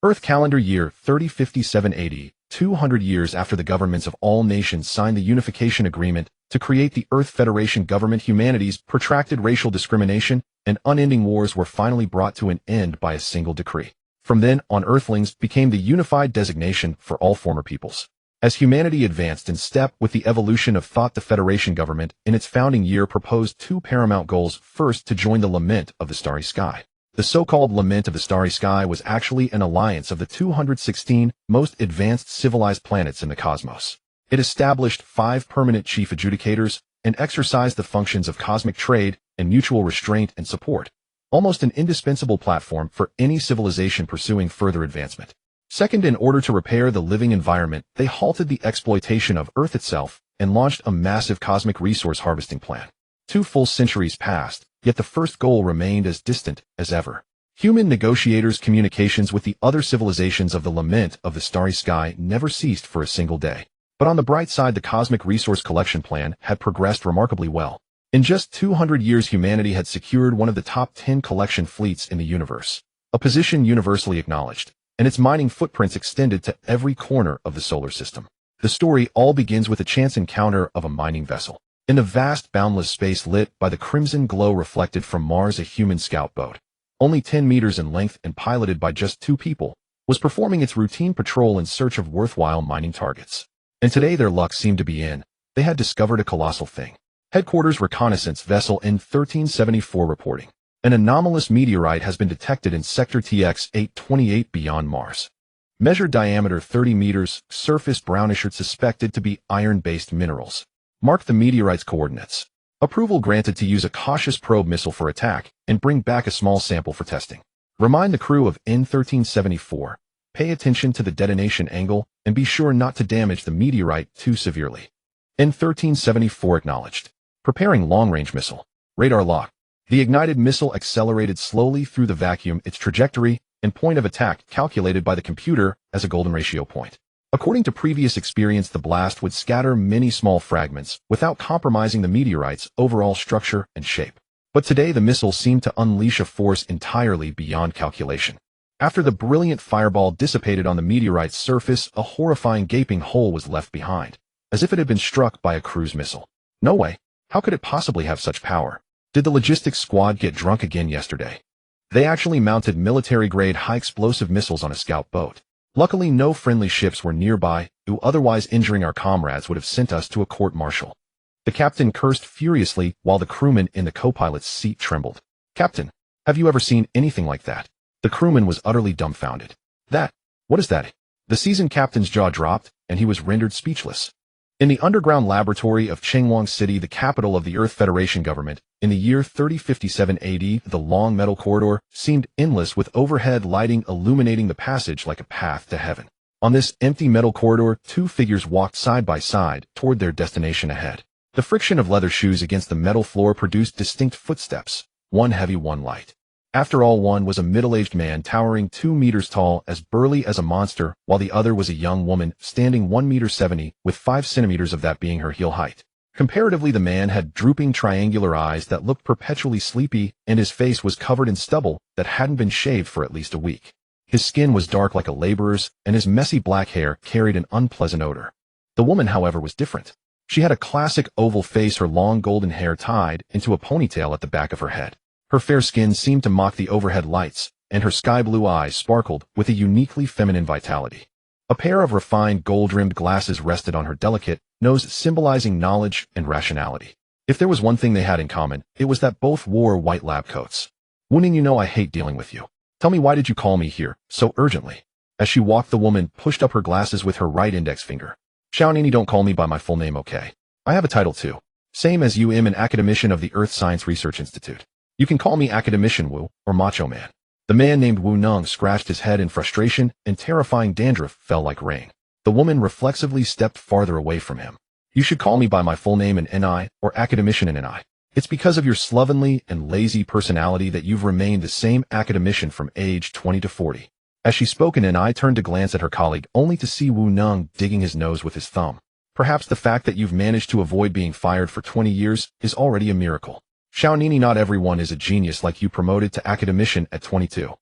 Earth calendar year 3057 AD, 200 years after the governments of all nations signed the Unification Agreement to create the Earth Federation government, humanity's protracted racial discrimination and unending wars were finally brought to an end by a single decree. From then on, Earthlings became the unified designation for all former peoples. As humanity advanced in step with the evolution of thought, the Federation government in its founding year proposed two paramount goals. First, to join the Lament of the Starry Sky. The so-called Lament of the Starry Sky was actually an alliance of the 216 most advanced civilized planets in the cosmos. It established 5 permanent chief adjudicators and exercised the functions of cosmic trade and mutual restraint and support, almost an indispensable platform for any civilization pursuing further advancement. Second, in order to repair the living environment, they halted the exploitation of Earth itself and launched a massive cosmic resource harvesting plan. 2 full centuries passed, yet the first goal remained as distant as ever. Human negotiators' communications with the other civilizations of the Lament of the Starry Sky never ceased for a single day. But on the bright side, the cosmic resource collection plan had progressed remarkably well. In just 200 years, humanity had secured one of the top 10 collection fleets in the universe, a position universally acknowledged, and its mining footprints extended to every corner of the solar system. The story all begins with a chance encounter of a mining vessel. In the vast, boundless space lit by the crimson glow reflected from Mars, a human scout boat, only 10 meters in length and piloted by just 2 people, was performing its routine patrol in search of worthwhile mining targets. And today their luck seemed to be in. They had discovered a colossal thing. Headquarters Reconnaissance Vessel in 1374 reporting. An anomalous meteorite has been detected in Sector TX 828 beyond Mars. Measured diameter 30 meters, surface brownish, suspected to be iron-based minerals. Mark the meteorite's coordinates. Approval granted to use a cautious probe missile for attack and bring back a small sample for testing. Remind the crew of N1374. Pay attention to the detonation angle and be sure not to damage the meteorite too severely. N1374 acknowledged. Preparing long-range missile. Radar lock. The ignited missile accelerated slowly through the vacuum, its trajectory and point of attack calculated by the computer as a golden ratio point. According to previous experience, the blast would scatter many small fragments without compromising the meteorite's overall structure and shape. But today the missile seemed to unleash a force entirely beyond calculation. After the brilliant fireball dissipated on the meteorite's surface, a horrifying gaping hole was left behind, as if it had been struck by a cruise missile. No way. How could it possibly have such power? Did the logistics squad get drunk again yesterday? They actually mounted military-grade high-explosive missiles on a scout boat. Luckily, no friendly ships were nearby, who otherwise injuring our comrades would have sent us to a court-martial. The captain cursed furiously while the crewman in the co-pilot's seat trembled. Captain, have you ever seen anything like that? The crewman was utterly dumbfounded. What is that? The seasoned captain's jaw dropped, and he was rendered speechless. In the underground laboratory of Changwon City, the capital of the Earth Federation government, in the year 3057 AD, the long metal corridor seemed endless, with overhead lighting illuminating the passage like a path to heaven. On this empty metal corridor, 2 figures walked side by side toward their destination ahead. The friction of leather shoes against the metal floor produced distinct footsteps, one heavy, one light. After all, one was a middle-aged man towering 2 meters tall, as burly as a monster, while the other was a young woman standing 1.70 meters, with 5 centimeters of that being her heel height. Comparatively, the man had drooping triangular eyes that looked perpetually sleepy, and his face was covered in stubble that hadn't been shaved for at least a week. His skin was dark like a laborer's, and his messy black hair carried an unpleasant odor. The woman, however, was different. She had a classic oval face, her long golden hair tied into a ponytail at the back of her head. Her fair skin seemed to mock the overhead lights, and her sky-blue eyes sparkled with a uniquely feminine vitality. A pair of refined gold-rimmed glasses rested on her delicate nose, symbolizing knowledge and rationality. If there was one thing they had in common, it was that both wore white lab coats. Wu Ning, you know I hate dealing with you. Tell me, why did you call me here so urgently? As she walked, the woman pushed up her glasses with her right index finger. Xiaonini, don't call me by my full name, okay? I have a title too. Same as you, am an academician of the Earth Science Research Institute. You can call me Academician Wu, or Macho Man. The man named Wu Nung scratched his head in frustration, and terrifying dandruff fell like rain. The woman reflexively stepped farther away from him. You should call me by my full name in NI, or Academician in NI. It's because of your slovenly and lazy personality that you've remained the same academician from age 20 to 40. As she spoke, NI turned to glance at her colleague, only to see Wu Nung digging his nose with his thumb. Perhaps the fact that you've managed to avoid being fired for 20 years is already a miracle. Xiaonini, not everyone is a genius like you, promoted to academician at 22.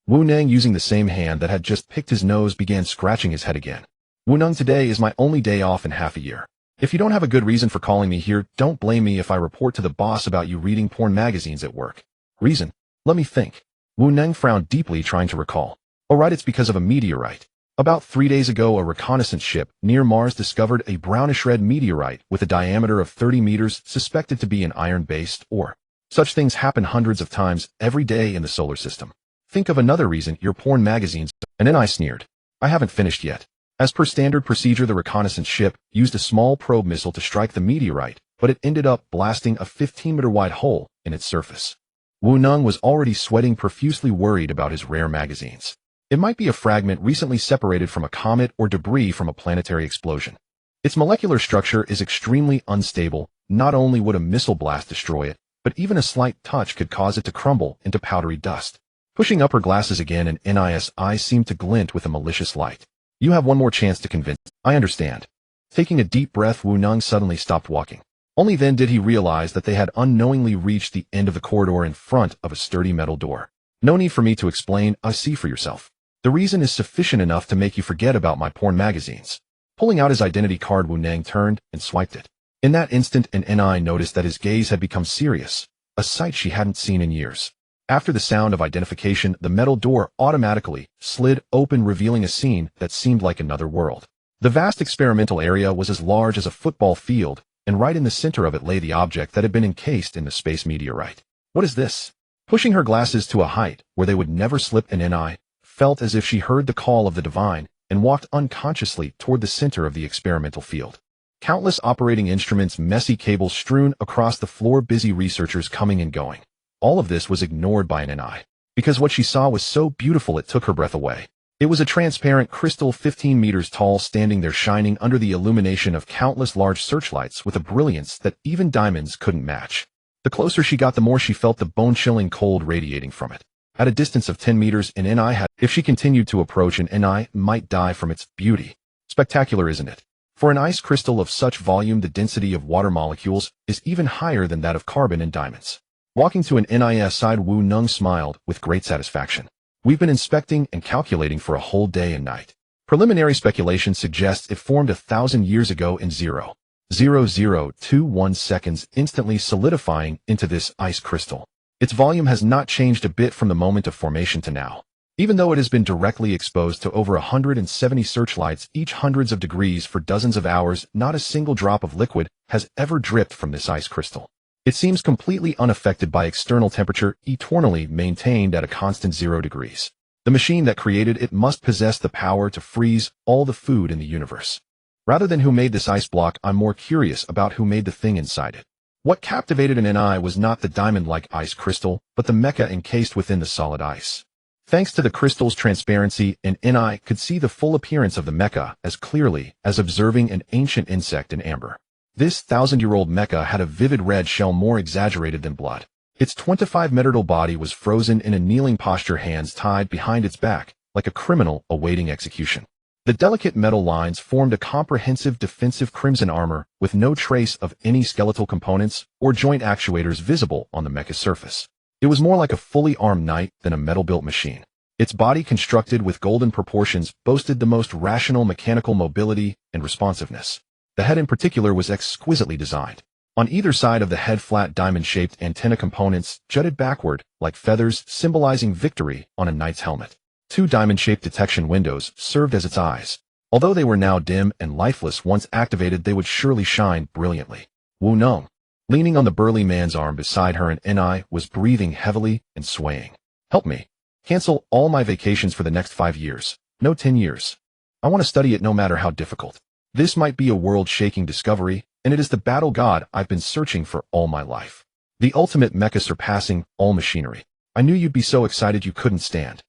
Wu Neng, using the same hand that had just picked his nose, began scratching his head again. Wu Neng, today is my only day off in half a year. If you don't have a good reason for calling me here, don't blame me if I report to the boss about you reading porn magazines at work. Reason? Let me think. Wu Neng frowned deeply, trying to recall. Oh right, it's because of a meteorite. About 3 days ago, a reconnaissance ship near Mars discovered a brownish-red meteorite with a diameter of 30 meters, suspected to be an iron-based ore. Such things happen hundreds of times every day in the solar system. Think of another reason your porn magazines. And then I sneered. I haven't finished yet. As per standard procedure, the reconnaissance ship used a small probe missile to strike the meteorite, but it ended up blasting a 15-meter-wide hole in its surface. Wu Neng was already sweating profusely, worried about his rare magazines. It might be a fragment recently separated from a comet or debris from a planetary explosion. Its molecular structure is extremely unstable. Not only would a missile blast destroy it, but even a slight touch could cause it to crumble into powdery dust. Pushing up her glasses again, and Ni's eyes seemed to glint with a malicious light. You have one more chance to convince. I understand. Taking a deep breath, Wu Neng suddenly stopped walking. Only then did he realize that they had unknowingly reached the end of the corridor in front of a sturdy metal door. No need for me to explain, I see for yourself. The reason is sufficient enough to make you forget about my porn magazines. Pulling out his identity card, Wu Neng turned and swiped it. In that instant, Ni noticed that his gaze had become serious, a sight she hadn't seen in years. After the sound of identification, the metal door automatically slid open, revealing a scene that seemed like another world. The vast experimental area was as large as a football field, and right in the center of it lay the object that had been encased in the space meteorite. What is this? Pushing her glasses to a height where they would never slip, Ni felt as if she heard the call of the divine and walked unconsciously toward the center of the experimental field. Countless operating instruments, messy cables strewn across the floor, busy researchers coming and going. All of this was ignored by Ni, because what she saw was so beautiful it took her breath away. It was a transparent crystal 15 meters tall, standing there shining under the illumination of countless large searchlights with a brilliance that even diamonds couldn't match. The closer she got, the more she felt the bone-chilling cold radiating from it. At a distance of 10 meters, if she continued to approach, Ni might die from its beauty. Spectacular, isn't it? For an ice crystal of such volume, the density of water molecules is even higher than that of carbon and diamonds. Walking to Ni's side, Wu Neng smiled with great satisfaction. We've been inspecting and calculating for a whole day and night. Preliminary speculation suggests it formed 1,000 years ago in 0.0021 seconds, instantly solidifying into this ice crystal. Its volume has not changed a bit from the moment of formation to now. Even though it has been directly exposed to over 170 searchlights, each hundreds of degrees for dozens of hours, not a single drop of liquid has ever dripped from this ice crystal. It seems completely unaffected by external temperature, eternally maintained at a constant 0 degrees. The machine that created it must possess the power to freeze all the food in the universe. Rather than who made this ice block, I'm more curious about who made the thing inside it. What captivated Ni was not the diamond-like ice crystal, but the mecha encased within the solid ice. Thanks to the crystal's transparency, Ni could see the full appearance of the mecha as clearly as observing an ancient insect in amber. This 1,000-year-old mecha had a vivid red shell, more exaggerated than blood. Its 25-meter body was frozen in a kneeling posture, hands tied behind its back, like a criminal awaiting execution. The delicate metal lines formed a comprehensive defensive crimson armor with no trace of any skeletal components or joint actuators visible on the mecha's surface. It was more like a fully armed knight than a metal-built machine. Its body, constructed with golden proportions, boasted the most rational mechanical mobility and responsiveness. The head in particular was exquisitely designed. On either side of the head, flat diamond-shaped antenna components jutted backward like feathers, symbolizing victory on a knight's helmet. 2 diamond-shaped detection windows served as its eyes. Although they were now dim and lifeless, once activated they would surely shine brilliantly. Wu Neng, leaning on the burly man's arm beside her, and Ni was breathing heavily and swaying. Help me. Cancel all my vacations for the next 5 years. No, 10 years. I want to study it no matter how difficult. This might be a world-shaking discovery, and it is the battle god I've been searching for all my life. The ultimate mecha surpassing all machinery. I knew you'd be so excited you couldn't stand.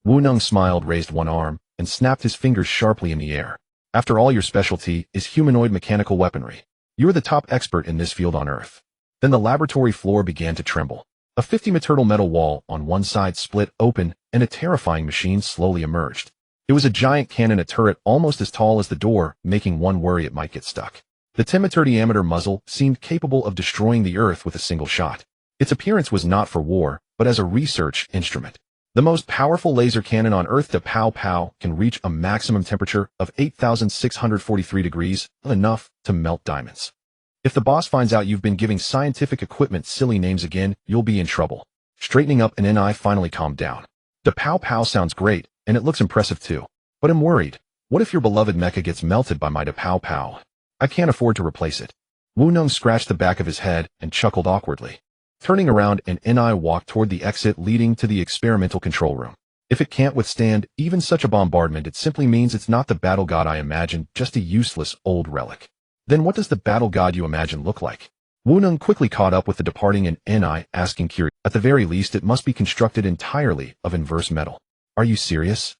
Wu Neng smiled, raised one arm, and snapped his fingers sharply in the air. After all, your specialty is humanoid mechanical weaponry. You're the top expert in this field on Earth. Then the laboratory floor began to tremble. A 50-meter metal wall on one side split open, and a terrifying machine slowly emerged. It was a giant cannon, a turret almost as tall as the door, making one worry it might get stuck. The 10-meter diameter muzzle seemed capable of destroying the Earth with a single shot. Its appearance was not for war, but as a research instrument. The most powerful laser cannon on Earth, the Pow Pow, can reach a maximum temperature of 8,643 degrees, enough to melt diamonds. If the boss finds out you've been giving scientific equipment silly names again, you'll be in trouble. Straightening up, and Ni finally calmed down. The Pow Pow sounds great, and it looks impressive too. But I'm worried. What if your beloved mecha gets melted by my Da Pow Pow? I can't afford to replace it. Wu Nung scratched the back of his head and chuckled awkwardly. Turning around, and Ni walked toward the exit leading to the experimental control room. If it can't withstand even such a bombardment, it simply means it's not the battle god I imagined, just a useless old relic. Then what does the battle god you imagine look like? Wu Nung quickly caught up with the departing and Ni, asking curious. At the very least, it must be constructed entirely of inverse metal. Are you serious?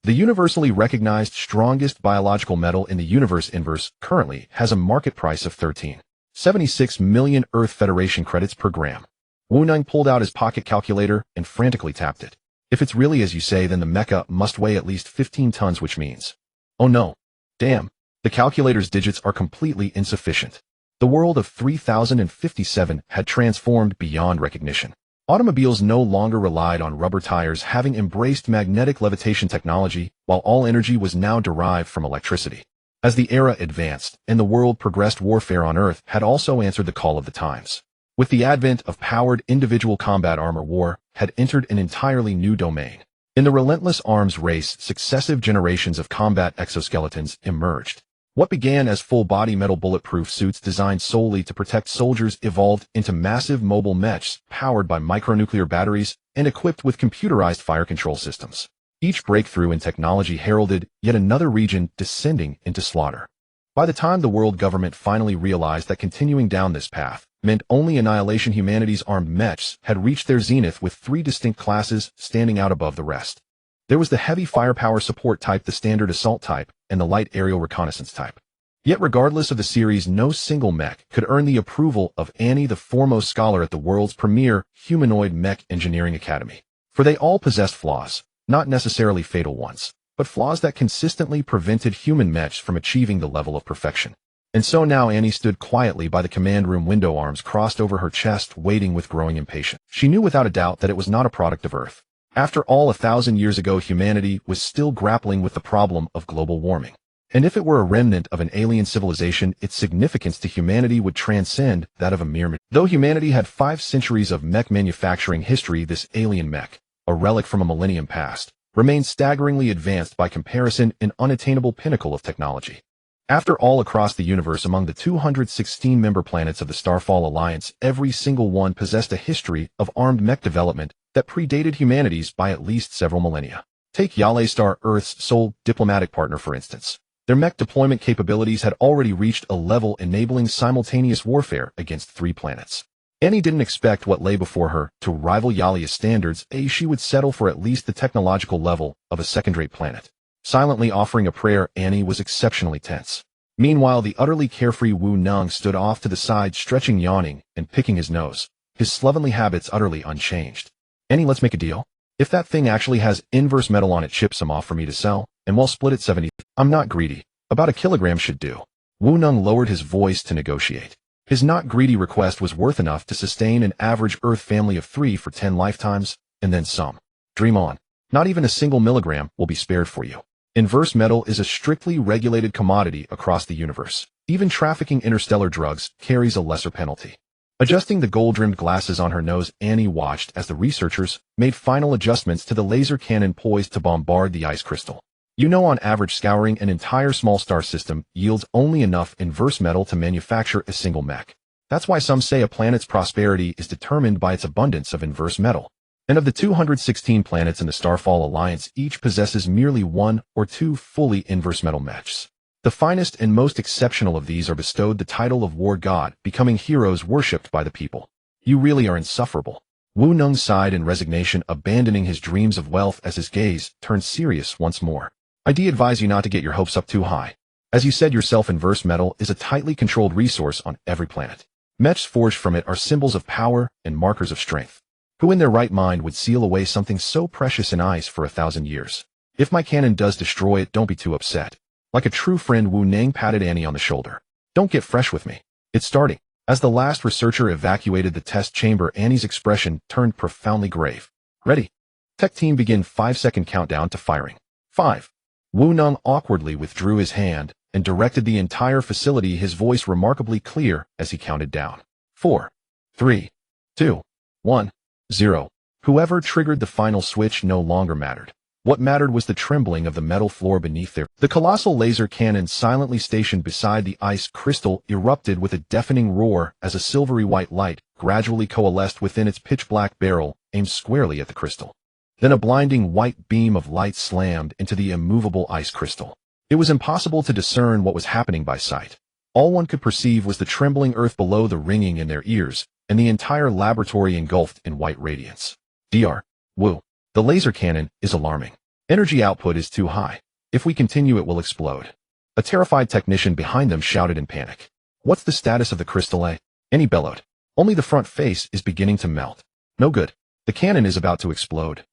The universally recognized strongest biological metal in the universe, inverse, currently has a market price of 13.76 million Earth Federation credits per gram. Wu Nung pulled out his pocket calculator and frantically tapped it. If it's really as you say, then the mecha must weigh at least 15 tons, which means... Oh no. Damn. The calculator's digits are completely insufficient. The world of 3057 had transformed beyond recognition. Automobiles no longer relied on rubber tires, having embraced magnetic levitation technology, while all energy was now derived from electricity. As the era advanced and the world progressed, warfare on Earth had also answered the call of the times. With the advent of powered individual combat armor, war had entered an entirely new domain. In the relentless arms race, successive generations of combat exoskeletons emerged. What began as full-body metal bulletproof suits designed solely to protect soldiers evolved into massive mobile mechs powered by micronuclear batteries and equipped with computerized fire control systems. Each breakthrough in technology heralded yet another region descending into slaughter. By the time the world government finally realized that continuing down this path meant only annihilation, humanity's armed mechs had reached their zenith, with three distinct classes standing out above the rest. There was the heavy firepower support type, the standard assault type, and the light aerial reconnaissance type. Yet regardless of the series, no single mech could earn the approval of Annie, the foremost scholar at the world's premier humanoid mech engineering academy. For they all possessed flaws, not necessarily fatal ones, but flaws that consistently prevented human mechs from achieving the level of perfection. And so now Annie stood quietly by the command room window, arms crossed over her chest, waiting with growing impatience. She knew without a doubt that it was not a product of Earth. After all, 1,000 years ago, humanity was still grappling with the problem of global warming. And if it were a remnant of an alien civilization, its significance to humanity would transcend that of a mere mech. Though humanity had 5 centuries of mech manufacturing history, this alien mech, a relic from a millennium past, remained staggeringly advanced by comparison, an unattainable pinnacle of technology. After all, across the universe, among the 216 member planets of the Starfall Alliance, every single one possessed a history of armed mech development that predated humanity's by at least several millennia. Take Yale Star, Earth's sole diplomatic partner, for instance. Their mech deployment capabilities had already reached a level enabling simultaneous warfare against 3 planets. Annie didn't expect what lay before her to rival Yalia's standards. She would settle for at least the technological level of a second-rate planet. Silently offering a prayer, Annie was exceptionally tense. Meanwhile, the utterly carefree Wu Nung stood off to the side, stretching, yawning, and picking his nose, his slovenly habits utterly unchanged. Annie, let's make a deal. If that thing actually has inverse metal on it, ship some off for me to sell, and we'll split it 70. I'm not greedy. About a kilogram should do. Wu Nung lowered his voice to negotiate. His not greedy request was worth enough to sustain an average Earth family of 3 for 10 lifetimes, and then some. Dream on. Not even a single milligram will be spared for you. Inverse metal is a strictly regulated commodity across the universe. Even trafficking interstellar drugs carries a lesser penalty. Adjusting the gold-rimmed glasses on her nose, Annie watched as the researchers made final adjustments to the laser cannon poised to bombard the ice crystal. You know, on average, scouring an entire small star system yields only enough inverse metal to manufacture a single mech. That's why some say a planet's prosperity is determined by its abundance of inverse metal. And of the 216 planets in the Starfall Alliance, each possesses merely 1 or 2 fully inverse metal mechs. The finest and most exceptional of these are bestowed the title of War God, becoming heroes worshipped by the people. You really are insufferable. Wu Nung sighed in resignation, abandoning his dreams of wealth as his gaze turned serious once more. I advise you not to get your hopes up too high. As you said yourself, inverse metal is a tightly controlled resource on every planet. Mechs forged from it are symbols of power and markers of strength. Who in their right mind would seal away something so precious in ice for 1,000 years? If my cannon does destroy it, don't be too upset. Like a true friend, Wu Nang patted Annie on the shoulder. Don't get fresh with me. It's starting. As the last researcher evacuated the test chamber, Annie's expression turned profoundly grave. Ready? Tech team begin 5-second countdown to firing. 5. Wu Neng awkwardly withdrew his hand and directed the entire facility, his voice remarkably clear as he counted down. 4, 3, 2, 1, 0. Whoever triggered the final switch no longer mattered. What mattered was the trembling of the metal floor beneath there. The colossal laser cannon silently stationed beside the ice crystal erupted with a deafening roar as a silvery white light gradually coalesced within its pitch-black barrel, aimed squarely at the crystal. Then a blinding white beam of light slammed into the immovable ice crystal. It was impossible to discern what was happening by sight. All one could perceive was the trembling earth below, the ringing in their ears, and the entire laboratory engulfed in white radiance. Dr. Wu. The laser cannon is alarming. Energy output is too high. If we continue, it will explode. A terrified technician behind them shouted in panic. What's the status of the crystal, eh? Annie bellowed. Only the front face is beginning to melt. No good. The cannon is about to explode.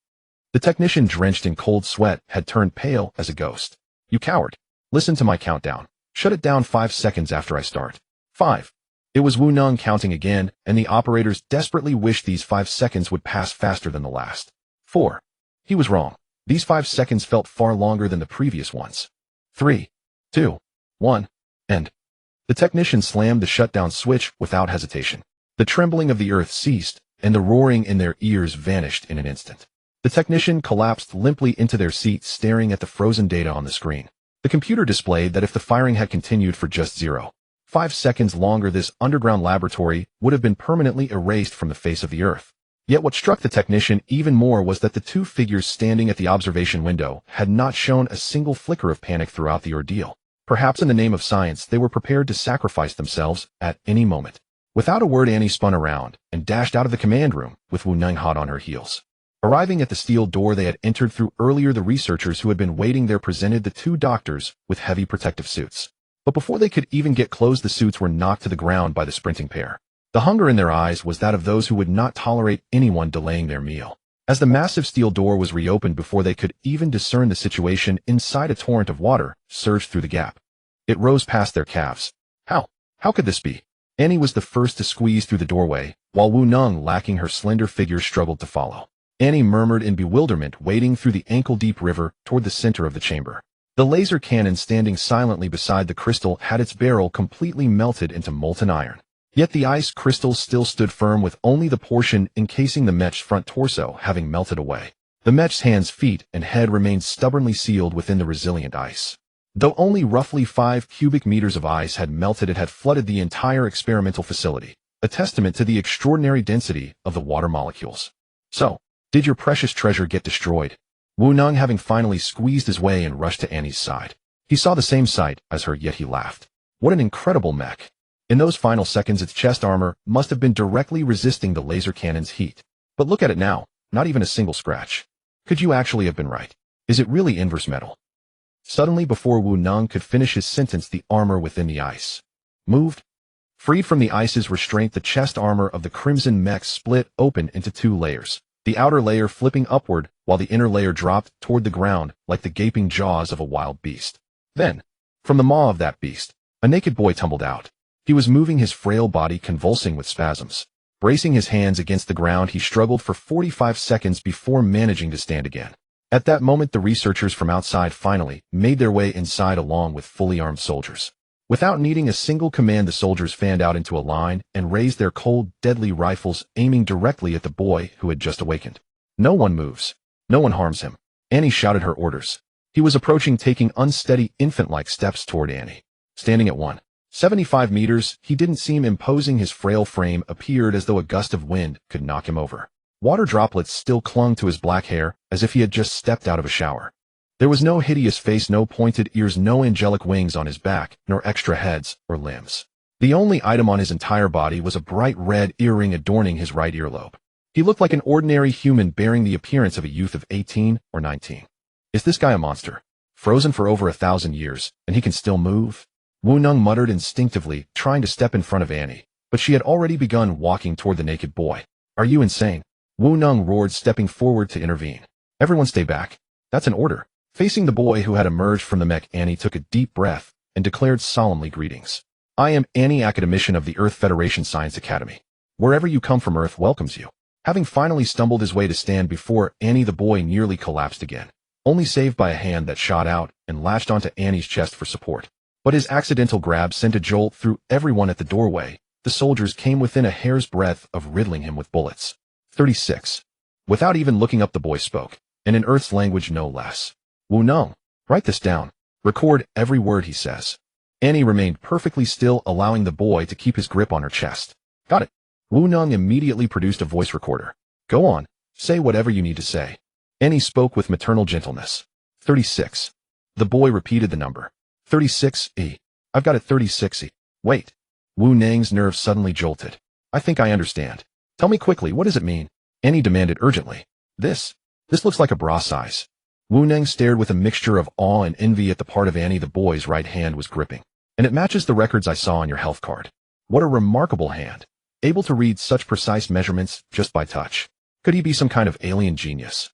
The technician, drenched in cold sweat, had turned pale as a ghost. You coward. Listen to my countdown. Shut it down 5 seconds after I start. 5. It was Wu Neng counting again, and the operators desperately wished these 5 seconds would pass faster than the last. 4. He was wrong. These 5 seconds felt far longer than the previous ones. 3, 2, 1, end. The technician slammed the shutdown switch without hesitation. The trembling of the earth ceased, and the roaring in their ears vanished in an instant. The technician collapsed limply into their seat, staring at the frozen data on the screen. The computer displayed that if the firing had continued for just 0.5 seconds longer, this underground laboratory would have been permanently erased from the face of the earth. Yet what struck the technician even more was that the two figures standing at the observation window had not shown a single flicker of panic throughout the ordeal. Perhaps in the name of science, they were prepared to sacrifice themselves at any moment. Without a word, Annie spun around and dashed out of the command room, with Wu Neng hot on her heels. Arriving at the steel door they had entered through earlier, the researchers who had been waiting there presented the two doctors with heavy protective suits. But before they could even get close, the suits were knocked to the ground by the sprinting pair. The hunger in their eyes was that of those who would not tolerate anyone delaying their meal. As the massive steel door was reopened before they could even discern the situation inside, a torrent of water surged through the gap. It rose past their calves. How could this be? Annie was the first to squeeze through the doorway, while Wu Neng, lacking her slender figure, struggled to follow. Annie murmured in bewilderment, wading through the ankle-deep river toward the center of the chamber. The laser cannon standing silently beside the crystal had its barrel completely melted into molten iron. Yet the ice crystal still stood firm, with only the portion encasing the mech's front torso having melted away. The mech's hands, feet, and head remained stubbornly sealed within the resilient ice. Though only roughly 5 cubic meters of ice had melted, it had flooded the entire experimental facility, a testament to the extraordinary density of the water molecules. So, did your precious treasure get destroyed? Wu Neng, having finally squeezed his way and rushed to Annie's side. He saw the same sight as her, yet he laughed. What an incredible mech! In those final seconds, its chest armor must have been directly resisting the laser cannon's heat. But look at it now, not even a single scratch. Could you actually have been right? Is it really inverse metal? Suddenly, before Wu Neng could finish his sentence, the armor within the ice moved. Freed from the ice's restraint, the chest armor of the crimson mech split open into 2 layers, the outer layer flipping upward while the inner layer dropped toward the ground like the gaping jaws of a wild beast. Then, from the maw of that beast, a naked boy tumbled out. He was moving his frail body, convulsing with spasms. Bracing his hands against the ground, he struggled for 45 seconds before managing to stand again. At that moment, the researchers from outside finally made their way inside along with fully armed soldiers. Without needing a single command, the soldiers fanned out into a line and raised their cold, deadly rifles, aiming directly at the boy who had just awakened. No one moves. No one harms him. Annie shouted her orders. He was approaching, taking unsteady, infant-like steps toward Annie. Standing at 175 meters, he didn't seem imposing. His frail frame appeared as though a gust of wind could knock him over. Water droplets still clung to his black hair, as if he had just stepped out of a shower. There was no hideous face, no pointed ears, no angelic wings on his back, nor extra heads or limbs. The only item on his entire body was a bright red earring adorning his right earlobe. He looked like an ordinary human, bearing the appearance of a youth of 18 or 19. Is this guy a monster? Frozen for over 1,000 years, and he can still move? Wu Neng muttered instinctively, trying to step in front of Annie, but she had already begun walking toward the naked boy. Are you insane? Wu Neng roared, stepping forward to intervene. Everyone stay back. That's an order. Facing the boy who had emerged from the mech, Annie took a deep breath and declared solemnly, greetings. I am Annie, academician of the Earth Federation Science Academy. Wherever you come from, Earth welcomes you. Having finally stumbled his way to stand before Annie, the boy nearly collapsed again, only saved by a hand that shot out and latched onto Annie's chest for support. But his accidental grab sent a jolt through everyone at the doorway. The soldiers came within a hair's breadth of riddling him with bullets. 36. Without even looking up, the boy spoke, and in Earth's language no less. Wu Nung, write this down. Record every word he says. Annie remained perfectly still, allowing the boy to keep his grip on her chest. Got it. Wu Nung immediately produced a voice recorder. Go on, say whatever you need to say. Annie spoke with maternal gentleness. 36. The boy repeated the number. 36E. I've got it, 36E. Wait. Wu Nang's nerves suddenly jolted. I think I understand. Tell me quickly, what does it mean? Annie demanded urgently. This looks like a bra size. Wu Nang stared with a mixture of awe and envy at the part of Annie the boy's right hand was gripping. And it matches the records I saw on your health card. What a remarkable hand. Able to read such precise measurements just by touch. Could he be some kind of alien genius?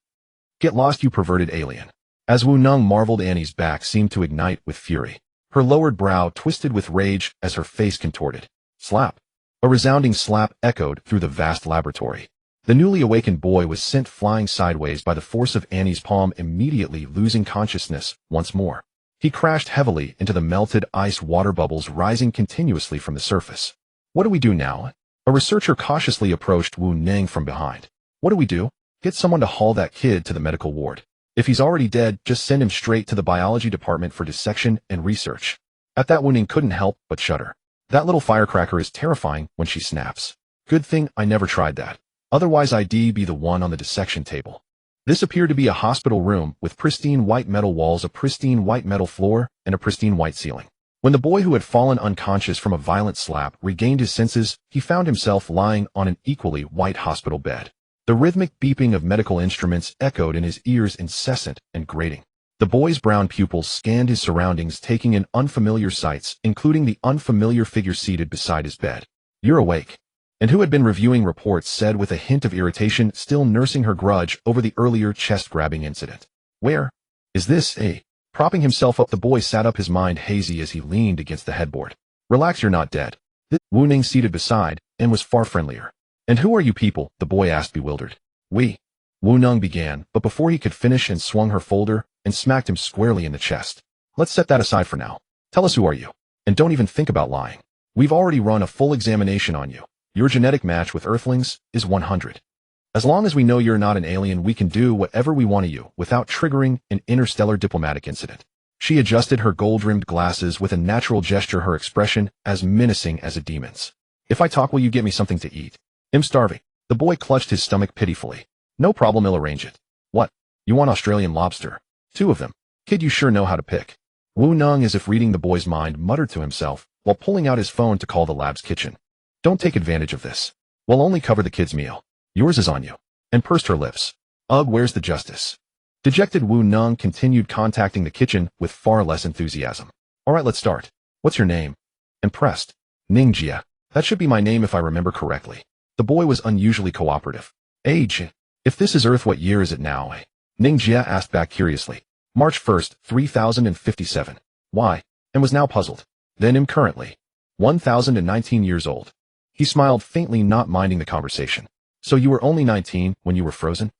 Get lost, you perverted alien. As Wu Nung marveled, Annie's back seemed to ignite with fury. Her lowered brow twisted with rage as her face contorted. Slap. A resounding slap echoed through the vast laboratory. The newly awakened boy was sent flying sideways by the force of Annie's palm, immediately losing consciousness once more. He crashed heavily into the melted ice water bubbles rising continuously from the surface. What do we do now? A researcher cautiously approached Wu Nang from behind. What do we do? Get someone to haul that kid to the medical ward. If he's already dead, just send him straight to the biology department for dissection and research. At that, Wu Nang couldn't help but shudder. That little firecracker is terrifying when she snaps. Good thing I never tried that. Otherwise I'd be the one on the dissection table. This appeared to be a hospital room with pristine white metal walls, a pristine white metal floor, and a pristine white ceiling. When the boy who had fallen unconscious from a violent slap regained his senses, he found himself lying on an equally white hospital bed. The rhythmic beeping of medical instruments echoed in his ears, incessant and grating. The boy's brown pupils scanned his surroundings, taking in unfamiliar sights, including the unfamiliar figure seated beside his bed. You're awake. And who had been reviewing reports said with a hint of irritation, still nursing her grudge over the earlier chest-grabbing incident. Where is this, Propping himself up, the boy sat up, his mind hazy as he leaned against the headboard. Relax, you're not dead. Wu Nang seated beside, and was far friendlier. And who are you people? The boy asked, bewildered. We. Wu Nang began, but before he could finish and swung her folder and smacked him squarely in the chest. Let's set that aside for now. Tell us, who are you? And don't even think about lying. We've already run a full examination on you. Your genetic match with Earthlings is 100. As long as we know you're not an alien, we can do whatever we want to you without triggering an interstellar diplomatic incident. She adjusted her gold-rimmed glasses with a natural gesture, her expression as menacing as a demon's. If I talk, will you get me something to eat? I'm starving. The boy clutched his stomach pitifully. No problem, I'll arrange it. What? You want Australian lobster? 2 of them. Kid, you sure know how to pick. Wu Nung, as if reading the boy's mind, muttered to himself while pulling out his phone to call the lab's kitchen. Don't take advantage of this. We'll only cover the kid's meal. Yours is on you. And pursed her lips. Ugh, where's the justice? Dejected, Wu Nung continued contacting the kitchen with far less enthusiasm. All right, let's start. What's your name? Impressed. Ning Jie. That should be my name if I remember correctly. The boy was unusually cooperative. Age. If this is Earth, what year is it now? Ning Jie asked back curiously. March 1st, 3057. Why? And was now puzzled. Then him currently. 1019 years old. He smiled faintly, not minding the conversation. So you were only 19 when you were frozen?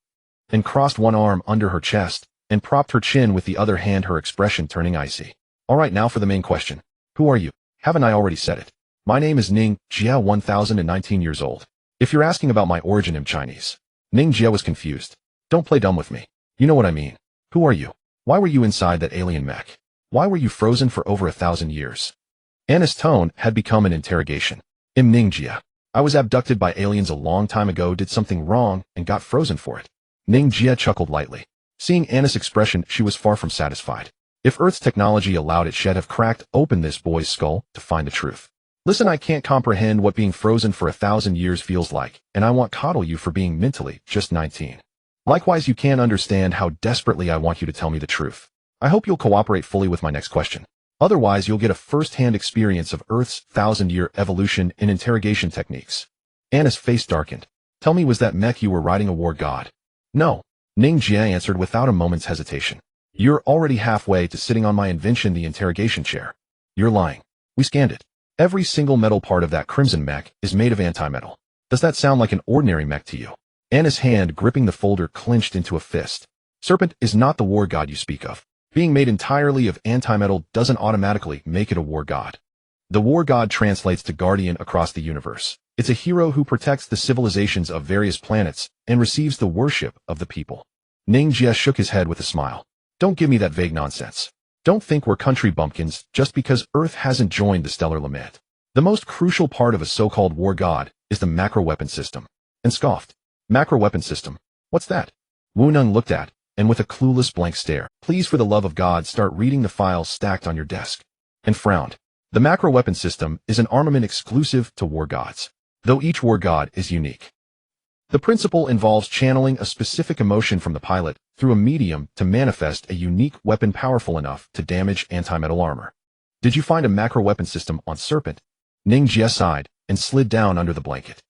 And crossed one arm under her chest and propped her chin with the other hand, her expression turning icy. All right, now for the main question. Who are you? Haven't I already said it? My name is Ning Jie, 1019 years old. If you're asking about my origin, I'm Chinese. Ning Jie was confused. Don't play dumb with me. You know what I mean. Who are you? Why were you inside that alien mech? Why were you frozen for over 1,000 years? Anna's tone had become an interrogation. I'm Ning Jie. I was abducted by aliens a long time ago, did something wrong, and got frozen for it. Ning Jie chuckled lightly. Seeing Anna's expression, she was far from satisfied. If Earth's technology allowed it, she'd have cracked open this boy's skull to find the truth. Listen, I can't comprehend what being frozen for 1,000 years feels like, and I won't coddle you for being mentally just 19. Likewise, you can't understand how desperately I want you to tell me the truth. I hope you'll cooperate fully with my next question. Otherwise, you'll get a first-hand experience of Earth's 1,000-year evolution in interrogation techniques. Anna's face darkened. Tell me, was that mech you were riding a war god? No. Ning Jie answered without a moment's hesitation. You're already halfway to sitting on my invention, the interrogation chair. You're lying. We scanned it. Every single metal part of that crimson mech is made of antimetal. Does that sound like an ordinary mech to you? Anna's hand gripping the folder clenched into a fist. Serpent is not the war god you speak of. Being made entirely of antimetal doesn't automatically make it a war god. The war god translates to guardian across the universe. It's a hero who protects the civilizations of various planets and receives the worship of the people. Ning Jie shook his head with a smile. Don't give me that vague nonsense. Don't think we're country bumpkins just because Earth hasn't joined the stellar lament. The most crucial part of a so-called war god is the macro-weapon system. And scoffed. Macro-weapon system? What's that? Wu Neng looked at, and with a clueless blank stare, please for the love of God start reading the files stacked on your desk. And frowned. The macro-weapon system is an armament exclusive to war gods, though each war god is unique. The principle involves channeling a specific emotion from the pilot through a medium to manifest a unique weapon powerful enough to damage anti-metal armor. Did you find a macro-weapon system on Serpent? Ning Jie sighed and slid down under the blanket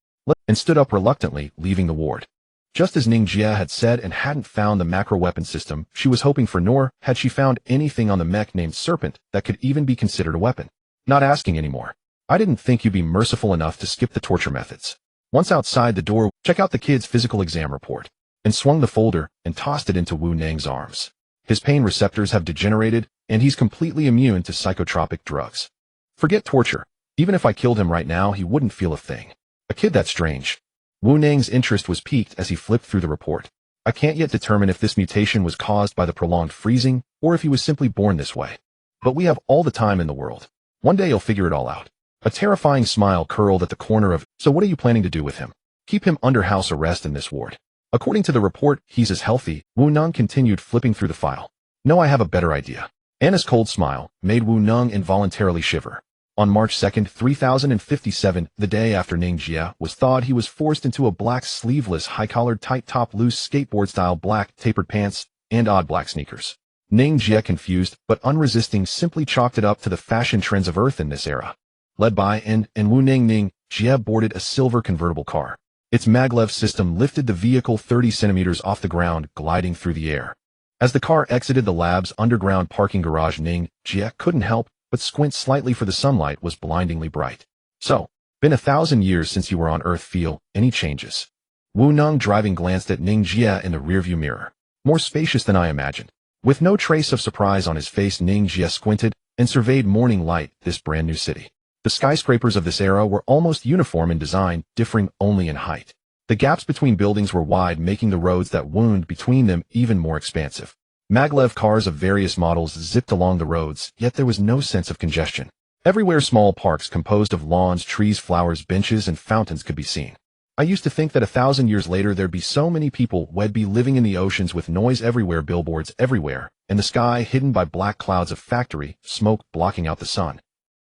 and stood up reluctantly, leaving the ward. Just as Ning Jie had said and hadn't found the macro-weapon system she was hoping for, nor had she found anything on the mech named Serpent that could even be considered a weapon. Not asking anymore. I didn't think you'd be merciful enough to skip the torture methods. Once outside the door, check out the kid's physical exam report, and swung the folder and tossed it into Wu Neng's arms. His pain receptors have degenerated, and he's completely immune to psychotropic drugs. Forget torture. Even if I killed him right now, he wouldn't feel a thing. A kid that strange. Wu Neng's interest was piqued as he flipped through the report. I can't yet determine if this mutation was caused by the prolonged freezing, or if he was simply born this way. But we have all the time in the world. One day you'll figure it all out. A terrifying smile curled at the corner of, so what are you planning to do with him? Keep him under house arrest in this ward. According to the report, he's as healthy. Wu Neng continued flipping through the file. No, I have a better idea. Anna's cold smile made Wu Neng involuntarily shiver. On March 2nd, 3057, the day after Ning Jie was thawed, he was forced into a black sleeveless high-collared tight-top loose skateboard-style black tapered pants and odd black sneakers. Ning Jie, confused but unresisting, simply chalked it up to the fashion trends of Earth in this era. Led by and Wu Neng, Ning Jie boarded a silver convertible car. Its maglev system lifted the vehicle 30 centimeters off the ground, gliding through the air. As the car exited the lab's underground parking garage, Ning Jie couldn't help but squint slightly, for the sunlight was blindingly bright. So, been 1,000 years since you were on Earth. Feel any changes? Wu Neng, driving, glanced at Ning Jie in the rearview mirror. More spacious than I imagined. With no trace of surprise on his face, Ning Jie squinted and surveyed morning light, this brand new city. The skyscrapers of this era were almost uniform in design, differing only in height. The gaps between buildings were wide, making the roads that wound between them even more expansive. Maglev cars of various models zipped along the roads, yet there was no sense of congestion. Everywhere small parks composed of lawns, trees, flowers, benches, and fountains could be seen. I used to think that 1,000 years later there'd be so many people we'd be living in the oceans with noise everywhere, billboards everywhere, and the sky hidden by black clouds of factory smoke blocking out the sun.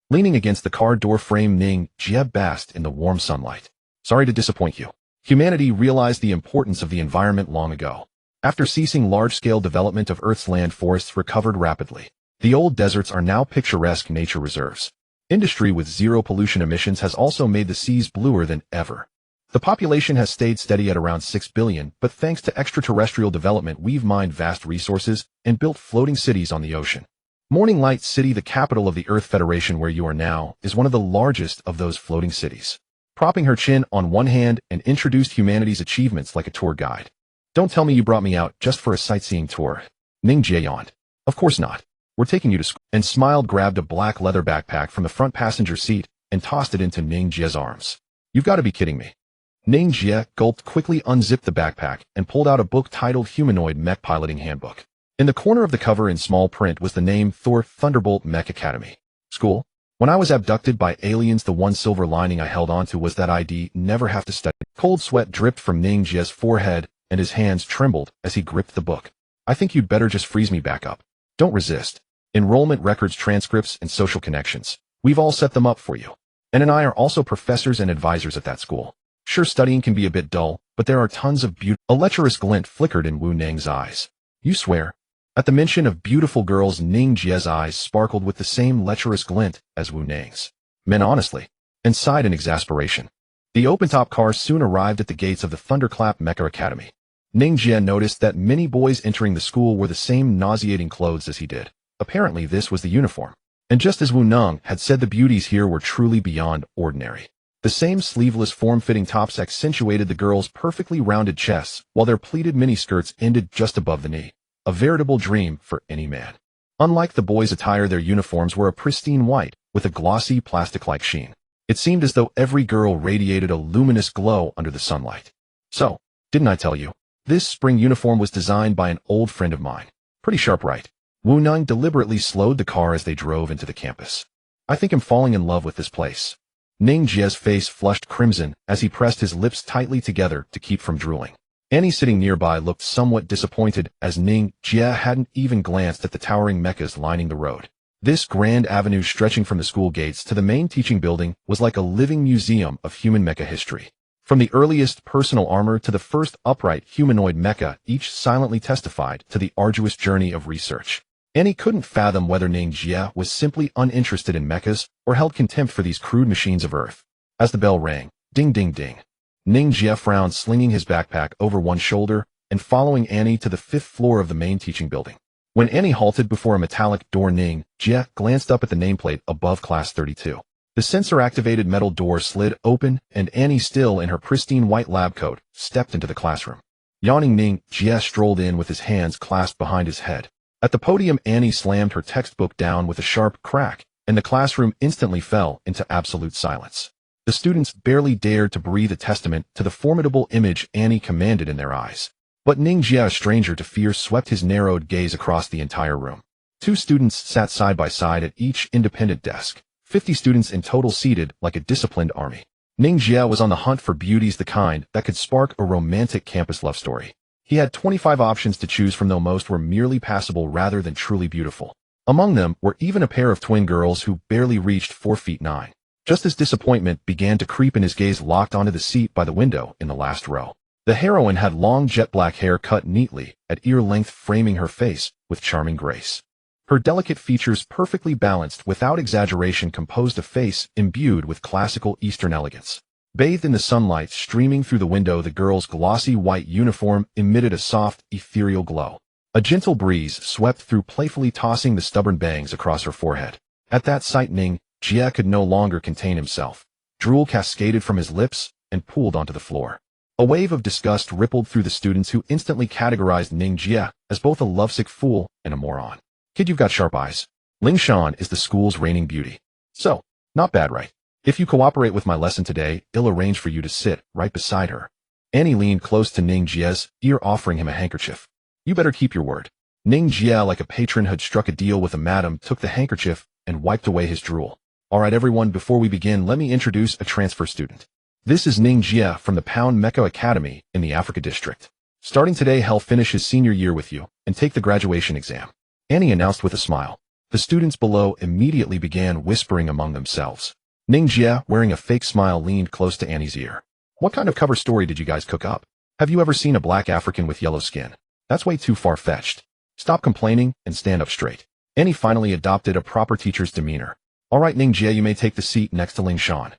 Leaning against the car door frame, Ning Jie basked in the warm sunlight. Sorry to disappoint you. Humanity realized the importance of the environment long ago. After ceasing large-scale development of Earth's land, forests recovered rapidly. The old deserts are now picturesque nature reserves. Industry with zero pollution emissions has also made the seas bluer than ever. The population has stayed steady at around 6 billion, but thanks to extraterrestrial development, we've mined vast resources and built floating cities on the ocean. Morning Light City, the capital of the Earth Federation where you are now, is one of the largest of those floating cities. Propping her chin on one hand and introduced humanity's achievements like a tour guide. Don't tell me you brought me out just for a sightseeing tour. Ning Jie yawned. Of course not. We're taking you to school. And smiled, grabbed a black leather backpack from the front passenger seat and tossed it into Ning Jie's arms. You've got to be kidding me. Ning Jie gulped, quickly unzipped the backpack and pulled out a book titled Humanoid Mech Piloting Handbook. In the corner of the cover in small print was the name Thor Thunderbolt Mech Academy. School? When I was abducted by aliens, the one silver lining I held onto was that I'd never have to study. Cold sweat dripped from Ning Jie's forehead, and his hands trembled as he gripped the book. I think you'd better just freeze me back up. Don't resist. Enrollment records, transcripts, and social connections. We've all set them up for you. Ann and I are also professors and advisors at that school. Sure, studying can be a bit dull, but there are tons of beauty. A lecherous glint flickered in Wu Neng's eyes. You swear? At the mention of beautiful girls, Ning Jie's eyes sparkled with the same lecherous glint as Wu Neng's. Men, honestly. And sighed in exasperation. The open-top car soon arrived at the gates of the Thunderclap Mecha Academy. Ning Jie noticed that many boys entering the school wore the same nauseating clothes as he did. Apparently this was the uniform. And just as Wu Neng had said, the beauties here were truly beyond ordinary. The same sleeveless form-fitting tops accentuated the girls' perfectly rounded chests, while their pleated miniskirts ended just above the knee. A veritable dream for any man. Unlike the boys' attire, their uniforms were a pristine white, with a glossy plastic-like sheen. It seemed as though every girl radiated a luminous glow under the sunlight. So, didn't I tell you? This spring uniform was designed by an old friend of mine. Pretty sharp, right? Wu Nang deliberately slowed the car as they drove into the campus. I think I'm falling in love with this place. Ning Jie's face flushed crimson as he pressed his lips tightly together to keep from drooling. Annie sitting nearby looked somewhat disappointed as Ning Jie hadn't even glanced at the towering mechas lining the road. This grand avenue stretching from the school gates to the main teaching building was like a living museum of human mecha history. From the earliest personal armor to the first upright humanoid mecha, each silently testified to the arduous journey of research. Annie couldn't fathom whether Ning Jie was simply uninterested in mechas or held contempt for these crude machines of Earth. As the bell rang, ding ding ding. Ning Jie frowned, slinging his backpack over one shoulder and following Annie to the 5th floor of the main teaching building. When Annie halted before a metallic door, Ning Jie glanced up at the nameplate above Class 32. The sensor-activated metal door slid open, and Annie, still in her pristine white lab coat, stepped into the classroom. Yawning, Ning Jie strolled in with his hands clasped behind his head. At the podium, Annie slammed her textbook down with a sharp crack, and the classroom instantly fell into absolute silence. The students barely dared to breathe a testament to the formidable image Annie commanded in their eyes. But Ning Jie, a stranger to fear, swept his narrowed gaze across the entire room. 2 students sat side by side at each independent desk. 50 students in total, seated like a disciplined army. Ning Jie was on the hunt for beauties, the kind that could spark a romantic campus love story. He had 25 options to choose from, though most were merely passable rather than truly beautiful. Among them were even a pair of twin girls who barely reached 4 feet 9. Just as disappointment began to creep in, his gaze locked onto the seat by the window in the last row. The heroine had long jet black hair cut neatly at ear length, framing her face with charming grace. Her delicate features, perfectly balanced without exaggeration, composed a face imbued with classical Eastern elegance. Bathed in the sunlight streaming through the window, the girl's glossy white uniform emitted a soft, ethereal glow. A gentle breeze swept through, playfully tossing the stubborn bangs across her forehead. At that sight, Ning Jie could no longer contain himself. Drool cascaded from his lips and pooled onto the floor. A wave of disgust rippled through the students, who instantly categorized Ning Jie as both a lovesick fool and a moron. Kid, you've got sharp eyes. Ling Shan is the school's reigning beauty. So, not bad, right? If you cooperate with my lesson today, I'll arrange for you to sit right beside her. Annie leaned close to Ning Jie's ear, offering him a handkerchief. You better keep your word. Ning Jie, like a patron who'd struck a deal with a madam, took the handkerchief and wiped away his drool. All right, everyone, before we begin, let me introduce a transfer student. This is Ning Jie from the Pound Mecha Academy in the Africa District. Starting today, he'll finish his senior year with you and take the graduation exam. Annie announced with a smile. The students below immediately began whispering among themselves. Ning Jie, wearing a fake smile, leaned close to Annie's ear. What kind of cover story did you guys cook up? Have you ever seen a black African with yellow skin? That's way too far-fetched. Stop complaining and stand up straight. Annie finally adopted a proper teacher's demeanor. All right, Ning Jie, you may take the seat next to Ling Shan.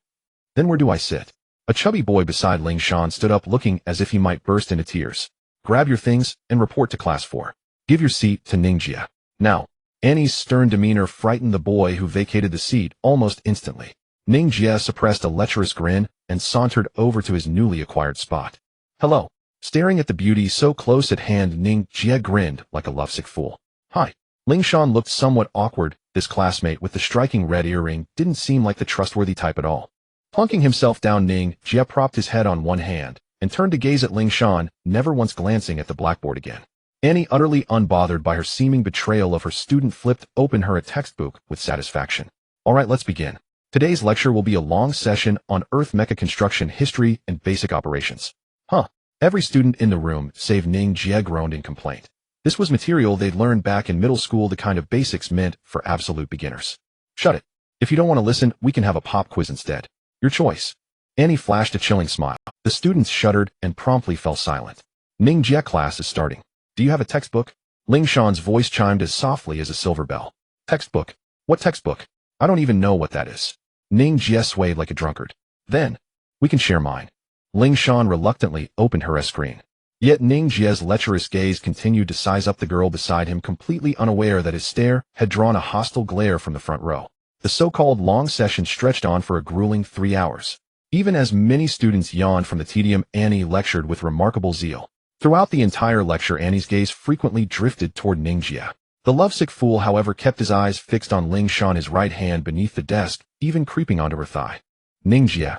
Then where do I sit? A chubby boy beside Ling Shan stood up, looking as if he might burst into tears. Grab your things and report to class 4. Give your seat to Ning Jie. Now. Annie's stern demeanor frightened the boy, who vacated the seat almost instantly. Ning Jie suppressed a lecherous grin and sauntered over to his newly acquired spot. Hello. Staring at the beauty so close at hand, Ning Jie grinned like a lovesick fool. Hi. Ling Shan looked somewhat awkward. This classmate with the striking red earring didn't seem like the trustworthy type at all. Plunking himself down, Ning Jie propped his head on one hand and turned to gaze at Ling Shan, never once glancing at the blackboard again. Annie, utterly unbothered by her seeming betrayal of her student, flipped open her textbook with satisfaction. All right, let's begin. Today's lecture will be a long session on Earth mecha construction history and basic operations. Huh. Every student in the room, save Ning Jie, groaned in complaint. This was material they'd learned back in middle school, the kind of basics meant for absolute beginners. Shut it. If you don't want to listen, we can have a pop quiz instead. Your choice. Annie flashed a chilling smile. The students shuddered and promptly fell silent. Ning Jie, class is starting. Do you have a textbook? Ling Shan's voice chimed as softly as a silver bell. Textbook? What textbook? I don't even know what that is. Ning Jie swayed like a drunkard. Then, we can share mine. Ling Shan reluctantly opened her screen. Yet Ning Jie's lecherous gaze continued to size up the girl beside him, completely unaware that his stare had drawn a hostile glare from the front row. The so-called long session stretched on for a grueling 3 hours. Even as many students yawned from the tedium, Annie lectured with remarkable zeal. Throughout the entire lecture, Annie's gaze frequently drifted toward Ning Jie. The lovesick fool, however, kept his eyes fixed on Ling Shan, his right hand beneath the desk, even creeping onto her thigh. Ning Jie,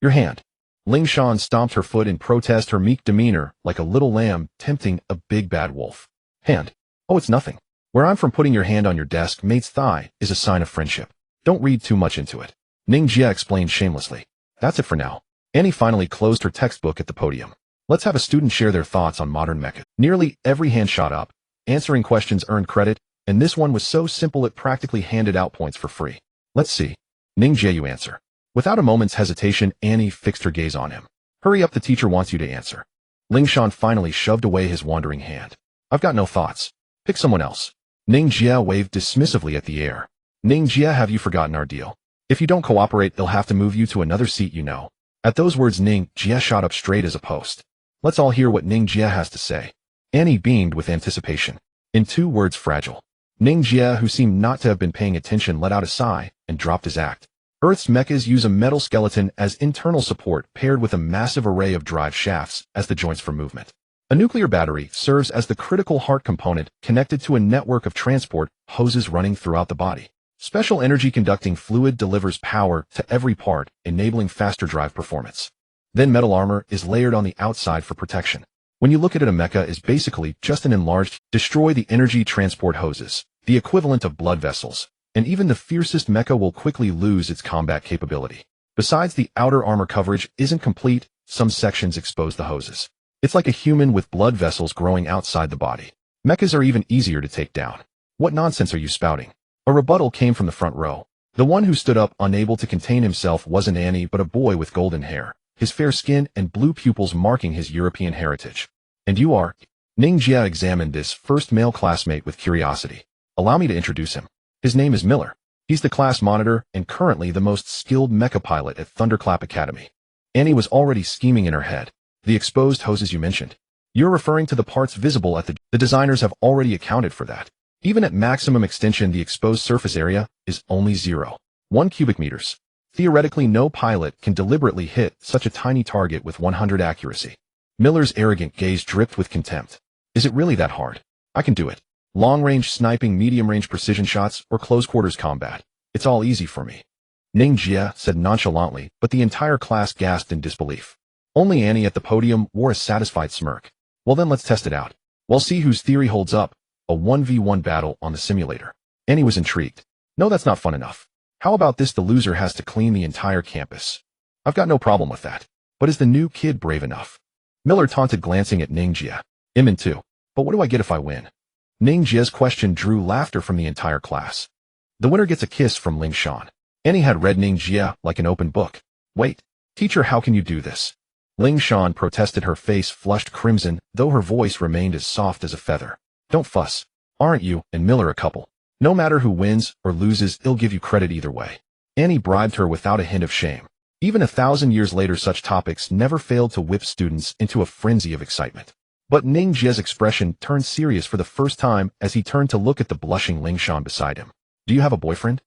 your hand. Ling Shan stomped her foot in protest, her meek demeanor like a little lamb tempting a big bad wolf. Hand. Oh, it's nothing. Where I'm from, putting your hand on your desk mate's thigh is a sign of friendship. Don't read too much into it. Ning Jie explained shamelessly. That's it for now. Annie finally closed her textbook at the podium. Let's have a student share their thoughts on modern mecha. Nearly every hand shot up. Answering questions earned credit, and this one was so simple it practically handed out points for free. Let's see. Ning Jie, you answer. Without a moment's hesitation, Annie fixed her gaze on him. Hurry up, the teacher wants you to answer. Ling Shan finally shoved away his wandering hand. I've got no thoughts. Pick someone else. Ning Jie waved dismissively at the air. Ning Jie, have you forgotten our deal? If you don't cooperate, they'll have to move you to another seat, you know. At those words, Ning Jie shot up straight as a post. Let's all hear what Ning Jie has to say. Annie beamed with anticipation. In 2 words, fragile. Ning Jie, who seemed not to have been paying attention, let out a sigh and dropped his act. Earth's mechas use a metal skeleton as internal support paired with a massive array of drive shafts as the joints for movement. A nuclear battery serves as the critical heart component connected to a network of transport hoses running throughout the body. Special energy conducting fluid delivers power to every part, enabling faster drive performance. Then metal armor is layered on the outside for protection. When you look at it, a mecha is basically just an enlarged, destroy the energy transport hoses, the equivalent of blood vessels, and even the fiercest mecha will quickly lose its combat capability. Besides, the outer armor coverage isn't complete, some sections expose the hoses. It's like a human with blood vessels growing outside the body. Mechas are even easier to take down. What nonsense are you spouting? A rebuttal came from the front row. The one who stood up, unable to contain himself, wasn't Annie, but a boy with golden hair, his fair skin and blue pupils marking his European heritage. And you are? Ning Jie examined this first male classmate with curiosity. Allow me to introduce him. His name is Miller. He's the class monitor and currently the most skilled mecha pilot at Thunderclap Academy. Annie was already scheming in her head. The exposed hoses you mentioned. You're referring to the parts visible at the designers have already accounted for that. Even at maximum extension, the exposed surface area is only 0.1 cubic meters. Theoretically, no pilot can deliberately hit such a tiny target with 100% accuracy. Miller's arrogant gaze dripped with contempt. Is it really that hard? I can do it. Long-range sniping, medium-range precision shots, or close-quarters combat. It's all easy for me. Ning Jie said nonchalantly, but the entire class gasped in disbelief. Only Annie at the podium wore a satisfied smirk. Well then, let's test it out. We'll see whose theory holds up. A 1v1 battle on the simulator. Annie was intrigued. No, that's not fun enough. How about this? The loser has to clean the entire campus. I've got no problem with that. But is the new kid brave enough? Miller taunted, glancing at Ning Jie. I'm in too. But what do I get if I win? Ning Jie's question drew laughter from the entire class. The winner gets a kiss from Ling Shan. Annie had read Ning Jie like an open book. Wait, teacher, how can you do this? Ling Shan protested, her face flushed crimson, though her voice remained as soft as a feather. Don't fuss. Aren't you and Miller a couple? No matter who wins or loses, he'll give you credit either way. Annie bribed her without a hint of shame. Even 1,000 years later, such topics never failed to whip students into a frenzy of excitement. But Ning Jie's expression turned serious for the first time as he turned to look at the blushing Ling Shan beside him. Do you have a boyfriend?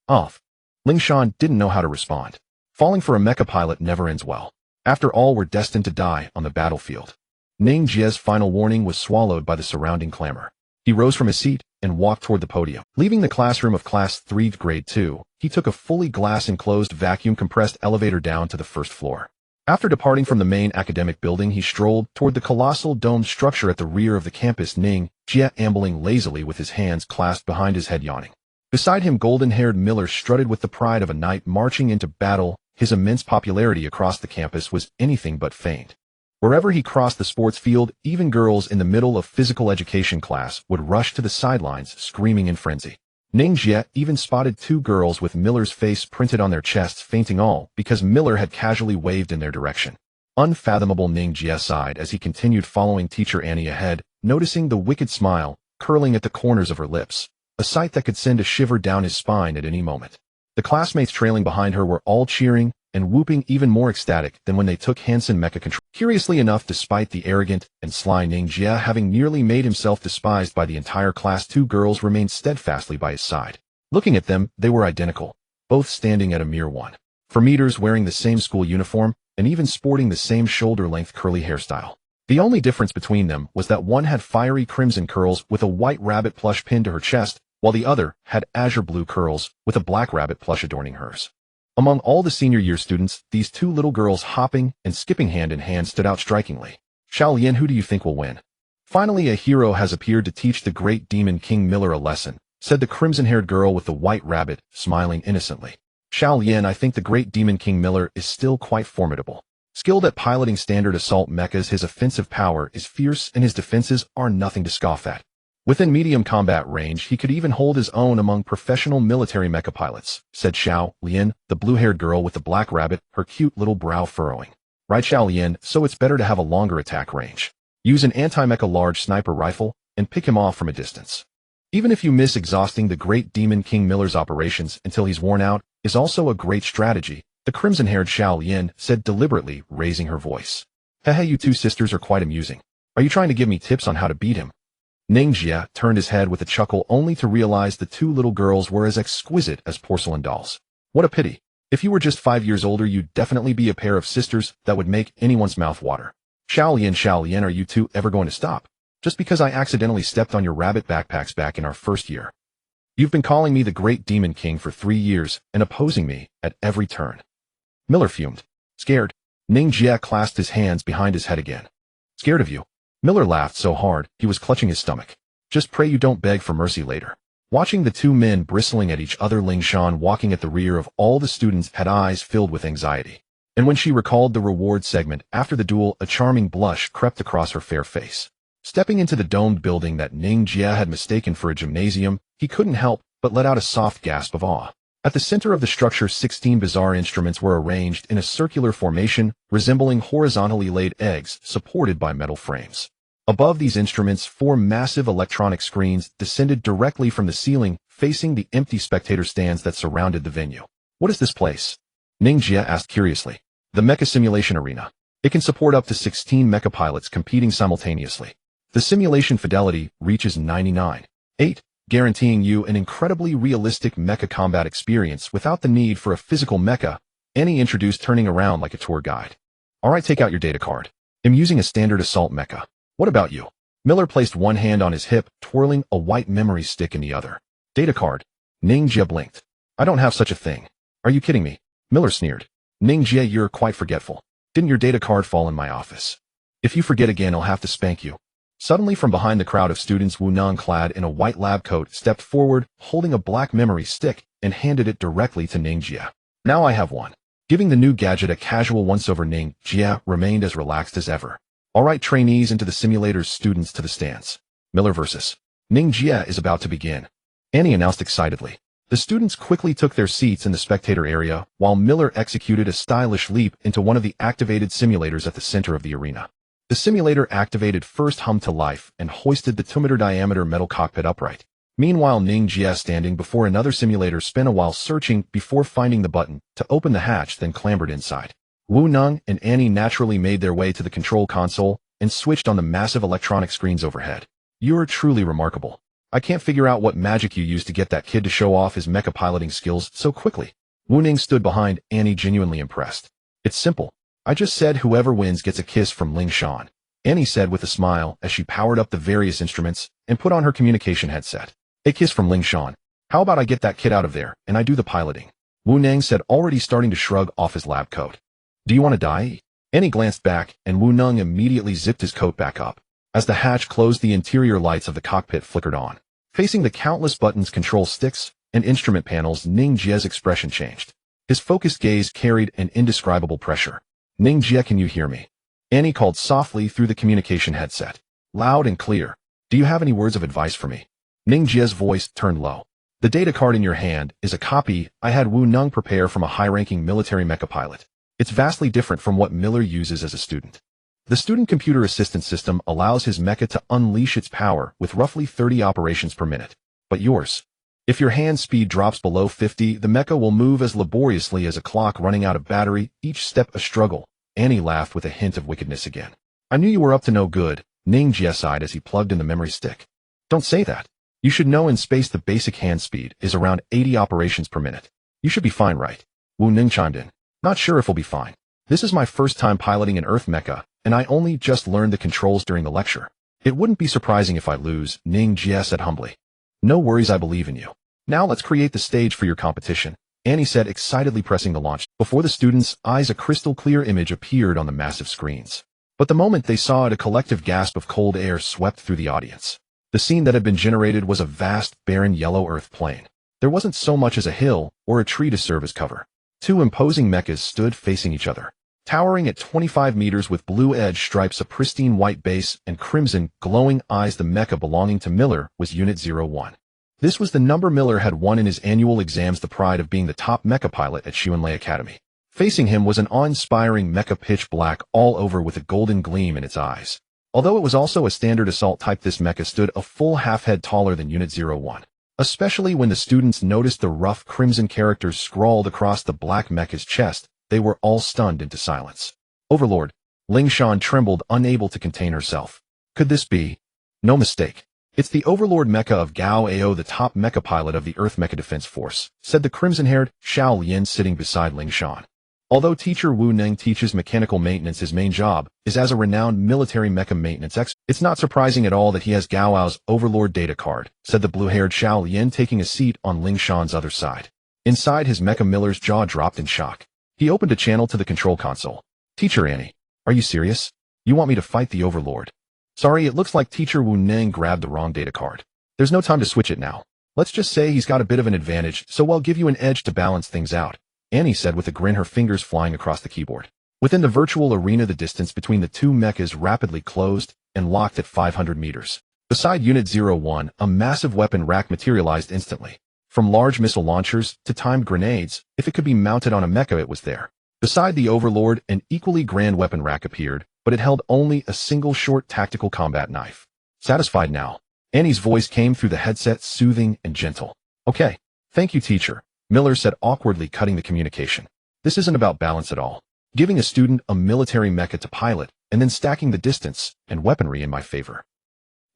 Off. Ling Shan didn't know how to respond. Falling for a mecha pilot never ends well. After all, we're destined to die on the battlefield. Ning Jie's final warning was swallowed by the surrounding clamor. He rose from his seat and walked toward the podium. Leaving the classroom of Class 3 Grade 2, he took a fully glass-enclosed vacuum-compressed elevator down to the first floor. After departing from the main academic building, he strolled toward the colossal domed structure at the rear of the campus, Ning Jie ambling lazily with his hands clasped behind his head, yawning. Beside him, golden-haired Miller strutted with the pride of a knight marching into battle. His immense popularity across the campus was anything but feigned. Wherever he crossed the sports field, even girls in the middle of physical education class would rush to the sidelines, screaming in frenzy. Ning Jie even spotted 2 girls with Miller's face printed on their chests, fainting all because Miller had casually waved in their direction. Unfathomable, Ning Jie sighed as he continued following teacher Annie ahead, noticing the wicked smile curling at the corners of her lips, a sight that could send a shiver down his spine at any moment. The classmates trailing behind her were all cheering and whooping, even more ecstatic than when they took Hansen mecha control. Curiously enough, despite the arrogant and sly Ning Jie having nearly made himself despised by the entire class, 2 girls remained steadfastly by his side. Looking at them, they were identical, both standing at a mere 1 for meters wearing the same school uniform, and even sporting the same shoulder-length curly hairstyle. The only difference between them was that one had fiery crimson curls with a white rabbit plush pinned to her chest, while the other had azure blue curls with a black rabbit plush adorning hers. Among all the senior year students, these two little girls hopping and skipping hand in hand stood out strikingly. Xiao Lian, who do you think will win? Finally, a hero has appeared to teach the great demon King Miller a lesson, said the crimson-haired girl with the white rabbit, smiling innocently. Xiao Lian, I think the great demon King Miller is still quite formidable. Skilled at piloting standard assault mechas, his offensive power is fierce and his defenses are nothing to scoff at. Within medium combat range, he could even hold his own among professional military mecha pilots, said Xiao Lian, the blue-haired girl with the black rabbit, her cute little brow furrowing. Right, Xiao Lian, so it's better to have a longer attack range. Use an anti-mecha large sniper rifle and pick him off from a distance. Even if you miss, exhausting the great demon King Miller's operations until he's worn out is also a great strategy, the crimson-haired Xiao Lian said deliberately, raising her voice. Hey, you two sisters are quite amusing. Are you trying to give me tips on how to beat him? Ning Jie turned his head with a chuckle only to realize the two little girls were as exquisite as porcelain dolls. What a pity. If you were just 5 years older, you'd definitely be a pair of sisters that would make anyone's mouth water. Xiao Lian, are you two ever going to stop? Just because I accidentally stepped on your rabbit backpacks back in our first year. You've been calling me the Great Demon King for 3 years and opposing me at every turn. Miller fumed. Scared? Ning Jie clasped his hands behind his head again. Scared of you? Miller laughed so hard, he was clutching his stomach. Just pray you don't beg for mercy later. Watching the two men bristling at each other, Ling Shan walking at the rear of all the students had eyes filled with anxiety. And when she recalled the reward segment after the duel, a charming blush crept across her fair face. Stepping into the domed building that Ning Jie had mistaken for a gymnasium, he couldn't help but let out a soft gasp of awe. At the center of the structure, 16 bizarre instruments were arranged in a circular formation, resembling horizontally laid eggs supported by metal frames. Above these instruments, 4 massive electronic screens descended directly from the ceiling, facing the empty spectator stands that surrounded the venue. What is this place? Ning Jie asked curiously. The mecha simulation arena. It can support up to 16 mecha pilots competing simultaneously. The simulation fidelity reaches 99.8, guaranteeing you an incredibly realistic mecha combat experience without the need for a physical mecha. Annie introduced, turning around like a tour guide. Alright, take out your data card. I'm using a standard assault mecha. What about you? Miller placed one hand on his hip, twirling a white memory stick in the other. Data card. Ning Jie blinked. I don't have such a thing. Are you kidding me? Miller sneered. Ning Jie, you're quite forgetful. Didn't your data card fall in my office? If you forget again, I'll have to spank you. Suddenly, from behind the crowd of students, Wu Nang, clad in a white lab coat, stepped forward, holding a black memory stick, and handed it directly to Ning Jie. Now I have one. Giving the new gadget a casual once-over, Ning Jie remained as relaxed as ever. Alright, trainees into the simulators, students to the stands. Miller versus Ning Jie is about to begin. Annie announced excitedly. The students quickly took their seats in the spectator area, while Miller executed a stylish leap into one of the activated simulators at the center of the arena. The simulator activated first hummed to life and hoisted the 2-meter diameter metal cockpit upright. Meanwhile, Ning Jie, standing before another simulator, spun a while searching before finding the button to open the hatch, then clambered inside. Wu Nang and Annie naturally made their way to the control console and switched on the massive electronic screens overhead. You're truly remarkable. I can't figure out what magic you used to get that kid to show off his mecha piloting skills so quickly. Wu Ning stood behind Annie, genuinely impressed. It's simple. I just said whoever wins gets a kiss from Ling Shan. Annie said with a smile as she powered up the various instruments and put on her communication headset. A kiss from Ling Shan. How about I get that kid out of there and I do the piloting? Wu Nang said, already starting to shrug off his lab coat. Do you want to die? Annie glanced back and Wu Nang immediately zipped his coat back up. As the hatch closed, the interior lights of the cockpit flickered on. Facing the countless buttons, control sticks, and instrument panels, Ning Jie's expression changed. His focused gaze carried an indescribable pressure. Ning Jie, can you hear me? Annie called softly through the communication headset. Loud and clear. Do you have any words of advice for me? Ning Jie's voice turned low. The data card in your hand is a copy I had Wu Nang prepare from a high-ranking military mecha pilot. It's vastly different from what Miller uses as a student. The student computer assistance system allows his mecha to unleash its power with roughly 30 operations per minute. But yours? If your hand speed drops below 50, the mecha will move as laboriously as a clock running out of battery, each step a struggle. Annie laughed with a hint of wickedness again. I knew you were up to no good, Ning Jie sighed as he plugged in the memory stick. Don't say that. You should know in space the basic hand speed is around 80 operations per minute. You should be fine, right? Wu Ning chimed in. Not sure if we'll be fine. This is my first time piloting an Earth mecha, and I only just learned the controls during the lecture. It wouldn't be surprising if I lose, Ning Jie said humbly. No worries, I believe in you. Now let's create the stage for your competition, Annie said, excitedly pressing the launch. Before the students' eyes, a crystal-clear image appeared on the massive screens. But the moment they saw it, a collective gasp of cold air swept through the audience. The scene that had been generated was a vast, barren yellow Earth plain. There wasn't so much as a hill or a tree to serve as cover. Two imposing mechas stood facing each other. Towering at 25 meters with blue edge stripes, a pristine white base, and crimson, glowing eyes, the mecha belonging to Miller was Unit 01. This was the number Miller had won in his annual exams, the pride of being the top mecha pilot at Xuanlei Academy. Facing him was an awe-inspiring mecha, pitch black all over with a golden gleam in its eyes. Although it was also a standard assault type, this mecha stood a full half head taller than Unit 01. Especially when the students noticed the rough crimson characters scrawled across the black mecha's chest, they were all stunned into silence. Overlord. Ling Shan trembled, unable to contain herself. Could this be? No mistake. It's the Overlord mecha of Gao Ao, the top mecha pilot of the Earth Mecha Defense Force, said the crimson-haired Xiao Lian sitting beside Ling Shan. Although teacher Wu Neng teaches mechanical maintenance, his main job is as a renowned military mecha maintenance expert. It's not surprising at all that he has Gao Ao's Overlord data card, said the blue-haired Xiao Lian, taking a seat on Ling Shan's other side. Inside his mecha, Miller's jaw dropped in shock. He opened a channel to the control console. Teacher Annie, are you serious? You want me to fight the Overlord? Sorry, it looks like teacher Wu Neng grabbed the wrong data card. There's no time to switch it now. Let's just say he's got a bit of an advantage, so I'll give you an edge to balance things out, Annie said with a grin, her fingers flying across the keyboard. Within the virtual arena, the distance between the two mechas rapidly closed and locked at 500 meters. Beside Unit 01, a massive weapon rack materialized instantly. From large missile launchers to timed grenades, if it could be mounted on a mecha, it was there. Beside the Overlord, an equally grand weapon rack appeared, but it held only a single short tactical combat knife. Satisfied now? Annie's voice came through the headset, soothing and gentle. Okay. Thank you, teacher, Miller said, awkwardly cutting the communication. This isn't about balance at all. Giving a student a military mecha to pilot, and then stacking the distance and weaponry in my favor.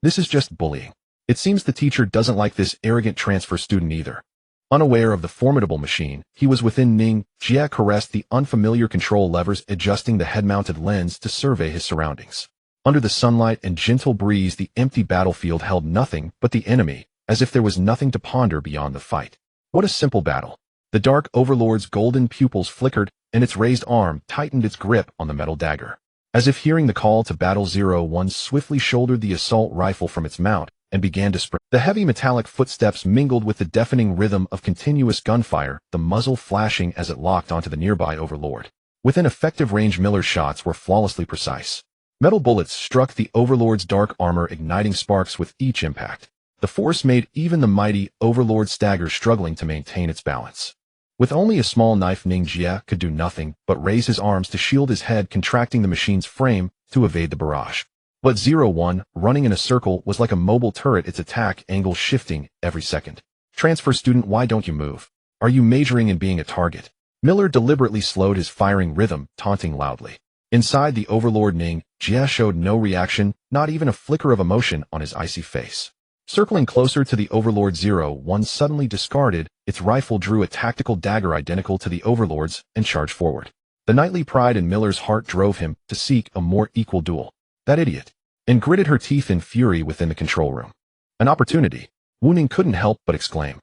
This is just bullying. It seems the teacher doesn't like this arrogant transfer student either. Unaware of the formidable machine, he was within. Ning Jie caressed the unfamiliar control levers, adjusting the head-mounted lens to survey his surroundings. Under the sunlight and gentle breeze, the empty battlefield held nothing but the enemy, as if there was nothing to ponder beyond the fight. What a simple battle. The Dark Overlord's golden pupils flickered, and its raised arm tightened its grip on the metal dagger. As if hearing the call to battle, 01 swiftly shouldered the assault rifle from its mount and began to sprint. The heavy metallic footsteps mingled with the deafening rhythm of continuous gunfire, the muzzle flashing as it locked onto the nearby Overlord. Within effective range, Miller's shots were flawlessly precise. Metal bullets struck the Overlord's dark armor, igniting sparks with each impact. The force made even the mighty Overlord stagger, struggling to maintain its balance. With only a small knife, Ning Jie could do nothing but raise his arms to shield his head, contracting the machine's frame to evade the barrage. But 01, running in a circle, was like a mobile turret, its attack angle shifting every second. Transfer student, why don't you move? Are you majoring in being a target? Miller deliberately slowed his firing rhythm, taunting loudly. Inside the Overlord, Ning Jie showed no reaction, not even a flicker of emotion on his icy face. Circling closer to the Overlord, 01 suddenly discarded its rifle, drew a tactical dagger identical to the Overlord's, and charged forward. The knightly pride in Miller's heart drove him to seek a more equal duel. That idiot! And gritted her teeth in fury within the control room. An opportunity. Wu Ning couldn't help but exclaim.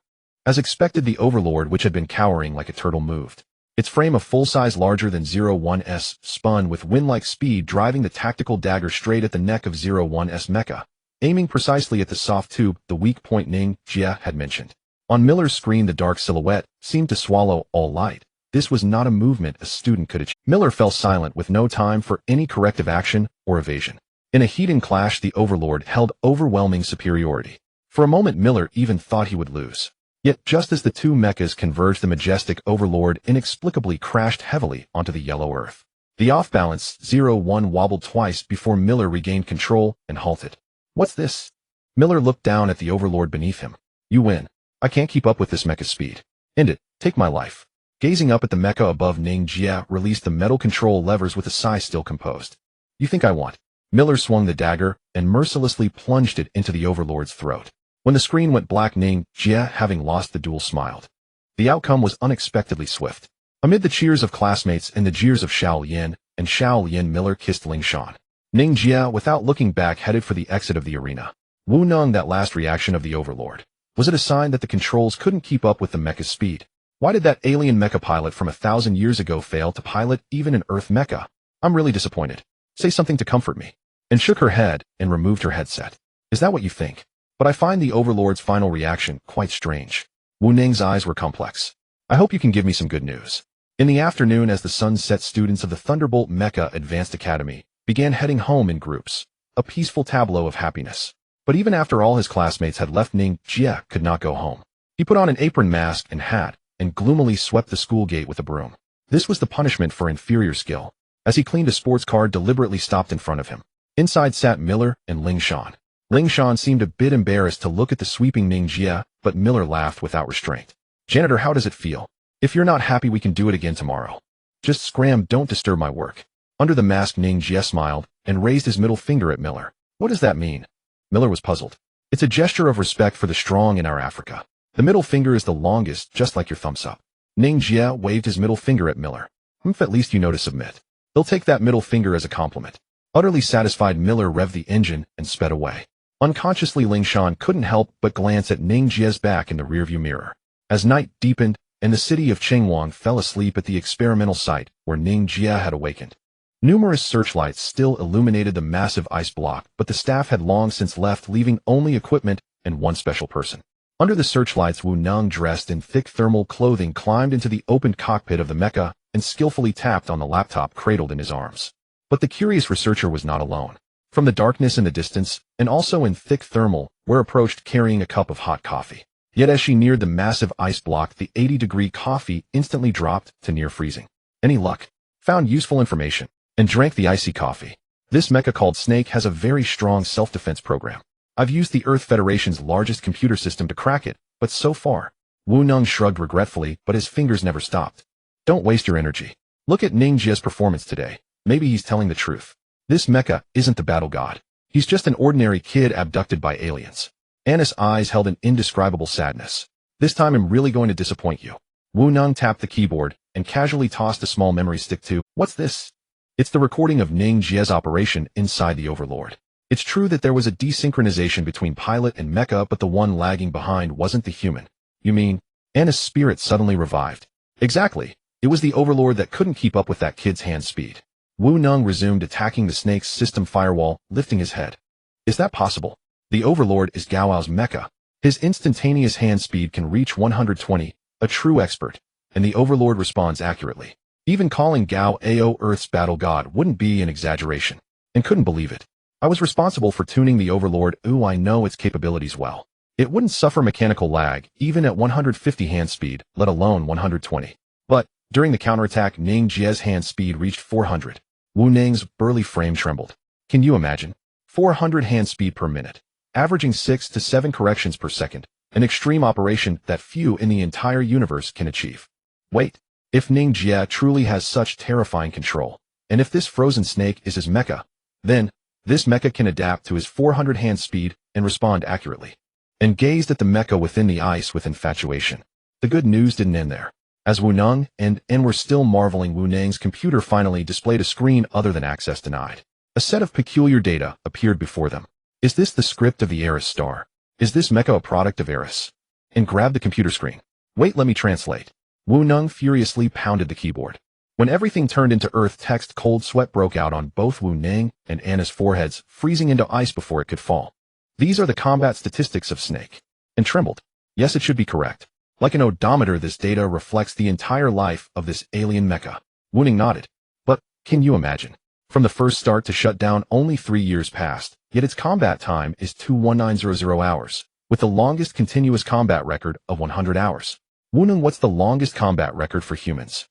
As expected, the Overlord, which had been cowering like a turtle, moved. Its frame, a full size larger than 01's, spun with wind-like speed, driving the tactical dagger straight at the neck of 01's mecha, aiming precisely at the soft tube, the weak point Ning Jie had mentioned. On Miller's screen, the dark silhouette seemed to swallow all light. This was not a movement a student could achieve. Miller fell silent, with no time for any corrective action or evasion. In a heated clash, the Overlord held overwhelming superiority. For a moment, Miller even thought he would lose. Yet, just as the two mechas converged, the majestic Overlord inexplicably crashed heavily onto the yellow Earth. The off-balance 01 wobbled twice before Miller regained control and halted. What's this? Miller looked down at the Overlord beneath him. You win. I can't keep up with this mecha's speed. End it. Take my life. Gazing up at the mecha above, Ning Jie released the metal control levers with a sigh, still composed. You think I want? Miller swung the dagger and mercilessly plunged it into the Overlord's throat. When the screen went black, Ning Jie, having lost the duel, smiled. The outcome was unexpectedly swift. Amid the cheers of classmates and the jeers of Xiao Yin, and Xiao Yin, Miller kissed Ling Shan. Ning Jie, without looking back, headed for the exit of the arena. Wu Neng, that last reaction of the Overlord. Was it a sign that the controls couldn't keep up with the mecha's speed? Why did that alien mecha pilot from 1,000 years ago fail to pilot even an Earth mecha? I'm really disappointed. Say something to comfort me. And shook her head and removed her headset. Is that what you think? But I find the Overlord's final reaction quite strange. Wu Neng's eyes were complex. I hope you can give me some good news. In the afternoon, as the sun set, students of the Thunderbolt Mecha Advanced Academy began heading home in groups, a peaceful tableau of happiness. But even after all his classmates had left, Ning Jie could not go home. He put on an apron, mask, and hat, and gloomily swept the school gate with a broom. This was the punishment for inferior skill. As he cleaned a sports car, deliberately stopped in front of him. Inside sat Miller and Ling Shan. Ling Shan seemed a bit embarrassed to look at the sweeping Ning Jie, but Miller laughed without restraint. Janitor, how does it feel? If you're not happy, we can do it again tomorrow. Just scram, don't disturb my work. Under the mask, Ning Jie smiled and raised his middle finger at Miller. What does that mean? Miller was puzzled. It's a gesture of respect for the strong in our Africa. The middle finger is the longest, just like your thumbs up. Ning Jie waved his middle finger at Miller. At least you know to submit. He'll take that middle finger as a compliment. Utterly satisfied, Miller revved the engine and sped away. Unconsciously, Ling Shan couldn't help but glance at Ning Jie's back in the rearview mirror. As night deepened and the city of Chengwang fell asleep at the experimental site where Ning Jie had awakened, numerous searchlights still illuminated the massive ice block, but the staff had long since left, leaving only equipment and one special person. Under the searchlights, Wu Neng, dressed in thick thermal clothing, climbed into the open cockpit of the mecha and skillfully tapped on the laptop cradled in his arms. But the curious researcher was not alone. From the darkness in the distance, and also in thick thermal, Ware approached carrying a cup of hot coffee. Yet as she neared the massive ice block, the 80-degree coffee instantly dropped to near freezing. Any luck? Found useful information, and drank the icy coffee. This mecha called Snake has a very strong self-defense program. I've used the Earth Federation's largest computer system to crack it, but so far. Wu Neng shrugged regretfully, but his fingers never stopped. Don't waste your energy. Look at Ning Jie's performance today. Maybe he's telling the truth. This mecha isn't the battle god. He's just an ordinary kid abducted by aliens. Anna's eyes held an indescribable sadness. This time I'm really going to disappoint you. Wu Neng tapped the keyboard and casually tossed a small memory stick to, what's this? It's the recording of Ning Jie's operation inside the Overlord. It's true that there was a desynchronization between pilot and mecha, but the one lagging behind wasn't the human. You mean? Anna's spirit suddenly revived. Exactly. It was the Overlord that couldn't keep up with that kid's hand speed. Wu Neng resumed attacking the snake's system firewall, lifting his head. Is that possible? The Overlord is Gao's mecha. His instantaneous hand speed can reach 120, a true expert, and the Overlord responds accurately. Even calling Gao Earth's battle god wouldn't be an exaggeration. And couldn't believe it. I was responsible for tuning the Overlord. I know its capabilities well. It wouldn't suffer mechanical lag, even at 150 hand speed, let alone 120. But, during the counterattack, Ning Jie's hand speed reached 400. Wu Neng's burly frame trembled. Can you imagine? 400 hand speed per minute, averaging 6 to 7 corrections per second, an extreme operation that few in the entire universe can achieve. Wait, if Ning Jie truly has such terrifying control, and if this frozen snake is his mecha, then this mecha can adapt to his 400 hand speed and respond accurately. And gazed at the mecha within the ice with infatuation. The good news didn't end there. As Wu Neng and were still marveling, Wu Neng's computer finally displayed a screen other than access denied. A set of peculiar data appeared before them. Is this the script of the Eris star? Is this mecha a product of Eris? And grabbed the computer screen. Wait, let me translate. Wu Neng furiously pounded the keyboard. When everything turned into Earth text, cold sweat broke out on both Wu Neng and Anna's foreheads, freezing into ice before it could fall. These are the combat statistics of Snake. And trembled. Yes, it should be correct. Like an odometer, this data reflects the entire life of this alien mecha. Wu Neng nodded. But, can you imagine? From the first start to shutdown, only 3 years passed, yet its combat time is 21900 hours, with the longest continuous combat record of 100 hours. Wu Neng, what's the longest combat record for humans?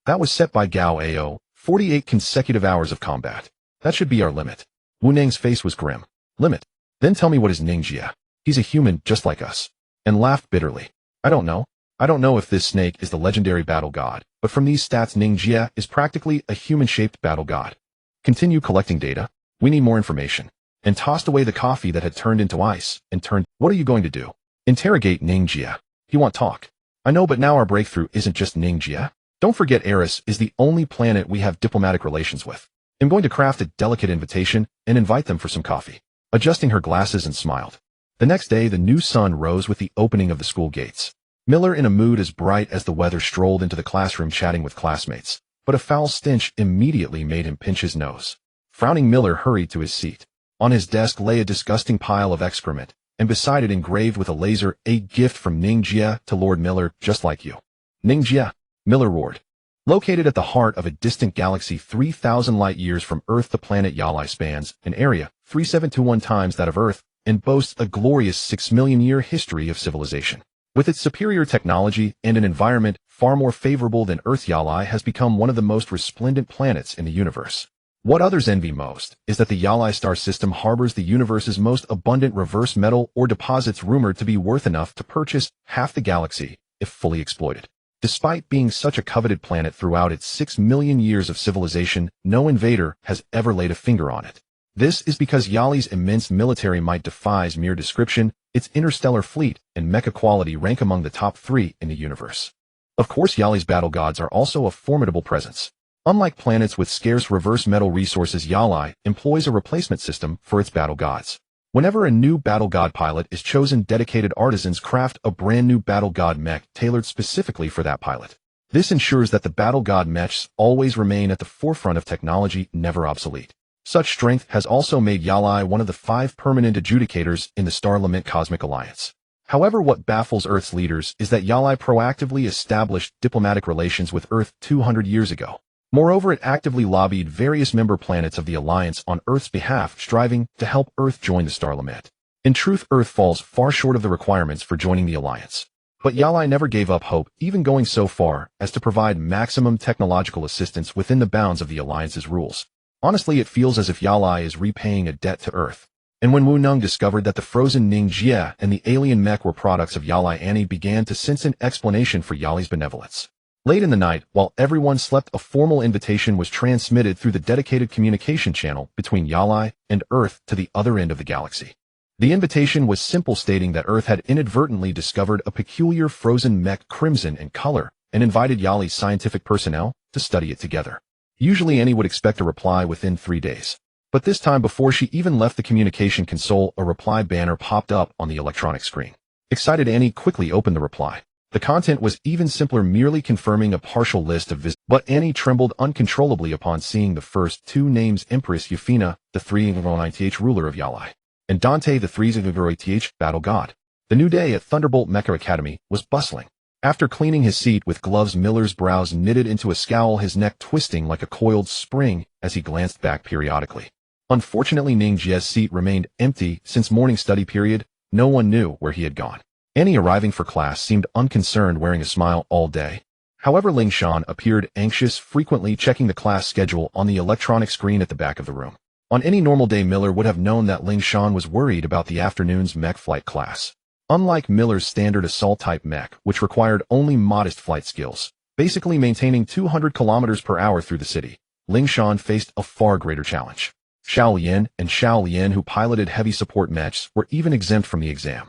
That was set by Gao 48 consecutive hours of combat. That should be our limit. Wu Neng's face was grim. Limit? Then tell me, what is Ning Jie? He's a human just like us. And laughed bitterly. I don't know. I don't know if this snake is the legendary battle god, but from these stats, Ning Jie is practically a human-shaped battle god. Continue collecting data. We need more information. And tossed away the coffee that had turned into ice, and turned, what are you going to do? Interrogate Ning Jie. He won't talk. I know, but now our breakthrough isn't just Ning Jie. Don't forget Eris is the only planet we have diplomatic relations with. I'm going to craft a delicate invitation and invite them for some coffee. Adjusting her glasses and smiled. The next day, the new sun rose with the opening of the school gates. Miller, in a mood as bright as the weather, strolled into the classroom chatting with classmates, but a foul stench immediately made him pinch his nose. Frowning, Miller hurried to his seat. On his desk lay a disgusting pile of excrement, and beside it, engraved with a laser, a gift from Ning Jie to Lord Miller, just like you. Ning Jie, Miller roared. Located at the heart of a distant galaxy 3,000 light-years from Earth, the planet Yali spans an area 3721 times that of Earth and boasts a glorious 6 million-year history of civilization. With its superior technology and an environment far more favorable than Earth, Yali has become one of the most resplendent planets in the universe. What others envy most is that the Yali star system harbors the universe's most abundant reverse metal ore deposits, rumored to be worth enough to purchase half the galaxy if fully exploited. Despite being such a coveted planet throughout its 6 million years of civilization, no invader has ever laid a finger on it. This is because Yali's immense military might defies mere description. Its interstellar fleet and mecha quality rank among the top 3 in the universe. Of course, Yali's battle gods are also a formidable presence. Unlike planets with scarce reverse metal resources, Yali employs a replacement system for its battle gods. Whenever a new battle god pilot is chosen, dedicated artisans craft a brand new battle god mech tailored specifically for that pilot. This ensures that the battle god mechs always remain at the forefront of technology, never obsolete. Such strength has also made Yali one of the 5 permanent adjudicators in the Star Lament Cosmic Alliance. However, what baffles Earth's leaders is that Yali proactively established diplomatic relations with Earth 200 years ago. Moreover, it actively lobbied various member planets of the Alliance on Earth's behalf, striving to help Earth join the Star Lament. In truth, Earth falls far short of the requirements for joining the Alliance. But Yali never gave up hope, even going so far as to provide maximum technological assistance within the bounds of the Alliance's rules. Honestly, it feels as if Yali is repaying a debt to Earth. And when Wu Nung discovered that the frozen Ning Jie and the alien mech were products of Yali, Annie began to sense an explanation for Yali's benevolence. Late in the night, while everyone slept, a formal invitation was transmitted through the dedicated communication channel between Yali and Earth to the other end of the galaxy. The invitation was simple, stating that Earth had inadvertently discovered a peculiar frozen mech, crimson in color, and invited Yali's scientific personnel to study it together. Usually Annie would expect a reply within 3 days. But this time, before she even left the communication console, a reply banner popped up on the electronic screen. Excited, Annie quickly opened the reply. The content was even simpler, merely confirming a partial list of visitors. But Annie trembled uncontrollably upon seeing the first 2 names: Empress Euphina, the 3th ruler of Yali, and Dante, the 3th battle god. The new day at Thunderbolt Mecha Academy was bustling. After cleaning his seat with gloves, Miller's brows knitted into a scowl, his neck twisting like a coiled spring as he glanced back periodically. Unfortunately, Ning Jie's seat remained empty since morning study period. No one knew where he had gone. Annie, arriving for class, seemed unconcerned, wearing a smile all day. However, Ling Shan appeared anxious, frequently checking the class schedule on the electronic screen at the back of the room. On any normal day, Miller would have known that Ling Shan was worried about the afternoon's mech flight class. Unlike Miller's standard assault-type mech, which required only modest flight skills, basically maintaining 200 kilometers per hour through the city, Ling Shan faced a far greater challenge. Xiao Lian and Xiao Lian, who piloted heavy support mechs, were even exempt from the exam.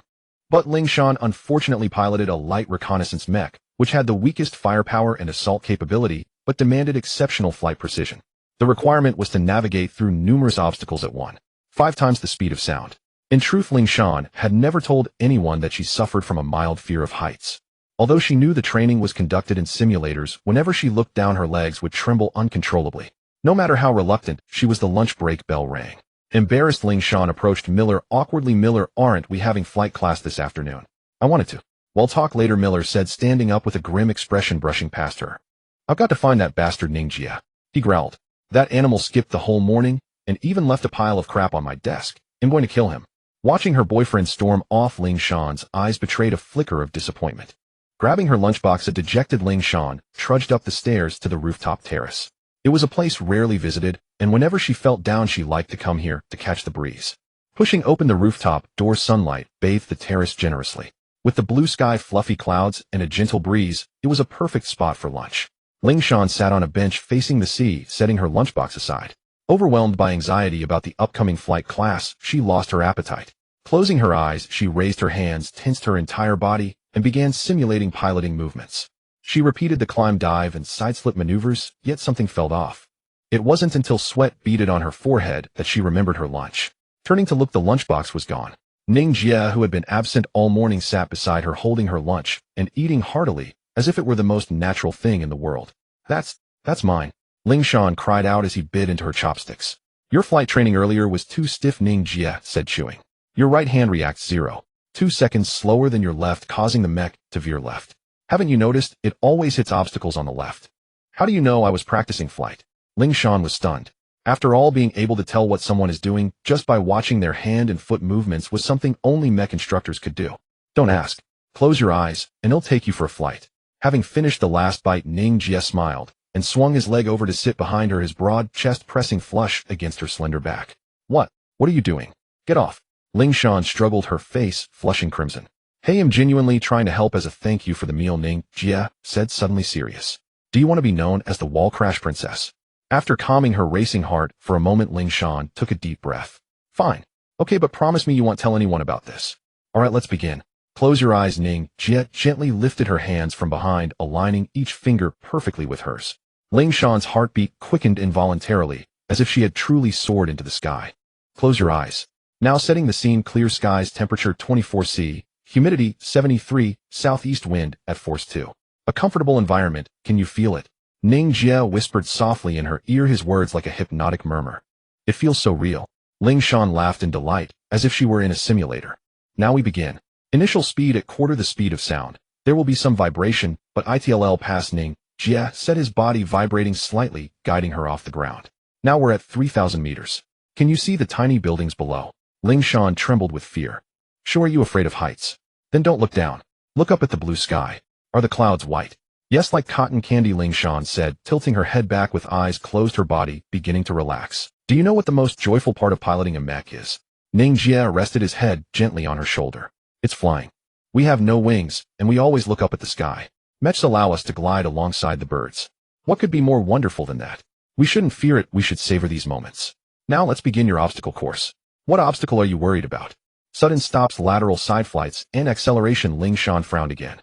But Ling Shan unfortunately piloted a light reconnaissance mech, which had the weakest firepower and assault capability, but demanded exceptional flight precision. The requirement was to navigate through numerous obstacles at 1.5 times the speed of sound. In truth, Ling Shan had never told anyone that she suffered from a mild fear of heights. Although she knew the training was conducted in simulators, whenever she looked down, her legs would tremble uncontrollably. No matter how reluctant she was, the lunch break bell rang. Embarrassed, Ling Shan approached Miller awkwardly. Miller, aren't we having flight class this afternoon? I wanted to. We'll talk later, Miller said, standing up with a grim expression, brushing past her. I've got to find that bastard Ning Jie, he growled. That animal skipped the whole morning and even left a pile of crap on my desk. I'm going to kill him. Watching her boyfriend storm off, Ling Shan's eyes betrayed a flicker of disappointment. Grabbing her lunchbox, a dejected Ling Shan trudged up the stairs to the rooftop terrace. It was a place rarely visited, and whenever she felt down, she liked to come here to catch the breeze. Pushing open the rooftop door, sunlight bathed the terrace generously. With the blue sky, fluffy clouds, and a gentle breeze, it was a perfect spot for lunch. Ling Shan sat on a bench facing the sea, setting her lunchbox aside. Overwhelmed by anxiety about the upcoming flight class, she lost her appetite. Closing her eyes, she raised her hands, tensed her entire body, and began simulating piloting movements. She repeated the climb, dive, and side-slip maneuvers, yet something felt off. It wasn't until sweat beaded on her forehead that she remembered her lunch. Turning to look, the lunchbox was gone. Ning Jie, who had been absent all morning, sat beside her holding her lunch and eating heartily, as if it were the most natural thing in the world. That's mine, Ling Shan cried out as he bit into her chopsticks. Your flight training earlier was too stiff, Ning Jie said, chewing. Your right hand reacts 0.2 seconds slower than your left, causing the mech to veer left. Haven't you noticed? It always hits obstacles on the left. How do you know? I was practicing flight. Ling Shan was stunned. After all, being able to tell what someone is doing just by watching their hand and foot movements was something only mech instructors could do. Don't ask. Close your eyes, and it'll take you for a flight. Having finished the last bite, Ning Jie smiled and swung his leg over to sit behind her, his broad chest pressing flush against her slender back. What are you doing? Get off. Ling Shan struggled, her face flushing crimson. Hey, I'm genuinely trying to help as a thank you for the meal, Ning Jie said, suddenly serious. Do you want to be known as the wall crash princess? After calming her racing heart for a moment, Ling Shan took a deep breath. Fine. Okay, but promise me you won't tell anyone about this. All right, let's begin. Close your eyes. Ning Jie gently lifted her hands from behind, aligning each finger perfectly with hers. Ling Shan's heartbeat quickened involuntarily, as if she had truly soared into the sky. Close your eyes. Now, setting the scene: clear skies, temperature 24°C, humidity 73%, southeast wind at force 2. A comfortable environment. Can you feel it? Ning Jie whispered softly in her ear, his words like a hypnotic murmur. It feels so real. Ling Shan laughed in delight, as if she were in a simulator. Now we begin. Initial speed at quarter the speed of sound. There will be some vibration, but it'll pass. Ning Jie said, his body vibrating slightly, guiding her off the ground. Now we're at 3,000 meters. Can you see the tiny buildings below? Ling Shan trembled with fear. Sure, are you afraid of heights? Then don't look down. Look up at the blue sky. Are the clouds white? Yes, like cotton candy, Ling Shan said, tilting her head back with eyes closed, her body beginning to relax. Do you know what the most joyful part of piloting a mech is? Ning Jie rested his head gently on her shoulder. It's flying. We have no wings, and we always look up at the sky. Mechs allow us to glide alongside the birds. What could be more wonderful than that? We shouldn't fear it, we should savor these moments. Now let's begin your obstacle course. What obstacle are you worried about? Sudden stops, lateral side flights, and acceleration. Ling Shan frowned again.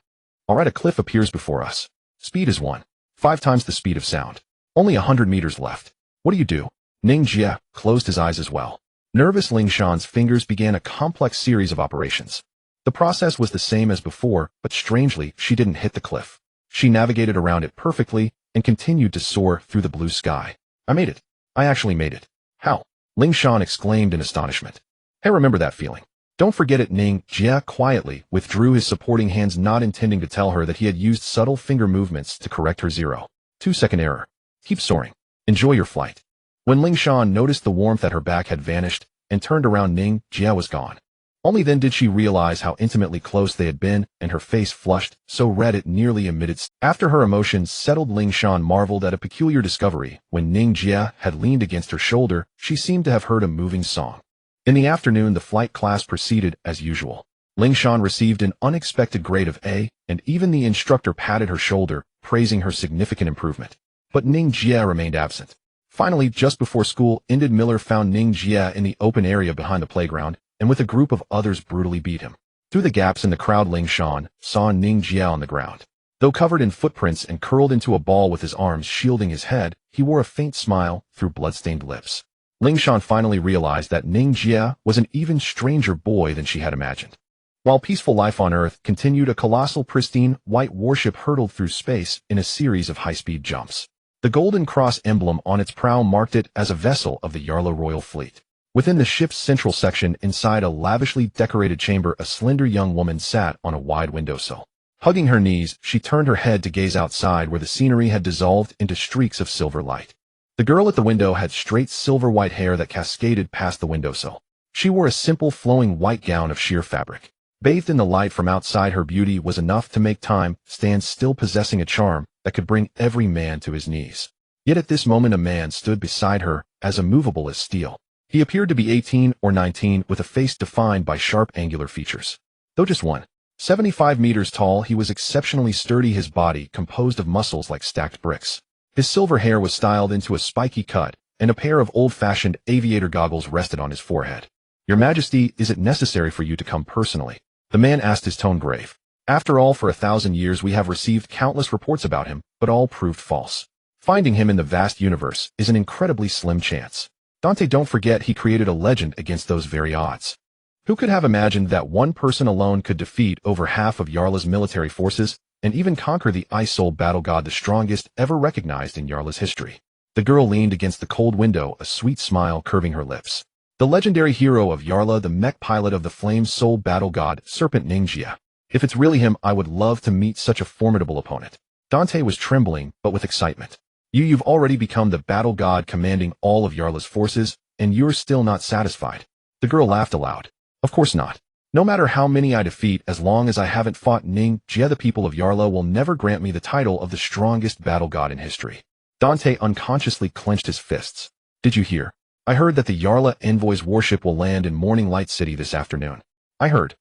Alright, a cliff appears before us. Speed is 1.5 times the speed of sound. Only 100 meters left. What do you do? Ning Jie closed his eyes as well. Nervous, Ling Shan's fingers began a complex series of operations. The process was the same as before, but strangely, she didn't hit the cliff. She navigated around it perfectly and continued to soar through the blue sky. I made it. I actually made it. How? Ling Shan exclaimed in astonishment. Hey, remember that feeling? Don't forget it. Ning Jie quietly withdrew his supporting hands, not intending to tell her that he had used subtle finger movements to correct her 0.2-second error. Keep soaring. Enjoy your flight. When Ling Shan noticed the warmth at her back had vanished and turned around, Ning Jie was gone. Only then did she realize how intimately close they had been, and her face flushed, so red it nearly emitted. After her emotions settled, Ling Shan marveled at a peculiar discovery. When Ning Jie had leaned against her shoulder, she seemed to have heard a moving song. In the afternoon, the flight class proceeded as usual. Ling Shan received an unexpected grade of A, and even the instructor patted her shoulder, praising her significant improvement. But Ning Jie remained absent. Finally, just before school ended, Miller found Ning Jie in the open area behind the playground, and with a group of others brutally beat him. Through the gaps in the crowd, Ling Shan saw Ning Jie on the ground. Though covered in footprints and curled into a ball with his arms shielding his head, he wore a faint smile through blood-stained lips. Ling Shan finally realized that Ning Jie was an even stranger boy than she had imagined. While peaceful life on Earth continued, a colossal, pristine, white warship hurtled through space in a series of high-speed jumps. The Golden Cross emblem on its prow marked it as a vessel of the Yarlo Royal Fleet. Within the ship's central section, inside a lavishly decorated chamber, a slender young woman sat on a wide windowsill. Hugging her knees, she turned her head to gaze outside, where the scenery had dissolved into streaks of silver light. The girl at the window had straight silver-white hair that cascaded past the windowsill. She wore a simple, flowing white gown of sheer fabric. Bathed in the light from outside, her beauty was enough to make time stand still, possessing a charm that could bring every man to his knees. Yet at this moment, a man stood beside her, as immovable as steel. He appeared to be 18 or 19, with a face defined by sharp, angular features. Though just 1.75 meters tall, he was exceptionally sturdy, his body composed of muscles like stacked bricks. His silver hair was styled into a spiky cut, and a pair of old-fashioned aviator goggles rested on his forehead. "Your Majesty, is it necessary for you to come personally?" The man asked, his tone grave. After all, for 1,000 years we have received countless reports about him, but all proved false. Finding him in the vast universe is an incredibly slim chance. Dante, don't forget he created a legend against those very odds. Who could have imagined that one person alone could defeat over half of Yarla's military forces and even conquer the Ice Soul battle god, the strongest ever recognized in Yarla's history? The girl leaned against the cold window, a sweet smile curving her lips. The legendary hero of Yarla, the mech pilot of the Flame Soul battle god, Serpent Ning Jie. If it's really him, I would love to meet such a formidable opponent. Dante was trembling, but with excitement. You've already become the battle god commanding all of Yarla's forces, and you're still not satisfied. The girl laughed aloud. Of course not. No matter how many I defeat, as long as I haven't fought Ning Jie, the people of Yarla will never grant me the title of the strongest battle god in history. Dante unconsciously clenched his fists. Did you hear? I heard that the Yarla Envoy's warship will land in Morning Light City this afternoon. I heard.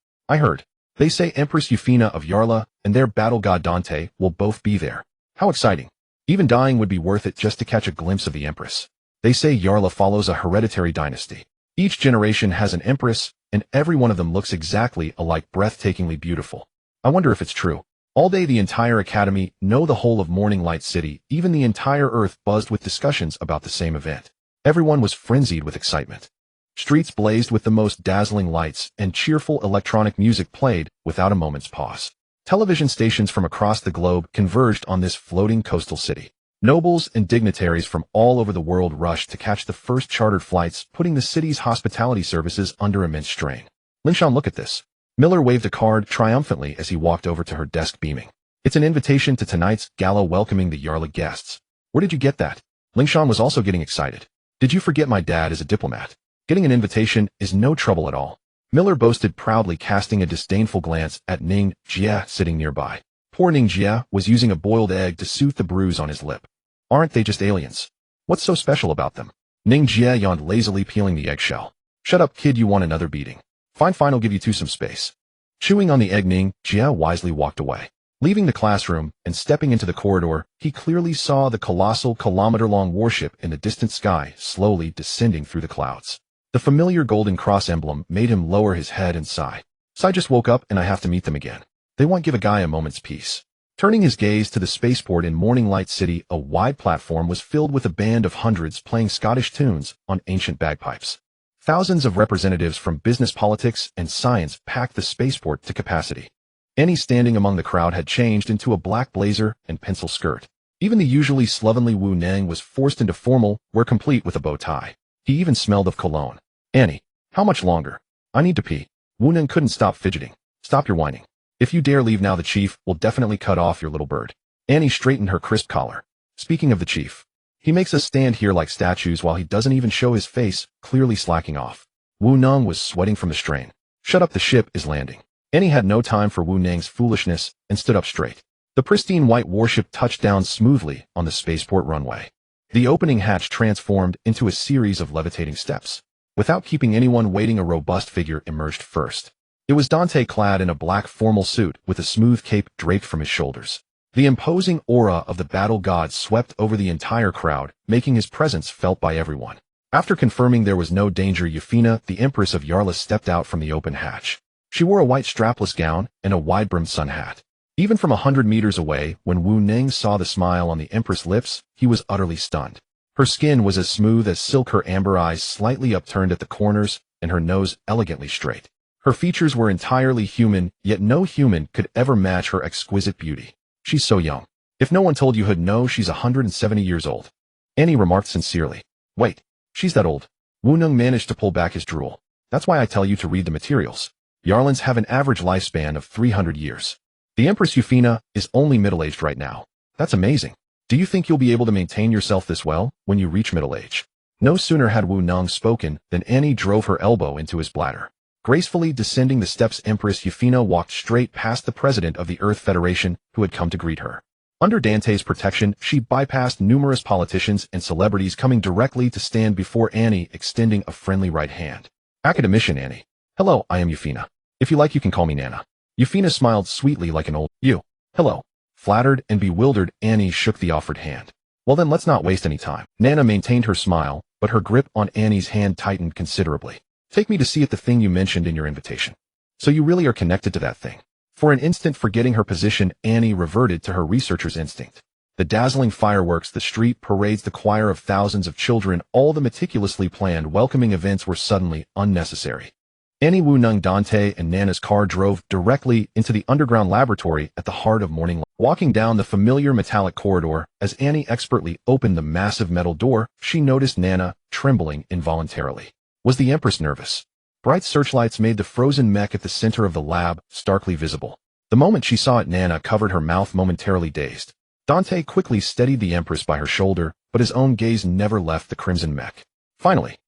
They say Empress Euphina of Yarla and their battle god Dante will both be there. How exciting. Even dying would be worth it just to catch a glimpse of the Empress. They say Yarla follows a hereditary dynasty. Each generation has an Empress, and every one of them looks exactly alike, breathtakingly beautiful. I wonder if it's true. All day the entire academy, no, the whole of Morning Light City, even the entire Earth buzzed with discussions about the same event. Everyone was frenzied with excitement. Streets blazed with the most dazzling lights, and cheerful electronic music played without a moment's pause. Television stations from across the globe converged on this floating coastal city. Nobles and dignitaries from all over the world rushed to catch the first chartered flights, putting the city's hospitality services under immense strain. Lingshan, look at this. Miller waved a card triumphantly as he walked over to her desk, beaming. It's an invitation to tonight's gala welcoming the Yarla guests. Where did you get that? Lingshan was also getting excited. Did you forget my dad is a diplomat? Getting an invitation is no trouble at all. Miller boasted proudly, casting a disdainful glance at Ning Jie sitting nearby. Poor Ning Jie was using a boiled egg to soothe the bruise on his lip. Aren't they just aliens? What's so special about them? Ning Jie yawned lazily, peeling the eggshell. Shut up, kid, you want another beating. Fine, I'll give you two some space. Chewing on the egg, Ning Jie wisely walked away. Leaving the classroom and stepping into the corridor, he clearly saw the colossal kilometer-long warship in the distant sky slowly descending through the clouds. The familiar golden cross emblem made him lower his head and sigh. So I just woke up and I have to meet them again. They won't give a guy a moment's peace. Turning his gaze to the spaceport in Morning Light City, a wide platform was filled with a band of hundreds playing Scottish tunes on ancient bagpipes. Thousands of representatives from business, politics, and science packed the spaceport to capacity. Annie, standing among the crowd, had changed into a black blazer and pencil skirt. Even the usually slovenly Wu Nang was forced into formal wear, complete with a bow tie. He even smelled of cologne. Annie, how much longer? I need to pee. Wu Nang couldn't stop fidgeting. Stop your whining. If you dare leave now, the chief will definitely cut off your little bird. Annie straightened her crisp collar. Speaking of the chief, he makes us stand here like statues while he doesn't even show his face, clearly slacking off. Wu Nang was sweating from the strain. Shut up, the ship is landing. Annie had no time for Wu Nang's foolishness and stood up straight. The pristine white warship touched down smoothly on the spaceport runway. The opening hatch transformed into a series of levitating steps. Without keeping anyone waiting, a robust figure emerged first. It was Dante, clad in a black formal suit with a smooth cape draped from his shoulders. The imposing aura of the battle god swept over the entire crowd, making his presence felt by everyone. After confirming there was no danger, Euphina, the Empress of Yarla, stepped out from the open hatch. She wore a white strapless gown and a wide-brimmed sun hat. Even from 100 meters away, when Wu Nang saw the smile on the Empress' lips, he was utterly stunned. Her skin was as smooth as silk, her amber eyes slightly upturned at the corners, and her nose elegantly straight. Her features were entirely human, yet no human could ever match her exquisite beauty. She's so young. If no one told you'd know she's 170 years old. Annie remarked sincerely. Wait, she's that old? Wu Nang managed to pull back his drool. That's why I tell you to read the materials. Yarlans have an average lifespan of 300 years. The Empress Euphina is only middle-aged right now. That's amazing. Do you think you'll be able to maintain yourself this well when you reach middle age? No sooner had Wu Nang spoken than Annie drove her elbow into his bladder. Gracefully descending the steps, Empress Euphina walked straight past the president of the Earth Federation, who had come to greet her. Under Dante's protection, she bypassed numerous politicians and celebrities, coming directly to stand before Annie, extending a friendly right hand. Academician Annie. Hello, I am Euphina. If you like, you can call me Nana. Euphina smiled sweetly like an old you. Hello. Flattered and bewildered, Annie shook the offered hand. Well then, let's not waste any time. Nana maintained her smile, but her grip on Annie's hand tightened considerably. Take me to see it, the thing you mentioned in your invitation. So you really are connected to that thing. For an instant forgetting her position, Annie reverted to her researcher's instinct. The dazzling fireworks, the street parades, the choir of thousands of children, all the meticulously planned welcoming events were suddenly unnecessary. Annie, Wu Nung, Dante, and Nana's car drove directly into the underground laboratory at the heart of morning light. Walking down the familiar metallic corridor, as Annie expertly opened the massive metal door, she noticed Nana trembling involuntarily. Was the Empress nervous? Bright searchlights made the frozen mech at the center of the lab starkly visible. The moment she saw it, Nana covered her mouth, momentarily dazed. Dante quickly steadied the Empress by her shoulder, but his own gaze never left the crimson mech. Finally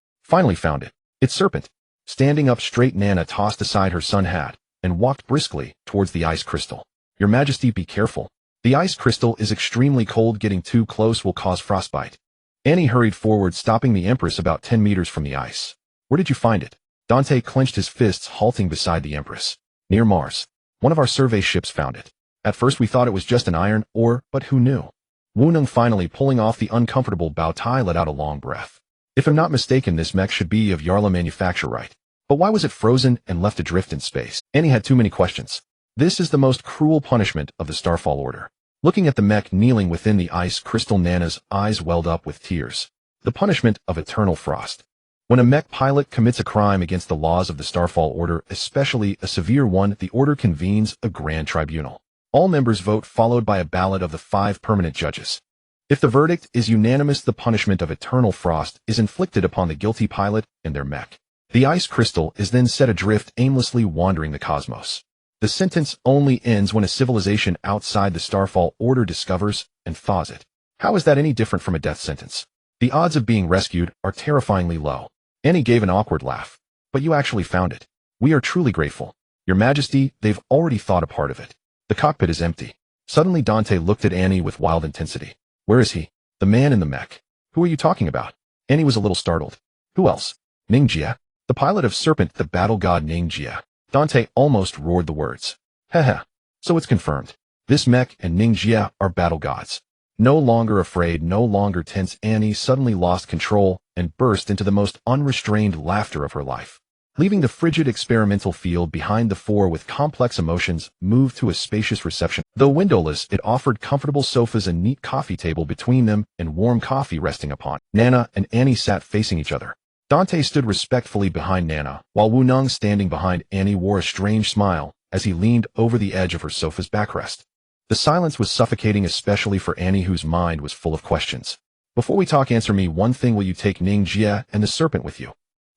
found it. It's Serpent. Standing up straight, Nana tossed aside her sun hat and walked briskly towards the ice crystal. Your Majesty, be careful. The ice crystal is extremely cold. Getting too close will cause frostbite. Annie hurried forward, stopping the Empress about 10 meters from the ice. Where did you find it? Dante clenched his fists, halting beside the Empress. Near Mars. One of our survey ships found it. At first we thought it was just an iron ore, but who knew? Wu Nung, finally pulling off the uncomfortable bow tie, let out a long breath. If I'm not mistaken, this mech should be of Yarla manufacture, right? But why was it frozen and left adrift in space? Annie had too many questions. This is the most cruel punishment of the Starfall Order. Looking at the mech kneeling within the ice crystal, Nana's eyes welled up with tears. The punishment of eternal frost. When a mech pilot commits a crime against the laws of the Starfall Order, especially a severe one, the Order convenes a grand tribunal. All members vote, followed by a ballot of the 5 permanent judges. If the verdict is unanimous, the punishment of eternal frost is inflicted upon the guilty pilot and their mech. The ice crystal is then set adrift, aimlessly wandering the cosmos. The sentence only ends when a civilization outside the Starfall Order discovers and thaws it. How is that any different from a death sentence? The odds of being rescued are terrifyingly low. Annie gave an awkward laugh. But you actually found it. We are truly grateful. Your Majesty, they've already thought a part of it. The cockpit is empty. Suddenly Dante looked at Annie with wild intensity. Where is he? The man in the mech. Who are you talking about? Annie was a little startled. Who else? Ning Jie? The pilot of Serpent, the battle god Ning Jie. Dante almost roared the words. Heh. So it's confirmed. This mech and Ning Jie are battle gods. No longer afraid, no longer tense, Annie suddenly lost control and burst into the most unrestrained laughter of her life. Leaving the frigid experimental field behind, the 4 with complex emotions moved to a spacious reception. Though windowless, it offered comfortable sofas, a neat coffee table between them, and warm coffee resting upon. Nana and Annie sat facing each other. Dante stood respectfully behind Nana, while Wu Nung, standing behind Annie, wore a strange smile as he leaned over the edge of her sofa's backrest. The silence was suffocating, especially for Annie, whose mind was full of questions. Before we talk, answer me one thing. Will you take Ning Jie and the Serpent with you?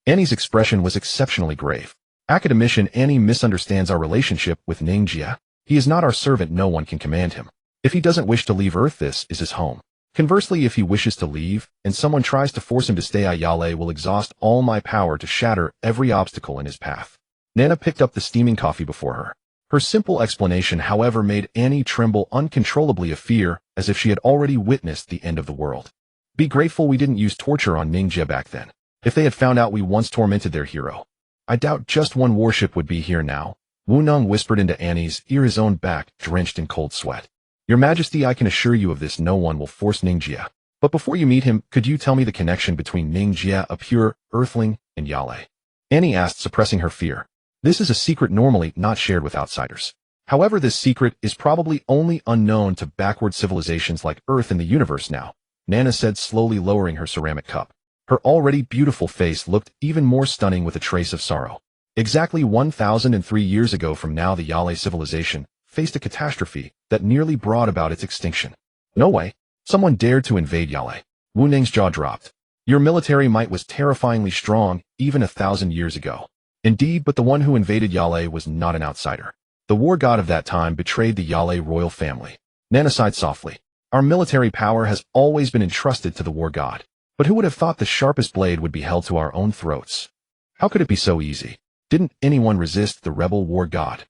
Annie's expression was exceptionally grave. Academician, Annie misunderstands our relationship with Ning Jie. He is not our servant. No one can command him. If he doesn't wish to leave Earth, this is his home. Conversely, if he wishes to leave, and someone tries to force him to stay, Ayale will exhaust all my power to shatter every obstacle in his path. Nana picked up the steaming coffee before her. Her simple explanation, however, made Annie tremble uncontrollably of fear, as if she had already witnessed the end of the world. Be grateful we didn't use torture on Ning Jie back then. If they had found out we once tormented their hero, I doubt just one warship would be here now. Wu Nung whispered into Annie's ear, his own back drenched in cold sweat. Your Majesty, I can assure you of this. No one will force Ning Jie. But before you meet him, could you tell me the connection between Ning Jie, a pure earthling, and Yale? Annie asked, suppressing her fear. This is a secret normally not shared with outsiders. However, this secret is probably only unknown to backward civilizations like Earth and the universe now, Nana said, slowly lowering her ceramic cup. Her already beautiful face looked even more stunning with a trace of sorrow. Exactly 1,003 years ago from now, the Yale civilization faced a catastrophe that nearly brought about its extinction. No way. Someone dared to invade Yale. Wu Ning's jaw dropped. Your military might was terrifyingly strong, even 1,000 years ago. Indeed, but the one who invaded Yale was not an outsider. The war god of that time betrayed the Yale royal family. Nana sighed softly. Our military power has always been entrusted to the war god. But who would have thought the sharpest blade would be held to our own throats? How could it be so easy? Didn't anyone resist the rebel war god?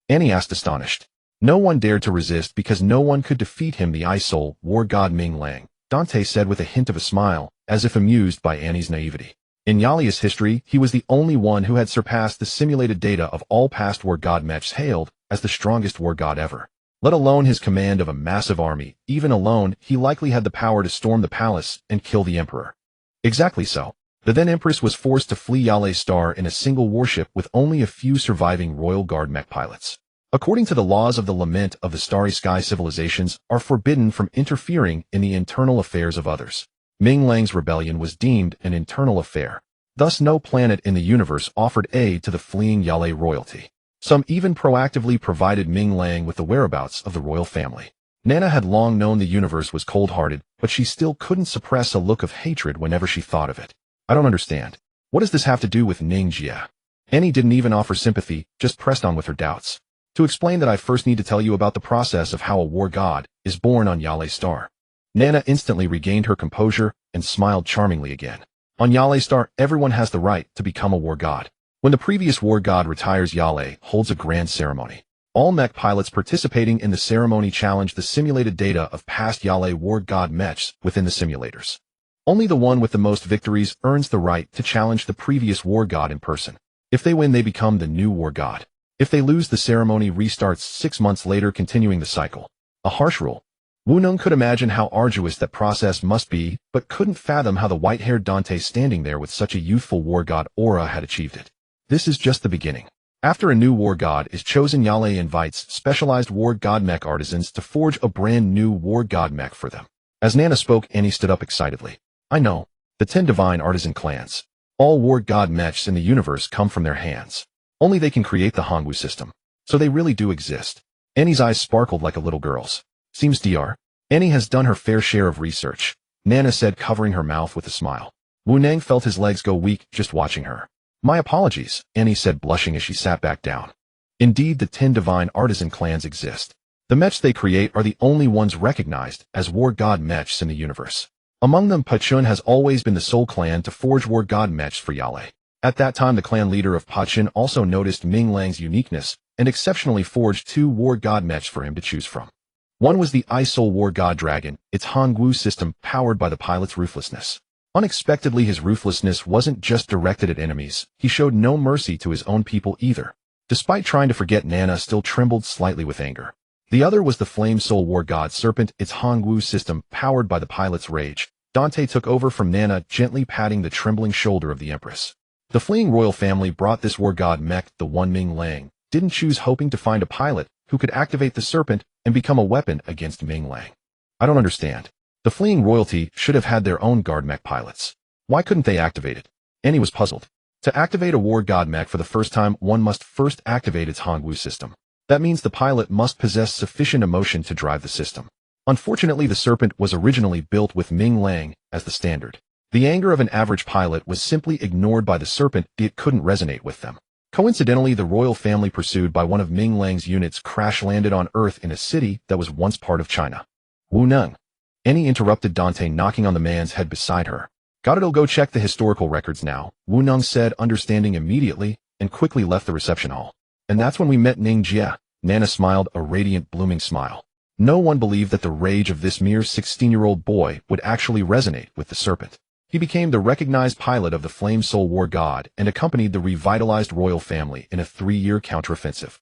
Annie asked, astonished. No one dared to resist because no one could defeat him, the Ice Soul war god Ming Lang, Dante said with a hint of a smile, as if amused by Annie's naivety. In Yalia's history, he was the only one who had surpassed the simulated data of all past war god mechs, hailed as the strongest war god ever. Let alone his command of a massive army, even alone, he likely had the power to storm the palace and kill the emperor. Exactly so. The then empress was forced to flee Yale's star in a single warship with only a few surviving royal guard mech pilots. According to the laws of the lament of the starry sky, civilizations are forbidden from interfering in the internal affairs of others. Ming Lang's rebellion was deemed an internal affair. Thus no planet in the universe offered aid to the fleeing Yale royalty. Some even proactively provided Ming Lang with the whereabouts of the royal family. Nana had long known the universe was cold-hearted, but she still couldn't suppress a look of hatred whenever she thought of it. I don't understand. What does this have to do with Ning Jie? Annie didn't even offer sympathy, just pressed on with her doubts. To explain that, I first need to tell you about the process of how a war god is born on Yale star. Nana instantly regained her composure and smiled charmingly again. On Yale star, everyone has the right to become a war god. When the previous war god retires, Yale holds a grand ceremony. All mech pilots participating in the ceremony challenge the simulated data of past Yale war god mechs within the simulators. Only the one with the most victories earns the right to challenge the previous war god in person. If they win, they become the new war god. If they lose, the ceremony restarts 6 months later, continuing the cycle. A harsh rule. Wu Neng could imagine how arduous that process must be, but couldn't fathom how the white-haired Dante standing there with such a youthful war god aura had achieved it. This is just the beginning. After a new war god is chosen, Yale invites specialized war god mech artisans to forge a brand new war god mech for them. As Nana spoke, Annie stood up excitedly. I know. The 10 divine artisan clans. All war god mechs in the universe come from their hands. Only they can create the Hongwu system. So they really do exist. Annie's eyes sparkled like a little girl's. Seems Dr. Annie has done her fair share of research, Nana said, covering her mouth with a smile. Wu Neng felt his legs go weak just watching her. My apologies, Annie said, blushing as she sat back down. Indeed, the 10 divine artisan clans exist. The mechs they create are the only ones recognized as war god mechs in the universe. Among them, Pachun has always been the sole clan to forge war god mechs for Yale. At that time, the clan leader of Pachun also noticed Ming Lang's uniqueness and exceptionally forged 2 war god mechs for him to choose from. One was the Ice Soul War God Dragon, its Hongwu system powered by the pilot's ruthlessness. Unexpectedly, his ruthlessness wasn't just directed at enemies, he showed no mercy to his own people either. Despite trying to forget, Nana still trembled slightly with anger. The other was the Flame Soul War God Serpent, its Hongwu system powered by the pilot's rage. Dante took over from Nana, gently patting the trembling shoulder of the Empress. The fleeing royal family brought this war god mech, the one Ming Lang didn't choose, hoping to find a pilot who could activate the serpent and become a weapon against Ming Lang. I don't understand. The fleeing royalty should have had their own guard mech pilots. Why couldn't they activate it? Annie was puzzled. To activate a war god mech for the first time, one must first activate its Hongwu system. That means the pilot must possess sufficient emotion to drive the system. Unfortunately, the serpent was originally built with Ming Lang as the standard. The anger of an average pilot was simply ignored by the serpent, it couldn't resonate with them. Coincidentally, the royal family pursued by one of Ming Lang's units crash-landed on Earth in a city that was once part of China. Wu Neng. Annie interrupted Dante, knocking on the man's head beside her. Gotta go check the historical records now, Wu Neng said, understanding immediately, and quickly left the reception hall. And that's when we met Ning Jie. Nana smiled, a radiant, blooming smile. No one believed that the rage of this mere 16-year-old boy would actually resonate with the serpent. He became the recognized pilot of the Flame Soul War God and accompanied the revitalized royal family in a 3-year counteroffensive.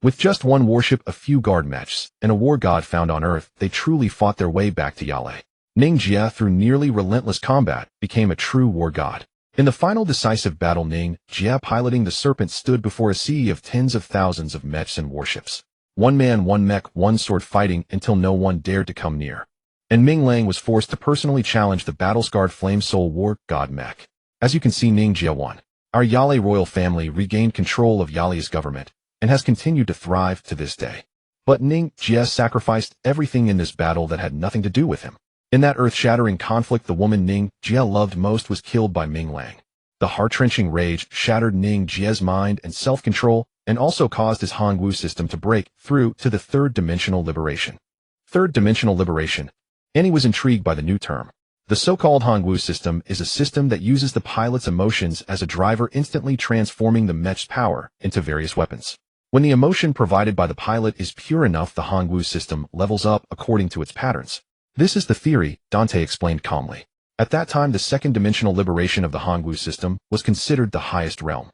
With just one warship, a few guard mechs, and a war god found on Earth, they truly fought their way back to Yale. Ning Jie, through nearly relentless combat, became a true war god. In the final decisive battle, Ning Jie, piloting the serpent, stood before a sea of tens of thousands of mechs and warships. One man, one mech, one sword, fighting until no one dared to come near. And Ming Lang was forced to personally challenge the battle-scarred Flame Soul War God mech. As you can see, Ning Jie won. Our Yale royal family regained control of Yale's government and has continued to thrive to this day. But Ning Jie sacrificed everything in this battle that had nothing to do with him. In that earth-shattering conflict, the woman Ning Jie loved most was killed by Ming Lang. The heart-wrenching rage shattered Ning Jie's mind and self-control and also caused his Hongwu system to break through to the third-dimensional liberation. Third-dimensional liberation. Annie was intrigued by the new term. The so-called Hongwu system is a system that uses the pilot's emotions as a driver, instantly transforming the mech's power into various weapons. When the emotion provided by the pilot is pure enough, the Hongwu system levels up according to its patterns. This is the theory, Dante explained calmly. At that time, the second-dimensional liberation of the Hongwu system was considered the highest realm.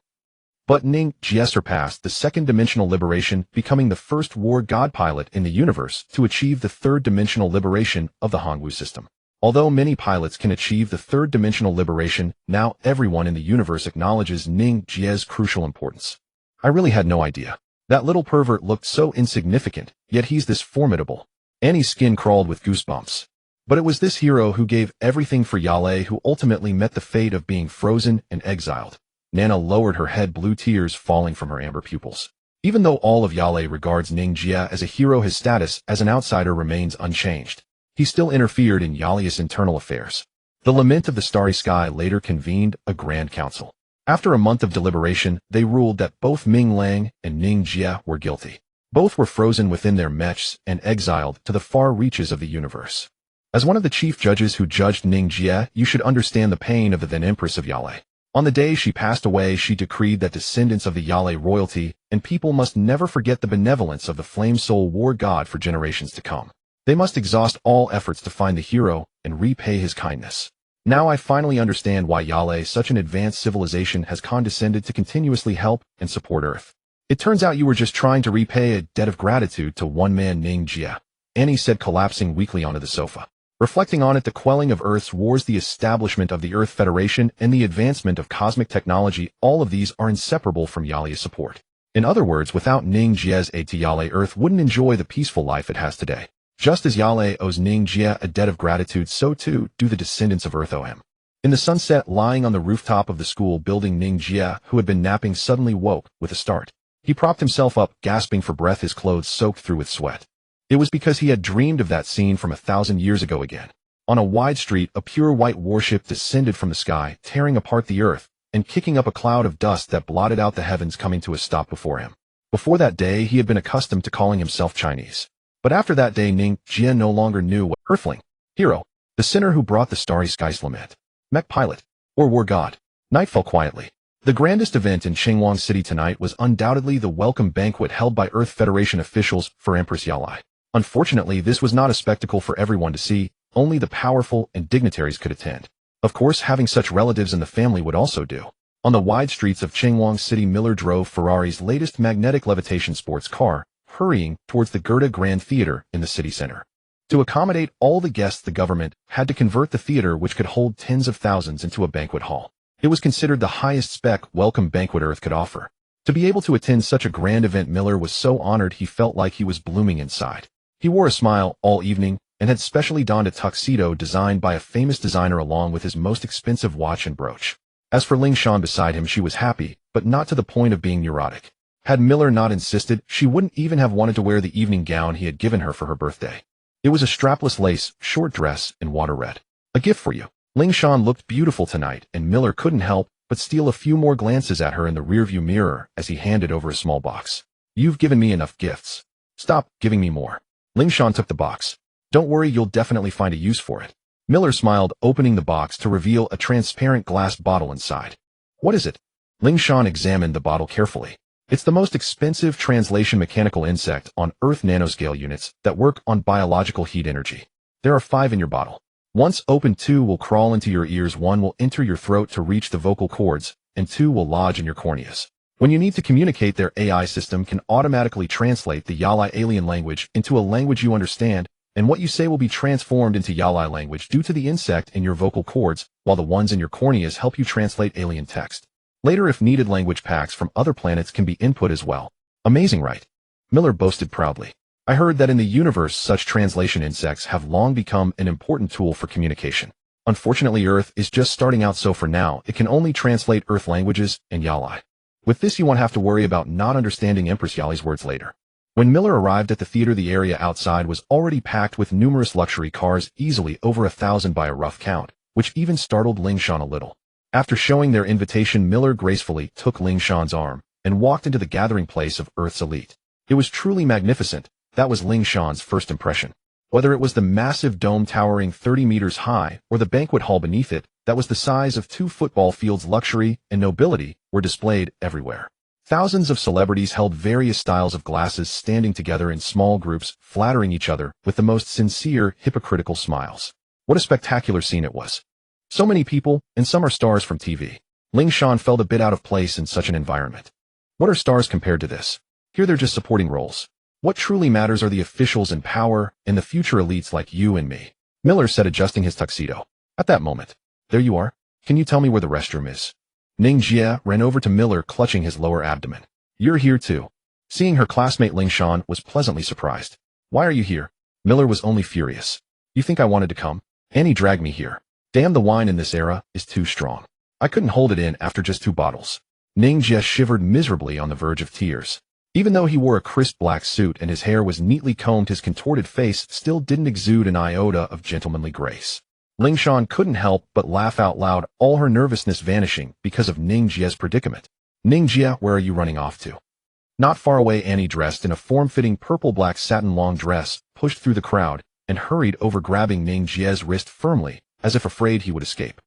But Ning Jie surpassed the second-dimensional liberation, becoming the first war god pilot in the universe to achieve the third-dimensional liberation of the Hongwu system. Although many pilots can achieve the third-dimensional liberation, now everyone in the universe acknowledges Ning Jie's crucial importance. I really had no idea. That little pervert looked so insignificant, yet he's this formidable. Annie's skin crawled with goosebumps. But it was this hero who gave everything for Yale who ultimately met the fate of being frozen and exiled. Nana lowered her head, blue tears falling from her amber pupils. Even though all of Yale regards Ning Jie as a hero, his status as an outsider remains unchanged. He still interfered in Yale's internal affairs. The Lament of the Starry Sky later convened a grand council. After a month of deliberation, they ruled that both Ming Lang and Ning Jie were guilty. Both were frozen within their mechs and exiled to the far reaches of the universe. As one of the chief judges who judged Ning Jie, you should understand the pain of the then Empress of Yale. On the day she passed away, she decreed that descendants of the Yale royalty and people must never forget the benevolence of the Flame Soul War God for generations to come. They must exhaust all efforts to find the hero and repay his kindness. Now I finally understand why Yale, such an advanced civilization, has condescended to continuously help and support Earth. It turns out you were just trying to repay a debt of gratitude to one man, Ning Jie, Annie said, collapsing weakly onto the sofa. Reflecting on it, the quelling of Earth's wars, the establishment of the Earth Federation, and the advancement of cosmic technology, all of these are inseparable from Yale's support. In other words, without Ning Jie's aid to Yale, Earth wouldn't enjoy the peaceful life it has today. Just as Yale owes Ning Jie a debt of gratitude, so too do the descendants of Earth owe him. In the sunset, lying on the rooftop of the school building, Ning Jie, who had been napping, suddenly woke with a start. He propped himself up, gasping for breath, his clothes soaked through with sweat. It was because he had dreamed of that scene from 1,000 years ago again. On a wide street, a pure white warship descended from the sky, tearing apart the earth and kicking up a cloud of dust that blotted out the heavens, coming to a stop before him. Before that day, he had been accustomed to calling himself Chinese. But after that day, Ning Jie no longer knew what Earthling, hero, the sinner who brought the starry skies lament, mech pilot, or war god. Night fell quietly. The grandest event in Chengwang City tonight was undoubtedly the welcome banquet held by Earth Federation officials for Empress Yale. Unfortunately, this was not a spectacle for everyone to see. Only the powerful and dignitaries could attend. Of course, having such relatives in the family would also do. On the wide streets of Chengwang City, Miller drove Ferrari's latest magnetic levitation sports car, hurrying towards the Goethe Grand Theater in the city center. To accommodate all the guests, the government had to convert the theater, which could hold tens of thousands, into a banquet hall. It was considered the highest spec welcome banquet Earth could offer. To be able to attend such a grand event, Miller was so honored he felt like he was blooming inside. He wore a smile all evening and had specially donned a tuxedo designed by a famous designer along with his most expensive watch and brooch. As for Ling Shan beside him, she was happy, but not to the point of being neurotic. Had Miller not insisted, she wouldn't even have wanted to wear the evening gown he had given her for her birthday. It was a strapless lace, short dress, in water red. A gift for you. Ling Shan looked beautiful tonight, and Miller couldn't help but steal a few more glances at her in the rearview mirror as he handed over a small box. You've given me enough gifts. Stop giving me more. Ling Shan took the box. Don't worry, you'll definitely find a use for it. Miller smiled, opening the box to reveal a transparent glass bottle inside. What is it? Ling Shan examined the bottle carefully. It's the most expensive translation mechanical insect on Earth nanoscale units that work on biological heat energy. There are 5 in your bottle. Once opened, 2 will crawl into your ears, 1 will enter your throat to reach the vocal cords, and 2 will lodge in your corneas. When you need to communicate, their AI system can automatically translate the Yala alien language into a language you understand, and what you say will be transformed into Yala language due to the insect in your vocal cords, while the ones in your corneas help you translate alien text. Later, if needed, language packs from other planets can be input as well. Amazing, right? Miller boasted proudly. I heard that in the universe, such translation insects have long become an important tool for communication. Unfortunately, Earth is just starting out, so for now, it can only translate Earth languages and Yalai. With this, you won't have to worry about not understanding Empress Yali's words later. When Miller arrived at the theater, the area outside was already packed with numerous luxury cars, easily over 1,000 by a rough count, which even startled Ling Shan a little. After showing their invitation, Miller gracefully took Ling Shan's arm and walked into the gathering place of Earth's elite. It was truly magnificent. That was Ling Shan's first impression. Whether it was the massive dome towering 30 meters high or the banquet hall beneath it, that was the size of 2 football fields, luxury and nobility were displayed everywhere. Thousands of celebrities held various styles of glasses, standing together in small groups, flattering each other with the most sincere, hypocritical smiles. What a spectacular scene it was. So many people, and some are stars from TV. Ling Shan felt a bit out of place in such an environment. What are stars compared to this? Here they're just supporting roles. What truly matters are the officials in power and the future elites like you and me, Miller said, adjusting his tuxedo. At that moment, there you are. Can you tell me where the restroom is? Ning Jie ran over to Miller, clutching his lower abdomen. You're here too. Seeing her classmate Ling Shan was pleasantly surprised. Why are you here? Miller was only furious. You think I wanted to come? Annie dragged me here. Damn, the wine in this era is too strong. I couldn't hold it in after just 2 bottles. Ning Jie shivered miserably on the verge of tears. Even though he wore a crisp black suit and his hair was neatly combed, his contorted face still didn't exude an iota of gentlemanly grace. Ling Shan couldn't help but laugh out loud, all her nervousness vanishing because of Ning Jie's predicament. Ning Jie, where are you running off to? Not far away, Annie, dressed in a form-fitting purple-black satin long dress, pushed through the crowd and hurried over, grabbing Ning Jie's wrist firmly, as if afraid he would escape.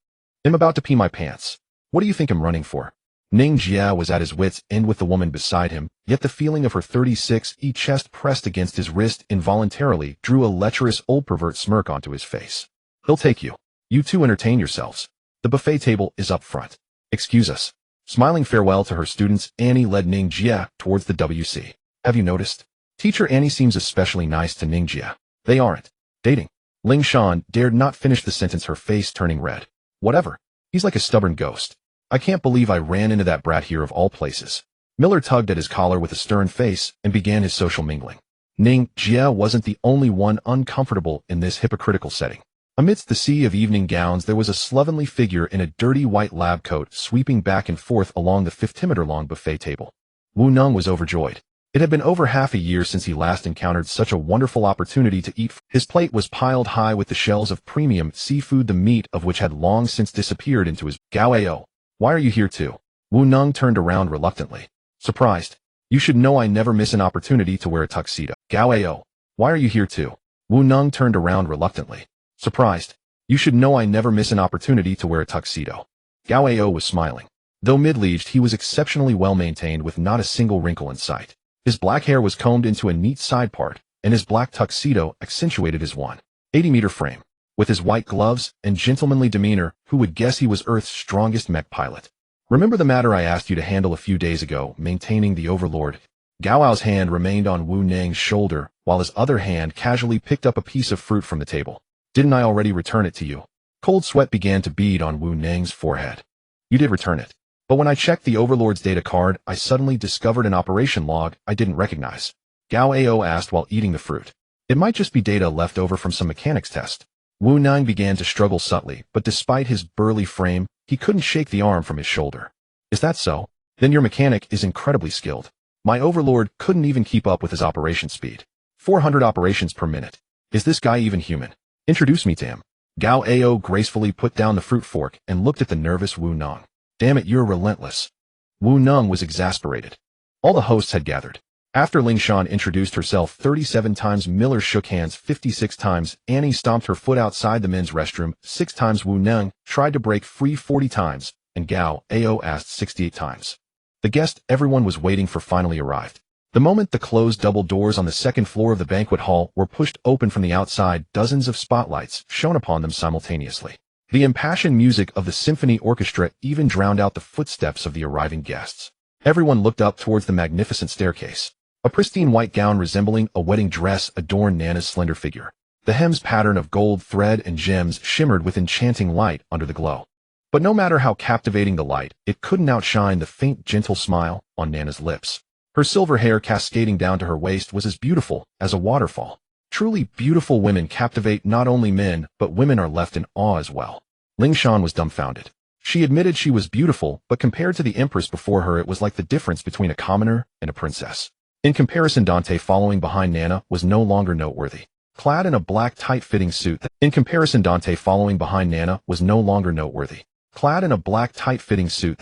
I'm about to pee my pants. What do you think I'm running for? Ning Jie was at his wits' end with the woman beside him, yet the feeling of her 36E chest pressed against his wrist involuntarily drew a lecherous old pervert smirk onto his face. He'll take you. You two entertain yourselves. The buffet table is up front. Excuse us. Smiling farewell to her students, Annie led Ning Jie towards the WC. Have you noticed? Teacher Annie seems especially nice to Ning Jie. They aren't dating. Ling Shan dared not finish the sentence, her face turning red. Whatever. He's like a stubborn ghost. I can't believe I ran into that brat here of all places. Miller tugged at his collar with a stern face and began his social mingling. Ning Jie wasn't the only one uncomfortable in this hypocritical setting. Amidst the sea of evening gowns, there was a slovenly figure in a dirty white lab coat sweeping back and forth along the 50-meter-long buffet table. Wu Neng was overjoyed. It had been over half a year since he last encountered such a wonderful opportunity to eat. His plate was piled high with the shells of premium seafood, the meat of which had long since disappeared into his Gao. Why are you here too? Wu Neng turned around reluctantly. Surprised. You should know I never miss an opportunity to wear a tuxedo. Gao. Why are you here too? Wu Neng turned around reluctantly. Surprised. You should know I never miss an opportunity to wear a tuxedo. Gao was smiling. Though mid-aged, he was exceptionally well-maintained with not a single wrinkle in sight. His black hair was combed into a neat side part, and his black tuxedo accentuated his 180-meter frame. With his white gloves and gentlemanly demeanor, who would guess he was Earth's strongest mech pilot? Remember the matter I asked you to handle a few days ago, maintaining the Overlord? Gao's hand remained on Wu Neng's shoulder, while his other hand casually picked up a piece of fruit from the table. Didn't I already return it to you? Cold sweat began to bead on Wu Neng's forehead. You did return it. But when I checked the Overlord's data card, I suddenly discovered an operation log I didn't recognize. Gao asked while eating the fruit. It might just be data left over from some mechanics test. Wu Neng began to struggle subtly, but despite his burly frame, he couldn't shake the arm from his shoulder. Is that so? Then your mechanic is incredibly skilled. My Overlord couldn't even keep up with his operation speed. 400 operations per minute. Is this guy even human? Introduce me to him. Gao gracefully put down the fruit fork and looked at the nervous Wu Neng. Damn it, you're relentless. Wu Neng was exasperated. All the hosts had gathered. After Ling Shan introduced herself 37 times, Miller shook hands 56 times, Annie stomped her foot outside the men's restroom 6 times, Wu Neng tried to break free 40 times, and Gao asked 68 times. The guest everyone was waiting for finally arrived. The moment the closed double doors on the second floor of the banquet hall were pushed open from the outside, dozens of spotlights shone upon them simultaneously. The impassioned music of the symphony orchestra even drowned out the footsteps of the arriving guests. Everyone looked up towards the magnificent staircase. A pristine white gown resembling a wedding dress adorned Nana's slender figure. The hem's pattern of gold thread and gems shimmered with enchanting light under the glow. But no matter how captivating the light, it couldn't outshine the faint, gentle smile on Nana's lips. Her silver hair cascading down to her waist was as beautiful as a waterfall. Truly beautiful women captivate not only men, but women are left in awe as well. Ling Shan was dumbfounded. She admitted she was beautiful, but compared to the empress before her, it was like the difference between a commoner and a princess. In comparison, Dante following behind Nana was no longer noteworthy. Clad in a black tight-fitting suit that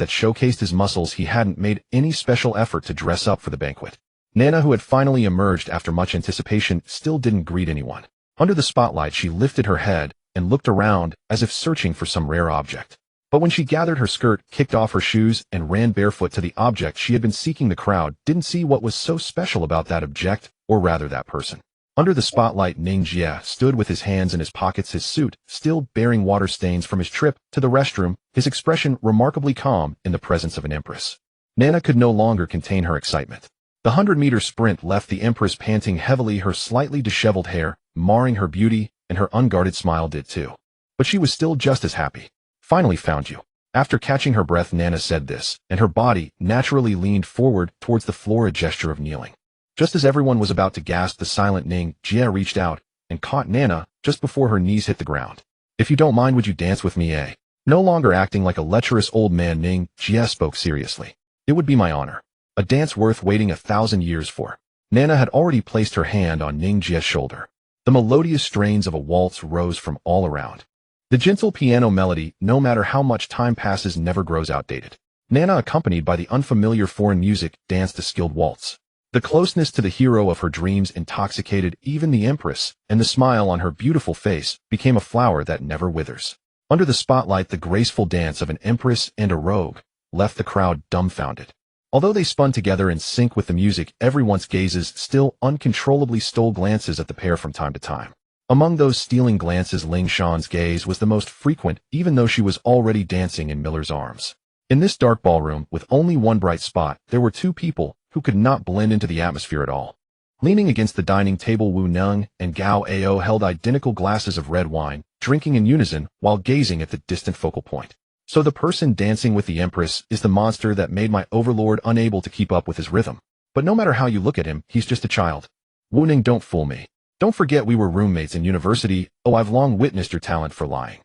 showcased his muscles, he hadn't made any special effort to dress up for the banquet. Nana, who had finally emerged after much anticipation, still didn't greet anyone. Under the spotlight, she lifted her head and looked around as if searching for some rare object. But when she gathered her skirt, kicked off her shoes, and ran barefoot to the object she had been seeking, the crowd didn't see what was so special about that object, or rather that person. Under the spotlight, Ning Jie stood with his hands in his pockets, his suit still bearing water stains from his trip to the restroom, his expression remarkably calm in the presence of an empress. Nana could no longer contain her excitement. The 100-meter sprint left the empress panting heavily, her slightly disheveled hair marring her beauty, and her unguarded smile did too. But she was still just as happy. Finally found you. After catching her breath, Nana said this, and her body naturally leaned forward towards the floor, a gesture of kneeling. Just as everyone was about to gasp, the silent Ning Jie reached out and caught Nana just before her knees hit the ground. If you don't mind, would you dance with me, eh? No longer acting like a lecherous old man, Ning Jie spoke seriously. It would be my honor. A dance worth waiting 1,000 years for. Nana had already placed her hand on Ning Jie's shoulder. The melodious strains of a waltz rose from all around. The gentle piano melody, no matter how much time passes, never grows outdated. Nana, accompanied by the unfamiliar foreign music, danced a skilled waltz. The closeness to the hero of her dreams intoxicated even the empress, and the smile on her beautiful face became a flower that never withers. Under the spotlight, the graceful dance of an empress and a rogue left the crowd dumbfounded. Although they spun together in sync with the music, everyone's gazes still uncontrollably stole glances at the pair from time to time. Among those stealing glances, Ling Shan's gaze was the most frequent, even though she was already dancing in Miller's arms. In this dark ballroom, with only one bright spot, there were two people who could not blend into the atmosphere at all. Leaning against the dining table, Wu Neng and Gao Ao held identical glasses of red wine, drinking in unison while gazing at the distant focal point. So the person dancing with the Empress is the monster that made my overlord unable to keep up with his rhythm. But no matter how you look at him, he's just a child. Wu Neng, don't fool me. Don't forget we were roommates in university. Oh, I've long witnessed your talent for lying.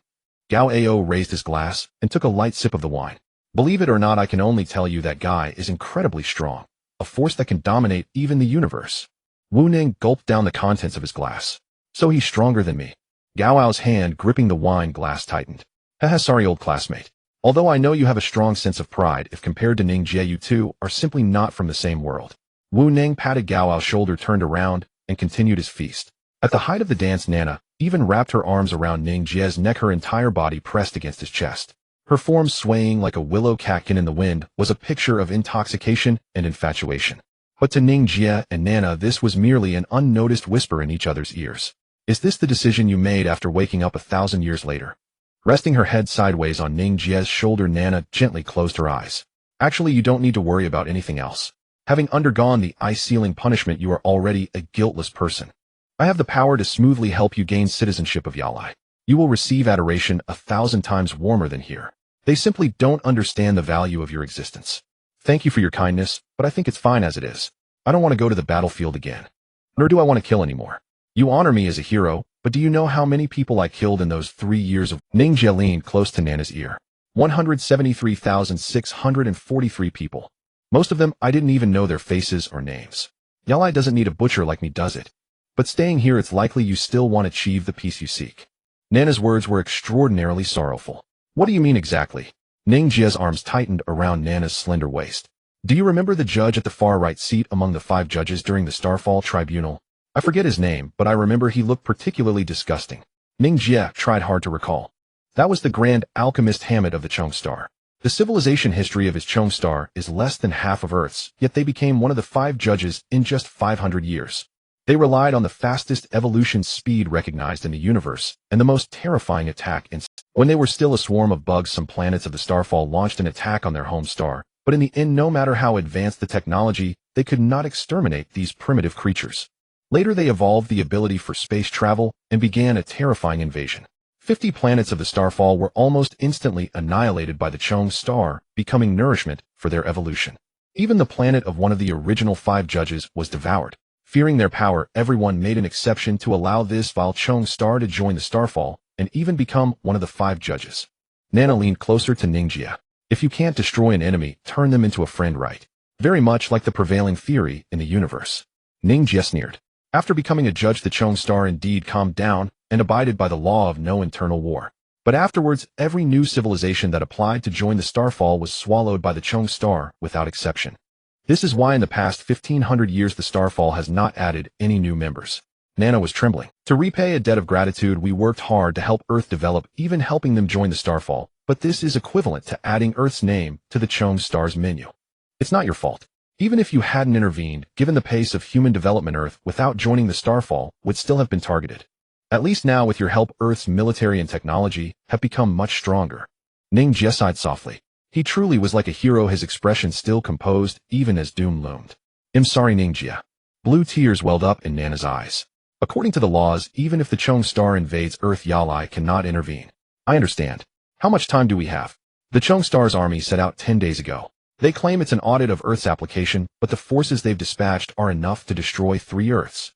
Gao Ao raised his glass and took a light sip of the wine. Believe it or not, I can only tell you that guy is incredibly strong, a force that can dominate even the universe. Wu Neng gulped down the contents of his glass. So he's stronger than me. Gao Ao's hand gripping the wine glass tightened. Haha, sorry old classmate. Although I know you have a strong sense of pride, if compared to Ning Jie, you two are simply not from the same world. Wu Neng patted Gao Ao's shoulder, turned around, and continued his feast. At the height of the dance, Nana even wrapped her arms around Ning Jie's neck, her entire body pressed against his chest. Her form swaying like a willow catkin in the wind was a picture of intoxication and infatuation. But to Ning Jie and Nana, this was merely an unnoticed whisper in each other's ears. Is this the decision you made after waking up 1,000 years later? Resting her head sideways on Ning Jie's shoulder, Nana gently closed her eyes. Actually, you don't need to worry about anything else. Having undergone the eye-sealing punishment, you are already a guiltless person. I have the power to smoothly help you gain citizenship of Yalai. You will receive adoration 1,000 times warmer than here. They simply don't understand the value of your existence. Thank you for your kindness, but I think it's fine as it is. I don't want to go to the battlefield again. Nor do I want to kill anymore. You honor me as a hero, but do you know how many people I killed in those 3 years of— Ning Jie leaned close to Nana's ear. 173,643 people. Most of them, I didn't even know their faces or names. Yalai doesn't need a butcher like me, does it? But staying here, it's likely you still won't achieve the peace you seek. Nana's words were extraordinarily sorrowful. What do you mean exactly? Ning Jie's arms tightened around Nana's slender waist. Do you remember the judge at the far right seat among the 5 judges during the Starfall Tribunal? I forget his name, but I remember he looked particularly disgusting. Ning Jie tried hard to recall. That was the Grand Alchemist Hamid of the Chong Star. The civilization history of his Chong Star is less than half of Earth's, yet they became one of the 5 judges in just 500 years. They relied on the fastest evolution speed recognized in the universe, and the most terrifying attack instinct. When they were still a swarm of bugs, some planets of the Starfall launched an attack on their home star, but in the end, no matter how advanced the technology, they could not exterminate these primitive creatures. Later, they evolved the ability for space travel and began a terrifying invasion. 50 planets of the Starfall were almost instantly annihilated by the Chong Star, becoming nourishment for their evolution. Even the planet of one of the original 5 judges was devoured. Fearing their power, everyone made an exception to allow this vile Chong Star to join the Starfall and even become one of the 5 judges. Nana leaned closer to Ning Jie. If you can't destroy an enemy, turn them into a friend, right? Very much like the prevailing theory in the universe. Ning Jie sneered. After becoming a judge, the Chong Star indeed calmed down and abided by the law of no internal war. But afterwards, every new civilization that applied to join the Starfall was swallowed by the Chong Star without exception. This is why in the past 1,500 years the Starfall has not added any new members. Nana was trembling. To repay a debt of gratitude, we worked hard to help Earth develop, even helping them join the Starfall, but this is equivalent to adding Earth's name to the Chong Star's menu. It's not your fault. Even if you hadn't intervened, given the pace of human development, Earth, without joining the Starfall, would still have been targeted. At least now, with your help, Earth's military and technology have become much stronger. Ning Jie sighed softly. He truly was like a hero, his expression still composed, even as doom loomed. I'm sorry, Ning Jie. Blue tears welled up in Nana's eyes. According to the laws, even if the Chong Star invades Earth, Yalai cannot intervene. I understand. How much time do we have? The Chung Star's army set out 10 days ago. They claim it's an audit of Earth's application, but the forces they've dispatched are enough to destroy 3 Earths.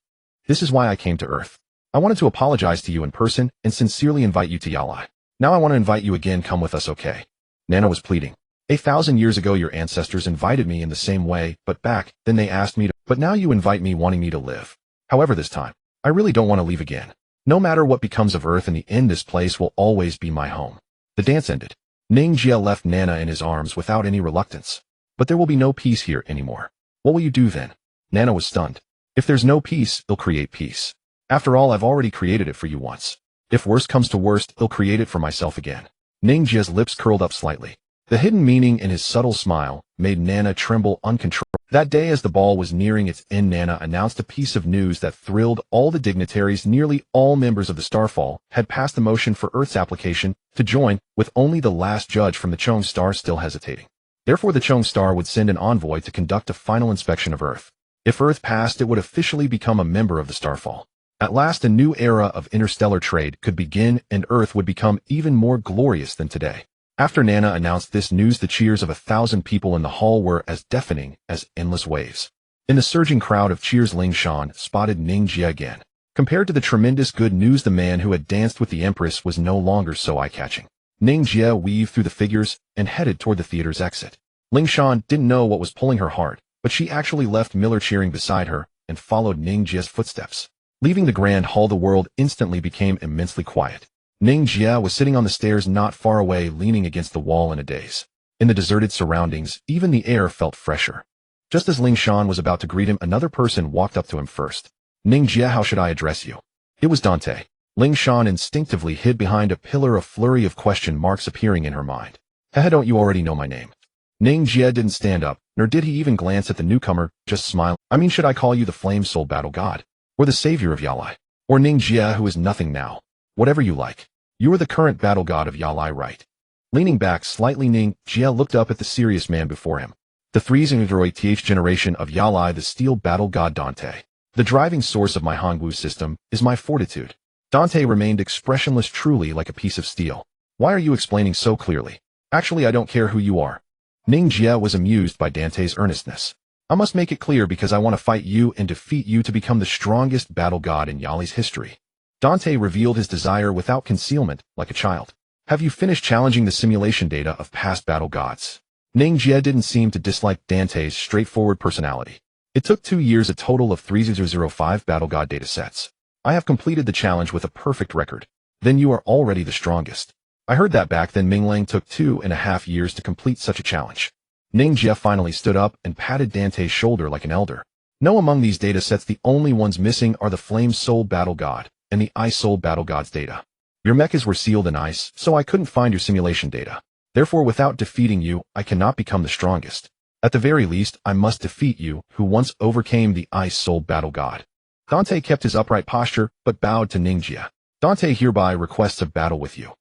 This is why I came to Earth. I wanted to apologize to you in person and sincerely invite you to Yalai. Now I want to invite you again, come with us, okay? Nana was pleading. 1,000 years ago your ancestors invited me in the same way, but back then they asked me to, but now you invite me wanting me to live. However, this time, I really don't want to leave again. No matter what becomes of Earth in the end, this place will always be my home. The dance ended. Ning Jie left Nana in his arms without any reluctance. But there will be no peace here anymore. What will you do then? Nana was stunned. If there's no peace, they'll create peace. After all, I've already created it for you once. If worst comes to worst, I'll create it for myself again. Ning Jie's lips curled up slightly. The hidden meaning in his subtle smile made Nana tremble uncontrollably. That day, as the ball was nearing its end, Nana announced a piece of news that thrilled all the dignitaries. Nearly all members of the Starfall had passed the motion for Earth's application to join, with only the last judge from the Chung Star still hesitating. Therefore, the Chung Star would send an envoy to conduct a final inspection of Earth. If Earth passed, it would officially become a member of the Starfall. At last, a new era of interstellar trade could begin, and Earth would become even more glorious than today. After Nana announced this news, the cheers of 1,000 people in the hall were as deafening as endless waves. In the surging crowd of cheers, Ling Shan spotted Ning Jie again. Compared to the tremendous good news, the man who had danced with the Empress was no longer so eye-catching. Ning Jie weaved through the figures and headed toward the theater's exit. Ling Shan didn't know what was pulling her heart, but she actually left Miller cheering beside her and followed Ning Jie's footsteps. Leaving the grand hall, the world instantly became immensely quiet. Ning Jie was sitting on the stairs not far away, leaning against the wall in a daze. In the deserted surroundings, even the air felt fresher. Just as Ling Shan was about to greet him, another person walked up to him first. Ning Jie, how should I address you? It was Dante. Ling Shan instinctively hid behind a pillar, a flurry of question marks appearing in her mind. Haha, don't you already know my name? Ning Jie didn't stand up, nor did he even glance at the newcomer, just smiled. I mean, should I call you the Flame Soul Battle God? Or the Savior of Yalai? Or Ning Jie, who is nothing now? Whatever you like. You are the current battle god of Yalai, right? Leaning back slightly, Ning Jie looked up at the serious man before him. The 3th generation of Yalai, the steel battle god Dante. The driving source of my Hongwu system is my fortitude. Dante remained expressionless, truly like a piece of steel. Why are you explaining so clearly? Actually, I don't care who you are. Ning Jie was amused by Dante's earnestness. I must make it clear because I want to fight you and defeat you to become the strongest battle god in Yali's history. Dante revealed his desire without concealment, like a child. Have you finished challenging the simulation data of past battle gods? Ning Jie didn't seem to dislike Dante's straightforward personality. It took 2 years, a total of 3005 battle god datasets. I have completed the challenge with a perfect record. Then you are already the strongest. I heard that back then Minglang took 2.5 years to complete such a challenge. Ning Jie finally stood up and patted Dante's shoulder like an elder. No, among these datasets, the only ones missing are the Flame Soul Battle God and the Ice Soul Battle God's data. Your mechas were sealed in ice, so I couldn't find your simulation data. Therefore, without defeating you, I cannot become the strongest. At the very least, I must defeat you, who once overcame the Ice Soul Battle God. Dante kept his upright posture, but bowed to Ning Jie. Dante hereby requests a battle with you.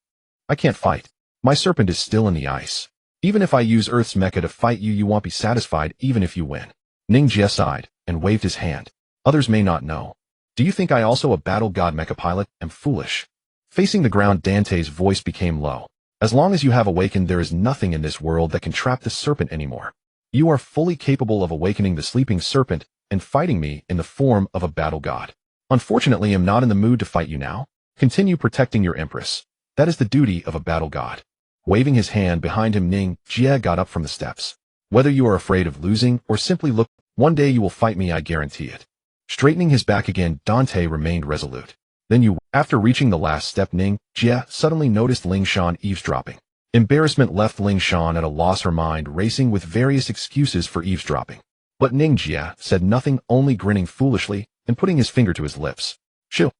I can't fight. My serpent is still in the ice. Even if I use Earth's mecha to fight you, you won't be satisfied even if you win. Ning Jie sighed and waved his hand. Others may not know. Do you think I also a battle god mecha pilot am foolish? Facing the ground, Dante's voice became low. As long as you have awakened, there is nothing in this world that can trap the serpent anymore. You are fully capable of awakening the sleeping serpent and fighting me in the form of a battle god. Unfortunately, I am not in the mood to fight you now. Continue protecting your empress. That is the duty of a battle god. Waving his hand behind him, Ning Jie got up from the steps. Whether you are afraid of losing or simply look, one day you will fight me, I guarantee it. Straightening his back again, Dante remained resolute. Then you, after reaching the last step, Ning Jie suddenly noticed Ling Shan eavesdropping. Embarrassment left Ling Shan at a loss, her mind racing with various excuses for eavesdropping. But Ning Jie said nothing, only grinning foolishly and putting his finger to his lips. Shoo.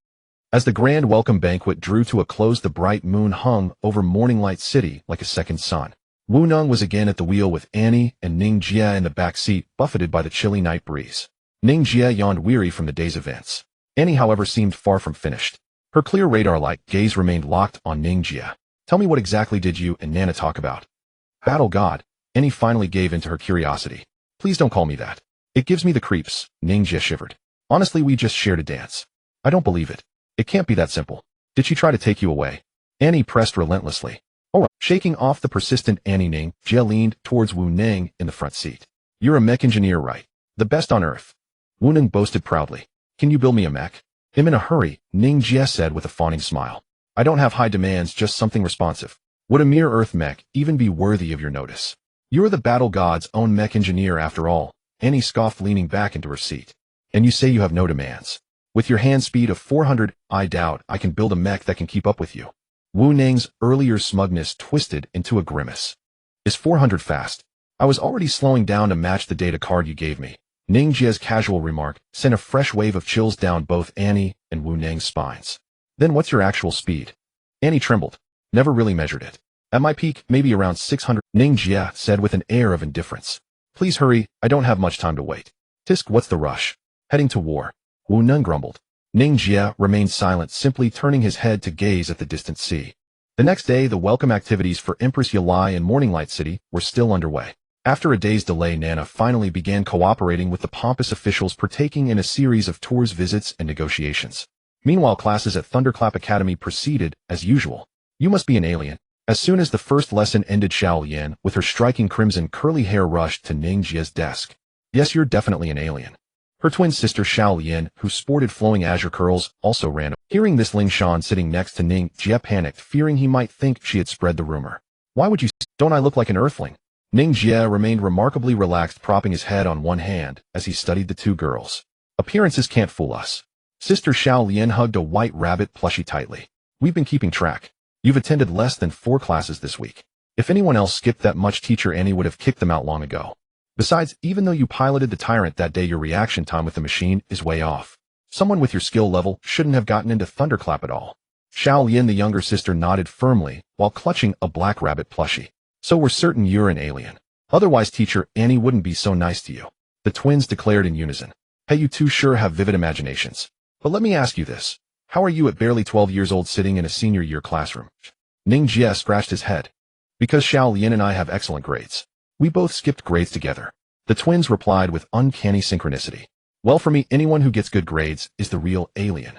As the grand welcome banquet drew to a close, the bright moon hung over Morning Light City like a second sun. Wu Nung was again at the wheel with Annie and Ning Jie in the back seat, buffeted by the chilly night breeze. Ning Jie yawned, weary from the day's events. Annie, however, seemed far from finished. Her clear radar-like gaze remained locked on Ning Jie. Tell me, what exactly did you and Nana talk about? Battle God. Annie finally gave in to her curiosity. Please don't call me that. It gives me the creeps. Ning Jie shivered. Honestly, we just shared a dance. I don't believe it. It can't be that simple. Did she try to take you away? Annie pressed relentlessly. Alright. Shaking off the persistent Annie, Ning Jie leaned towards Wu Ning in the front seat. You're a mech engineer, right? The best on Earth. Wu Ning boasted proudly. Can you build me a mech? I'm in a hurry, Ning Jie said with a fawning smile. I don't have high demands, just something responsive. Would a mere Earth mech even be worthy of your notice? You're the battle god's own mech engineer after all, Annie scoffed, leaning back into her seat. And you say you have no demands. With your hand speed of 400, I doubt I can build a mech that can keep up with you. Wu Ning's earlier smugness twisted into a grimace. Is 400 fast? I was already slowing down to match the data card you gave me. Ning Jie's casual remark sent a fresh wave of chills down both Annie and Wu Ning's spines. Then what's your actual speed? Annie trembled. Never really measured it. At my peak, maybe around 600, Ning Jie said with an air of indifference. Please hurry, I don't have much time to wait. Tisk, what's the rush? Heading to war. Wu Ning grumbled. Ning Jie remained silent, simply turning his head to gaze at the distant sea. The next day, the welcome activities for Empress Yalai in Morning Light City were still underway. After a day's delay, Nana finally began cooperating with the pompous officials, partaking in a series of tours, visits, and negotiations. Meanwhile, classes at Thunderclap Academy proceeded as usual. You must be an alien. As soon as the first lesson ended, Xiao Lian, with her striking crimson curly hair, rushed to Ning Jie's desk. Yes, you're definitely an alien. Her twin sister Xiao Lian, who sported flowing azure curls, also ran. Hearing this, Ling Shan, sitting next to Ning Jie, panicked, fearing he might think she had spread the rumor. Why would you? Don't I look like an earthling? Ning Jie remained remarkably relaxed, propping his head on one hand as he studied the two girls. Appearances can't fool us. Sister Xiao Lian hugged a white rabbit plushie tightly. We've been keeping track. You've attended less than 4 classes this week. If anyone else skipped that much, Teacher Annie would have kicked them out long ago. Besides, even though you piloted the Tyrant that day, your reaction time with the machine is way off. Someone with your skill level shouldn't have gotten into Thunderclap at all. Xiao Lian, the younger sister, nodded firmly while clutching a black rabbit plushie. So we're certain you're an alien. Otherwise, Teacher Annie wouldn't be so nice to you. The twins declared in unison. Hey, you two sure have vivid imaginations. But let me ask you this. How are you at barely 12 years old sitting in a senior year classroom? Ning Jie scratched his head. Because Xiao Lian and I have excellent grades. We both skipped grades together. The twins replied with uncanny synchronicity. Well, for me, anyone who gets good grades is the real alien.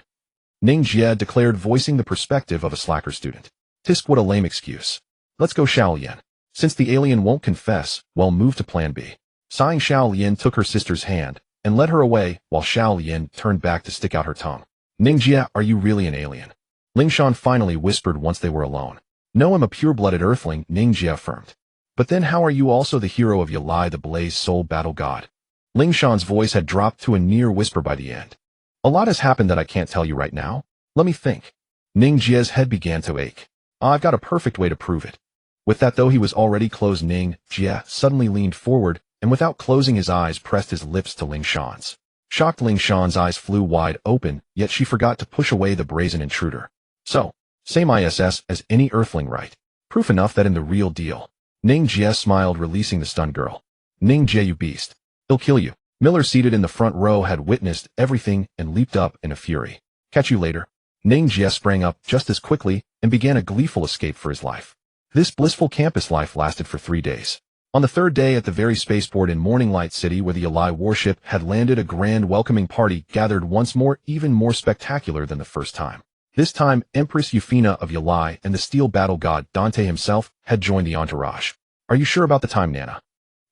Ning Jie declared, voicing the perspective of a slacker student. Tisk, what a lame excuse. Let's go, Xiao Lian. Since the alien won't confess, well, move to plan B. Sighing, Xiao Lian took her sister's hand and led her away while Xiao Lian turned back to stick out her tongue. Ning Jie, are you really an alien? Ling Shan finally whispered once they were alone. No, I'm a pure-blooded earthling, Ning Jie affirmed. But then how are you also the hero of Yalai, the Blaze Soul Battle God? Ling Shan's voice had dropped to a near whisper by the end. A lot has happened that I can't tell you right now. Let me think. Ning Jie's head began to ache. I've got a perfect way to prove it. With that, though he was already closed, Ning Jie suddenly leaned forward and without closing his eyes pressed his lips to Ling Shan's. Shocked, Ling Shan's eyes flew wide open, yet she forgot to push away the brazen intruder. So, same ISS as any earthling, right? Proof enough that in the real deal. Ning Jie smiled, releasing the stunned girl. Ning Jie, you beast. He'll kill you. Miller, seated in the front row, had witnessed everything and leaped up in a fury. Catch you later. Ning Jie sprang up just as quickly and began a gleeful escape for his life. This blissful campus life lasted for 3 days. On the 3rd day, at the very spaceport in Morning Light City where the Yalai warship had landed, a grand welcoming party gathered once more, even more spectacular than the first time. This time, Empress Euphina of Yalai and the steel battle god Dante himself had joined the entourage. Are you sure about the time, Nana?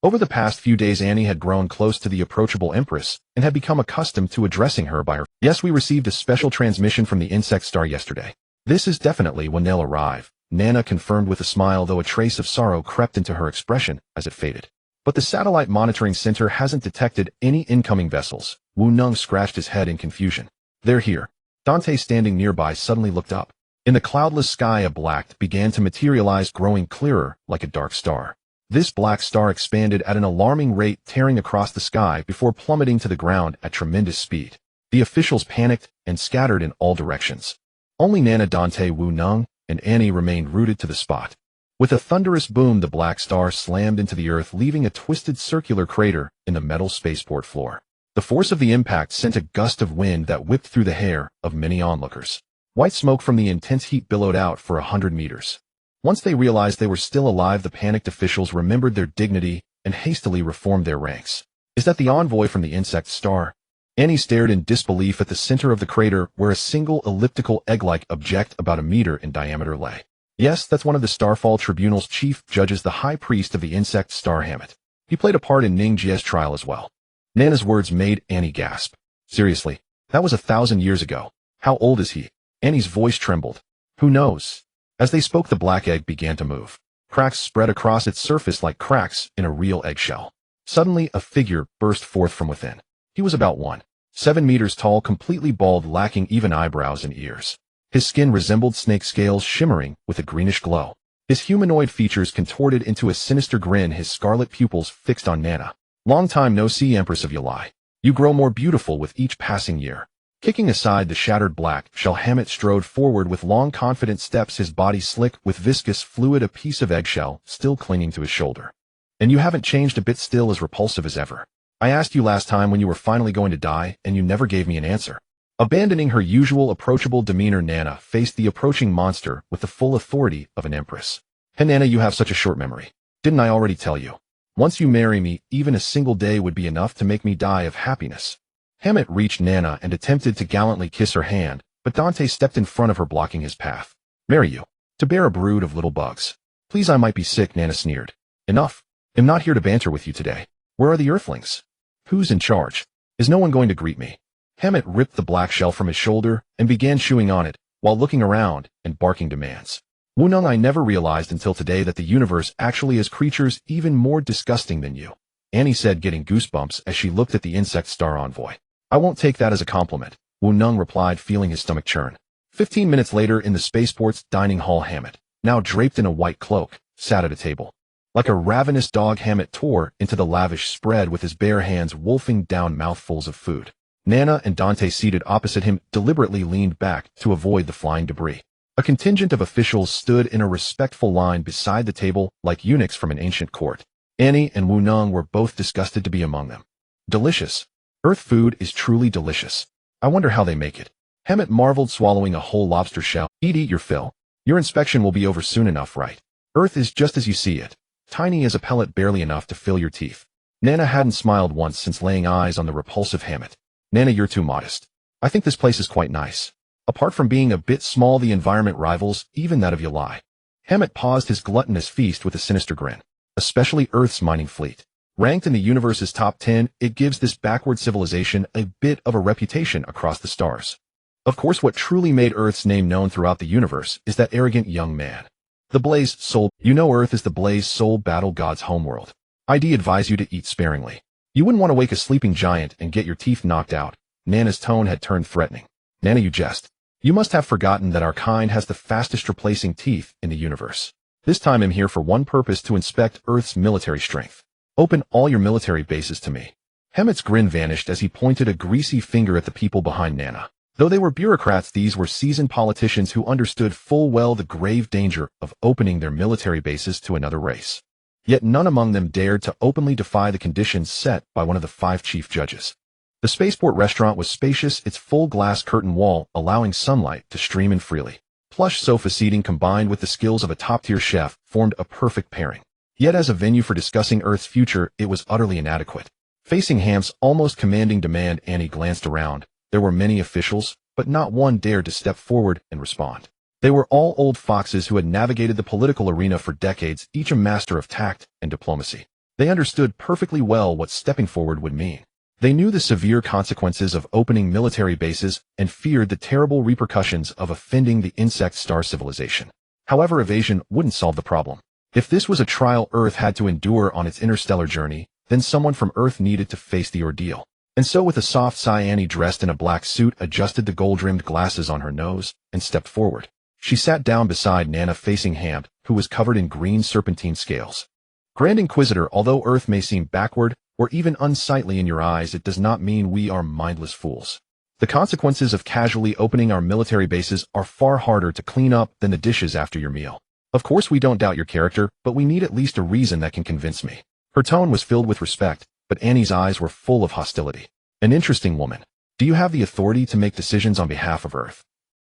Over the past few days, Annie had grown close to the approachable Empress and had become accustomed to addressing her by her. Yes, we received a special transmission from the insect star yesterday. This is definitely when they'll arrive, Nana confirmed with a smile, though a trace of sorrow crept into her expression as it faded. But the satellite monitoring center hasn't detected any incoming vessels. Wu Nung scratched his head in confusion. They're here. Dante, standing nearby, suddenly looked up. In the cloudless sky, a black began to materialize, growing clearer like a dark star. This black star expanded at an alarming rate, tearing across the sky before plummeting to the ground at tremendous speed. The officials panicked and scattered in all directions. Only Nana, Dante, Wu Nung, and Annie remained rooted to the spot. With a thunderous boom, the black star slammed into the earth, leaving a twisted circular crater in the metal spaceport floor. The force of the impact sent a gust of wind that whipped through the hair of many onlookers. White smoke from the intense heat billowed out for 100 meters. Once they realized they were still alive, the panicked officials remembered their dignity and hastily reformed their ranks. Is that the envoy from the insect star? Annie stared in disbelief at the center of the crater, where a single elliptical egg-like object about a meter in diameter lay. Yes, that's one of the Starfall Tribunal's chief judges, the high priest of the insect star Hammett. He played a part in Ning Jie's trial as well. Nana's words made Annie gasp. Seriously, that was 1,000 years ago. How old is he? Annie's voice trembled. Who knows? As they spoke, the black egg began to move. Cracks spread across its surface like cracks in a real eggshell. Suddenly, a figure burst forth from within. He was about 1.7 meters tall, completely bald, lacking even eyebrows and ears. His skin resembled snake scales, shimmering with a greenish glow. His humanoid features contorted into a sinister grin, his scarlet pupils fixed on Nana. Long time no see, Empress of Yulai. You grow more beautiful with each passing year. Kicking aside the shattered black shell, Hammett strode forward with long, confident steps, his body slick with viscous fluid, a piece of eggshell still clinging to his shoulder. And you haven't changed a bit, still as repulsive as ever. I asked you last time when you were finally going to die, and you never gave me an answer. Abandoning her usual approachable demeanor, Nana faced the approaching monster with the full authority of an empress. Hey Nana, you have such a short memory. Didn't I already tell you? Once you marry me, even a single day would be enough to make me die of happiness. Hammett reached Nana and attempted to gallantly kiss her hand, but Dante stepped in front of her, blocking his path. Marry you? To bear a brood of little bugs. Please, I might be sick, Nana sneered. Enough. I'm not here to banter with you today. Where are the Earthlings? Who's in charge? Is no one going to greet me? Hammett ripped the black shell from his shoulder and began chewing on it, while looking around and barking demands. Wunung, I never realized until today that the universe actually has creatures even more disgusting than you, Annie said, getting goosebumps as she looked at the insect star envoy. I won't take that as a compliment, Wunung replied, feeling his stomach churn. 15 minutes later, in the spaceport's dining hall, Hammett, now draped in a white cloak, sat at a table. Like a ravenous dog, Hammett tore into the lavish spread with his bare hands, wolfing down mouthfuls of food. Nana and Dante, seated opposite him, deliberately leaned back to avoid the flying debris. A contingent of officials stood in a respectful line beside the table like eunuchs from an ancient court. Annie and Wunung were both disgusted to be among them. Delicious. Earth food is truly delicious. I wonder how they make it. Hammett marveled, swallowing a whole lobster shell. Eat your fill. Your inspection will be over soon enough, right? Earth is just as you see it. Tiny as a pellet, barely enough to fill your teeth. Nana hadn't smiled once since laying eyes on the repulsive Hammett. Nana, you're too modest. I think this place is quite nice. Apart from being a bit small, the environment rivals even that of Yulai. Hammett paused his gluttonous feast with a sinister grin. Especially Earth's mining fleet. Ranked in the universe's top 10, it gives this backward civilization a bit of a reputation across the stars. Of course, what truly made Earth's name known throughout the universe is that arrogant young man. The Blaze Soul. You know Earth is the Blaze Soul battle god's homeworld. I'd advise you to eat sparingly. You wouldn't want to wake a sleeping giant and get your teeth knocked out. Nana's tone had turned threatening. Nana, you jest. You must have forgotten that our kind has the fastest replacing teeth in the universe. This time I'm here for one purpose, to inspect Earth's military strength. Open all your military bases to me. Hammett's grin vanished as he pointed a greasy finger at the people behind Nana. Though they were bureaucrats, these were seasoned politicians who understood full well the grave danger of opening their military bases to another race. Yet none among them dared to openly defy the conditions set by one of the 5 chief judges. The spaceport restaurant was spacious, its full glass curtain wall allowing sunlight to stream in freely. Plush sofa seating combined with the skills of a top-tier chef formed a perfect pairing. Yet as a venue for discussing Earth's future, it was utterly inadequate. Facing Hamp's almost commanding demand, Annie glanced around. There were many officials, but not one dared to step forward and respond. They were all old foxes who had navigated the political arena for decades, each a master of tact and diplomacy. They understood perfectly well what stepping forward would mean. They knew the severe consequences of opening military bases and feared the terrible repercussions of offending the insect star civilization. However, evasion wouldn't solve the problem. If this was a trial Earth had to endure on its interstellar journey, then someone from Earth needed to face the ordeal. And so with a soft sigh, Annie, dressed in a black suit, adjusted the gold-rimmed glasses on her nose and stepped forward. She sat down beside Nana, facing Hamp, who was covered in green serpentine scales. Grand Inquisitor, although Earth may seem backward or even unsightly in your eyes, it does not mean we are mindless fools. The consequences of casually opening our military bases are far harder to clean up than the dishes after your meal. Of course, we don't doubt your character, but we need at least a reason that can convince me. Her tone was filled with respect, but Annie's eyes were full of hostility. An interesting woman. Do you have the authority to make decisions on behalf of Earth?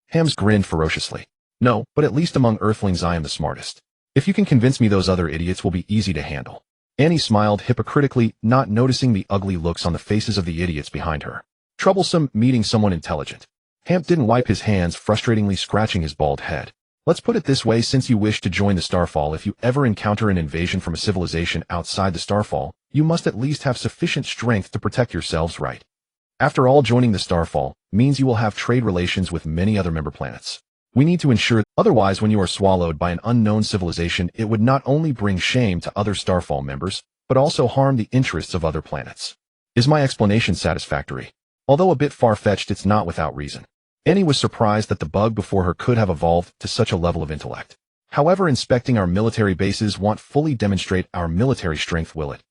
Hams grinned ferociously. No, but at least among Earthlings I am the smartest. If you can convince me, those other idiots will be easy to handle. Annie smiled hypocritically, not noticing the ugly looks on the faces of the idiots behind her. Troublesome, meeting someone intelligent. Hamp didn't wipe his hands, frustratingly scratching his bald head. Let's put it this way, since you wish to join the Starfall, if you ever encounter an invasion from a civilization outside the Starfall, you must at least have sufficient strength to protect yourselves, right? After all, joining the Starfall means you will have trade relations with many other member planets. We need to ensure, otherwise when you are swallowed by an unknown civilization, it would not only bring shame to other Starfall members, but also harm the interests of other planets. Is my explanation satisfactory? Although a bit far-fetched, it's not without reason. Annie was surprised that the bug before her could have evolved to such a level of intellect. However, inspecting our military bases won't fully demonstrate our military strength, will it?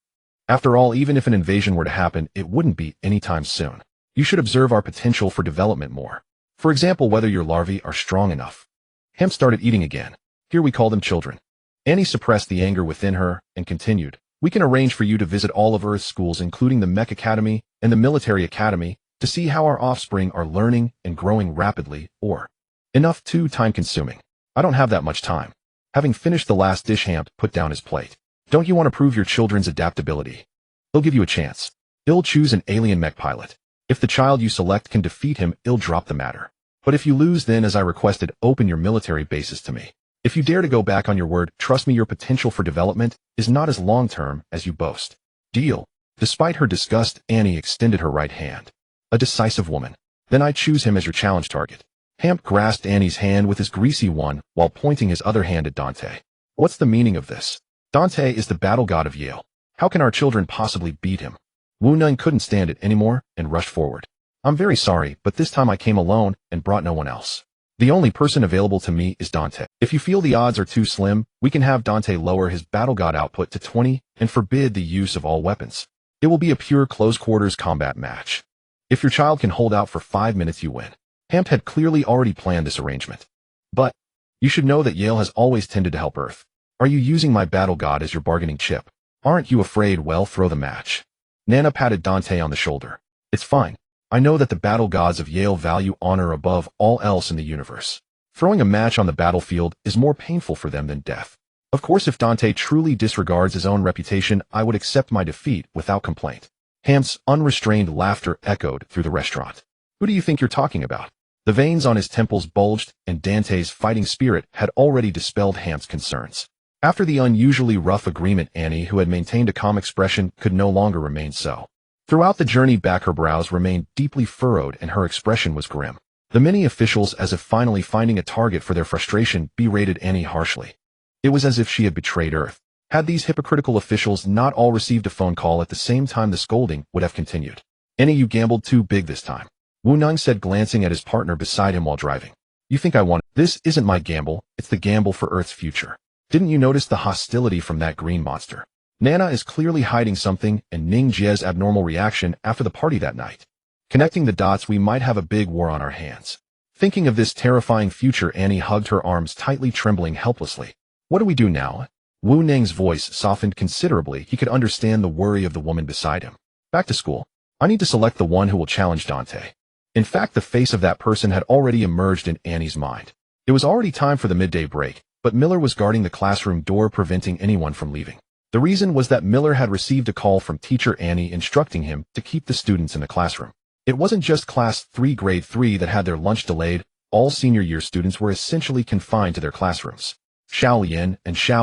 After all, even if an invasion were to happen, it wouldn't be anytime soon. You should observe our potential for development more. For example, whether your larvae are strong enough. Hemp started eating again. Here we call them children. Annie suppressed the anger within her and continued, "We can arrange for you to visit all of Earth's schools, including the Mech Academy and the Military Academy, to see how our offspring are learning and growing rapidly, or enough too time-consuming. I don't have that much time." Having finished the last dish, Hamp put down his plate. "Don't you want to prove your children's adaptability? He'll give you a chance. He'll choose an alien mech pilot. If the child you select can defeat him, he'll drop the matter. But if you lose, then, as I requested, open your military bases to me. If you dare to go back on your word, trust me, your potential for development is not as long-term as you boast. Deal." Despite her disgust, Annie extended her right hand. "A decisive woman. Then I choose him as your challenge target." Hamp grasped Annie's hand with his greasy one while pointing his other hand at Dante. "What's the meaning of this? Dante is the battle god of Yale. How can our children possibly beat him?" Wu Neng couldn't stand it anymore and rushed forward. "I'm very sorry, but this time I came alone and brought no one else. The only person available to me is Dante. If you feel the odds are too slim, we can have Dante lower his battle god output to 20 and forbid the use of all weapons. It will be a pure close-quarters combat match. If your child can hold out for 5 minutes, you win." Hamp had clearly already planned this arrangement. "But you should know that Yale has always tended to help Earth. Are you using my battle god as your bargaining chip? Aren't you afraid? Well, throw the match." Nana patted Dante on the shoulder. "It's fine. I know that the battle gods of Yale value honor above all else in the universe. Throwing a match on the battlefield is more painful for them than death. Of course, if Dante truly disregards his own reputation, I would accept my defeat without complaint." Hamp's unrestrained laughter echoed through the restaurant. "Who do you think you're talking about?" The veins on his temples bulged, and Dante's fighting spirit had already dispelled Hamp's concerns. After the unusually rough agreement, Annie, who had maintained a calm expression, could no longer remain so. Throughout the journey back, her brows remained deeply furrowed and her expression was grim. The many officials, as if finally finding a target for their frustration, berated Annie harshly. It was as if she had betrayed Earth. Had these hypocritical officials not all received a phone call at the same time, the scolding would have continued. "Annie, you gambled too big this time," Wu Neng said, glancing at his partner beside him while driving. "You think I want it? This isn't my gamble, it's the gamble for Earth's future. Didn't you notice the hostility from that green monster? Nana is clearly hiding something, and Ning Jie's abnormal reaction after the party that night. Connecting the dots, we might have a big war on our hands." Thinking of this terrifying future, Annie hugged her arms tightly, trembling helplessly. "What do we do now?" Wu Neng's voice softened considerably. He could understand the worry of the woman beside him. "Back to school. I need to select the one who will challenge Dante." In fact, the face of that person had already emerged in Annie's mind. It was already time for the midday break, but Miller was guarding the classroom door, preventing anyone from leaving. The reason was that Miller had received a call from teacher Annie instructing him to keep the students in the classroom. It wasn't just Class 3 Grade 3 that had their lunch delayed. All senior year students were essentially confined to their classrooms. Xiao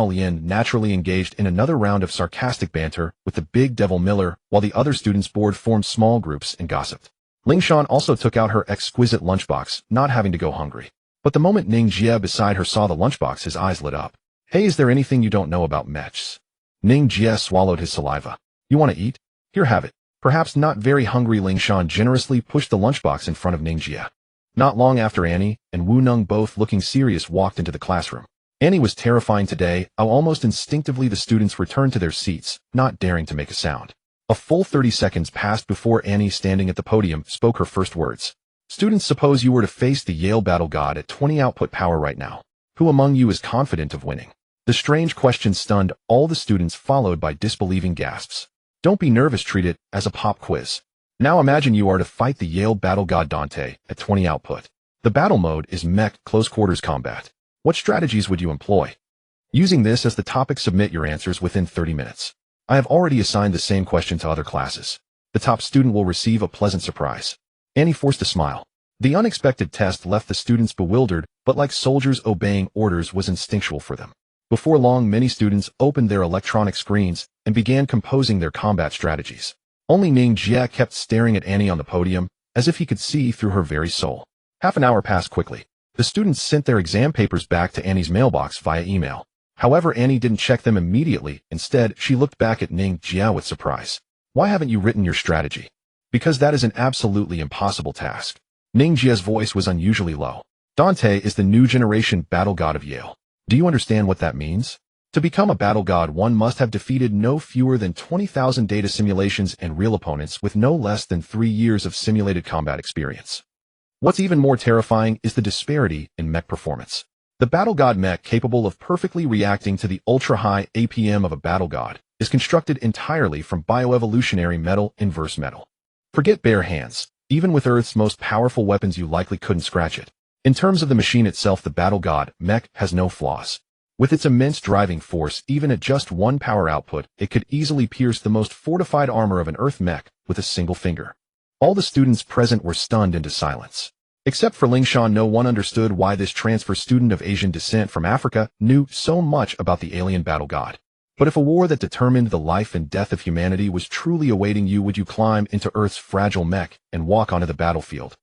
Lian naturally engaged in another round of sarcastic banter with the big devil Miller, while the other students board formed small groups and gossiped. Lingshan also took out her exquisite lunchbox, not having to go hungry. But the moment Ning Jie beside her saw the lunchbox, his eyes lit up. "Hey, is there anything you don't know about mechs?" Ning Jie swallowed his saliva. "You want to eat? Here, have it." Perhaps not very hungry, Lingshan generously pushed the lunchbox in front of Ning Jie. Not long after, Annie and Wu Neng, both looking serious, walked into the classroom. Annie was terrifying today, how almost instinctively the students returned to their seats, not daring to make a sound. A full 30 seconds passed before Annie, standing at the podium, spoke her first words. "Students, suppose you were to face the Yale battle god at 20 output power right now. Who among you is confident of winning?" The strange question stunned all the students, followed by disbelieving gasps. "Don't be nervous, treat it as a pop quiz. Now imagine you are to fight the Yale battle god Dante at 20 output. The battle mode is mech close quarters combat. What strategies would you employ? Using this as the topic, submit your answers within 30 minutes. I have already assigned the same question to other classes. The top student will receive a pleasant surprise." Annie forced a smile. The unexpected test left the students bewildered, but like soldiers obeying orders was instinctual for them. Before long, many students opened their electronic screens and began composing their combat strategies. Only Ning Jie kept staring at Annie on the podium, as if he could see through her very soul. Half an hour passed quickly. The students sent their exam papers back to Annie's mailbox via email. However, Annie didn't check them immediately. Instead, she looked back at Ning Jie with surprise. "Why haven't you written your strategy?" "Because that is an absolutely impossible task." Ning Jie's voice was unusually low. "Dante is the new generation battle god of Yale. Do you understand what that means? To become a battle god, one must have defeated no fewer than 20,000 data simulations and real opponents with no less than 3 years of simulated combat experience. What's even more terrifying is the disparity in mech performance. The battle god mech, capable of perfectly reacting to the ultra-high APM of a battle god, is constructed entirely from bioevolutionary metal inverse metal. Forget bare hands. Even with Earth's most powerful weapons, you likely couldn't scratch it. In terms of the machine itself, the battle god mech has no flaws. With its immense driving force, even at just 1 power output, it could easily pierce the most fortified armor of an Earth mech with a single finger. All the students present were stunned into silence. Except for Lingshan, no one understood why this transfer student of Asian descent from Africa knew so much about the alien battle god. But if a war that determined the life and death of humanity was truly awaiting you, would you climb into Earth's fragile mech and walk onto the battlefield?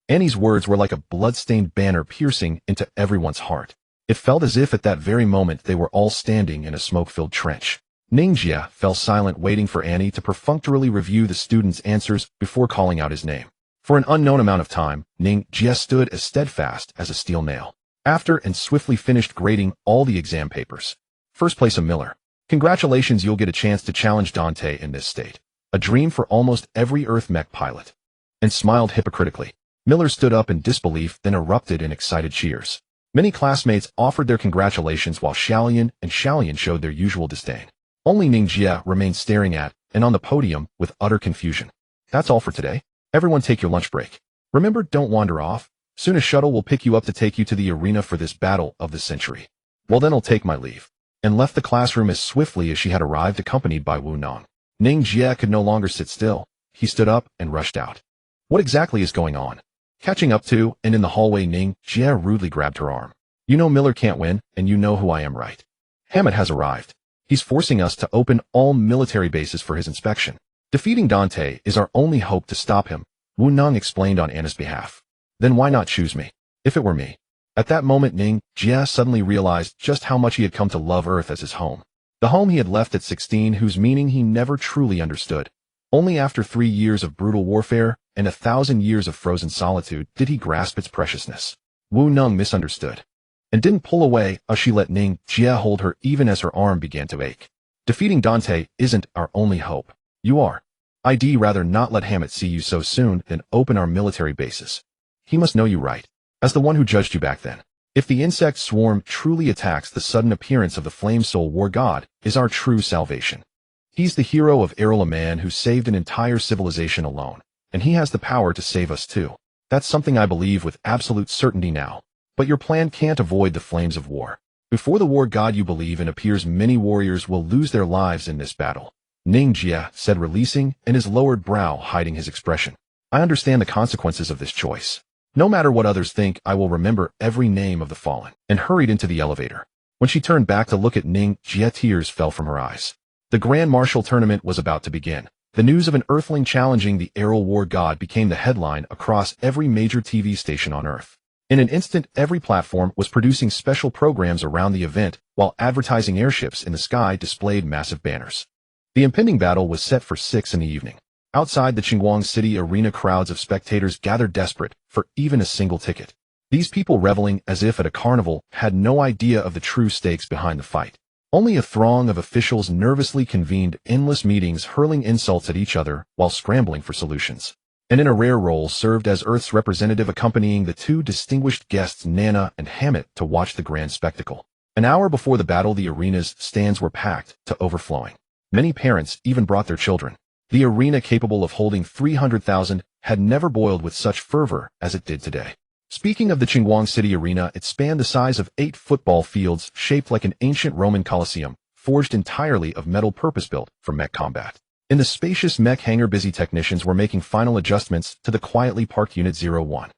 Annie's words were like a blood-stained banner piercing into everyone's heart. It felt as if at that very moment they were all standing in a smoke-filled trench. Ning Jie fell silent, waiting for Annie to perfunctorily review the student's answers before calling out his name. For an unknown amount of time, Ning Jie stood as steadfast as a steel nail. After and swiftly finished grading all the exam papers. First place, a Miller. Congratulations, you'll get a chance to challenge Dante in this state. A dream for almost every Earth mech pilot. And smiled hypocritically. Miller stood up in disbelief, then erupted in excited cheers. Many classmates offered their congratulations while Xiaolian and Xiaolian showed their usual disdain. Only Ning Jie remained staring at and on the podium with utter confusion. That's all for today. Everyone take your lunch break. Remember, don't wander off. Soon a shuttle will pick you up to take you to the arena for this battle of the century. Well, then I'll take my leave. And left the classroom as swiftly as she had arrived, accompanied by Wu Nong. Ning Jie could no longer sit still. He stood up and rushed out. What exactly is going on? Catching up to, and in the hallway, Ning Jie rudely grabbed her arm. You know Miller can't win, and you know who I am, right? Hammett has arrived. He's forcing us to open all military bases for his inspection. Defeating Dante is our only hope to stop him, Wu Nong explained on Anna's behalf. Then why not choose me? If it were me. At that moment, Ning Jie suddenly realized just how much he had come to love Earth as his home. The home he had left at 16, whose meaning he never truly understood. Only after 3 years of brutal warfare and 1,000 years of frozen solitude did he grasp its preciousness. Wu Nong misunderstood and didn't pull away as she let Ning Jie hold her even as her arm began to ache. Defeating Dante isn't our only hope. You are. I'd rather not let Hammett see you so soon than open our military bases. He must know you right, as the one who judged you back then. If the insect swarm truly attacks, the sudden appearance of the Flame Soul War God is our true salvation. He's the hero of Errol, a man who saved an entire civilization alone, and he has the power to save us too. That's something I believe with absolute certainty now. But your plan can't avoid the flames of war. Before the war god you believe in appears, many warriors will lose their lives in this battle. Ning Jie said, releasing, and his lowered brow hiding his expression. I understand the consequences of this choice. No matter what others think, I will remember every name of the fallen, and hurried into the elevator. When she turned back to look at Ning Jie, tears fell from her eyes. The Grand Marshal tournament was about to begin. The news of an Earthling challenging the Errol War God became the headline across every major TV station on Earth. In an instant, every platform was producing special programs around the event, while advertising airships in the sky displayed massive banners. The impending battle was set for 6 in the evening. Outside the Qingyuan City arena, crowds of spectators gathered, desperate for even a single ticket. These people, reveling as if at a carnival, had no idea of the true stakes behind the fight. Only a throng of officials nervously convened endless meetings, hurling insults at each other while scrambling for solutions. And in a rare role, served as Earth's representative, accompanying the 2 distinguished guests, Nana and Hammett, to watch the grand spectacle. An hour before the battle, the arena's stands were packed to overflowing. Many parents even brought their children. The arena, capable of holding 300,000, had never boiled with such fervor as it did today. Speaking of the Qingyuan City arena, it spanned the size of 8 football fields, shaped like an ancient Roman Colosseum, forged entirely of metal, purpose-built for mech combat. In the spacious mech hangar, busy technicians were making final adjustments to the quietly parked Unit 01.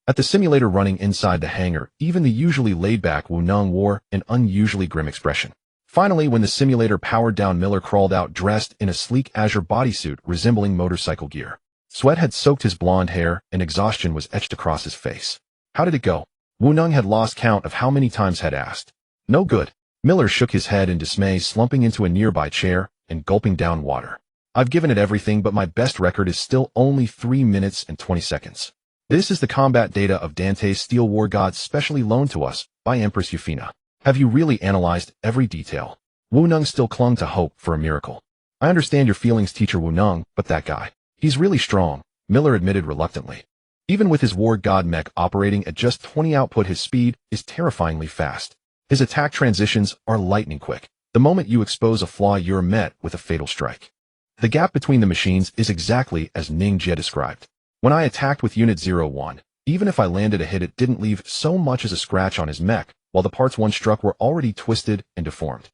At the simulator running inside the hangar, even the usually laid-back Wu Neng wore an unusually grim expression. Finally, when the simulator powered down, Miller crawled out dressed in a sleek azure bodysuit resembling motorcycle gear. Sweat had soaked his blonde hair, and exhaustion was etched across his face. How did it go? Wu Neng had lost count of how many times had asked. No good. Miller shook his head in dismay, slumping into a nearby chair and gulping down water. I've given it everything, but my best record is still only 3 minutes and 20 seconds. This is the combat data of Dante's Steel War Gods specially loaned to us by Empress Eufina. Have you really analyzed every detail? Wu Neng still clung to hope for a miracle. I understand your feelings, Teacher Wu Neng, but that guy, he's really strong, Miller admitted reluctantly. Even with his War God mech operating at just 20 output, his speed is terrifyingly fast. His attack transitions are lightning quick. The moment you expose a flaw, you're met with a fatal strike. The gap between the machines is exactly as Ning Jie described. When I attacked with Unit 01, even if I landed a hit, it didn't leave so much as a scratch on his mech, while the parts one struck were already twisted and deformed.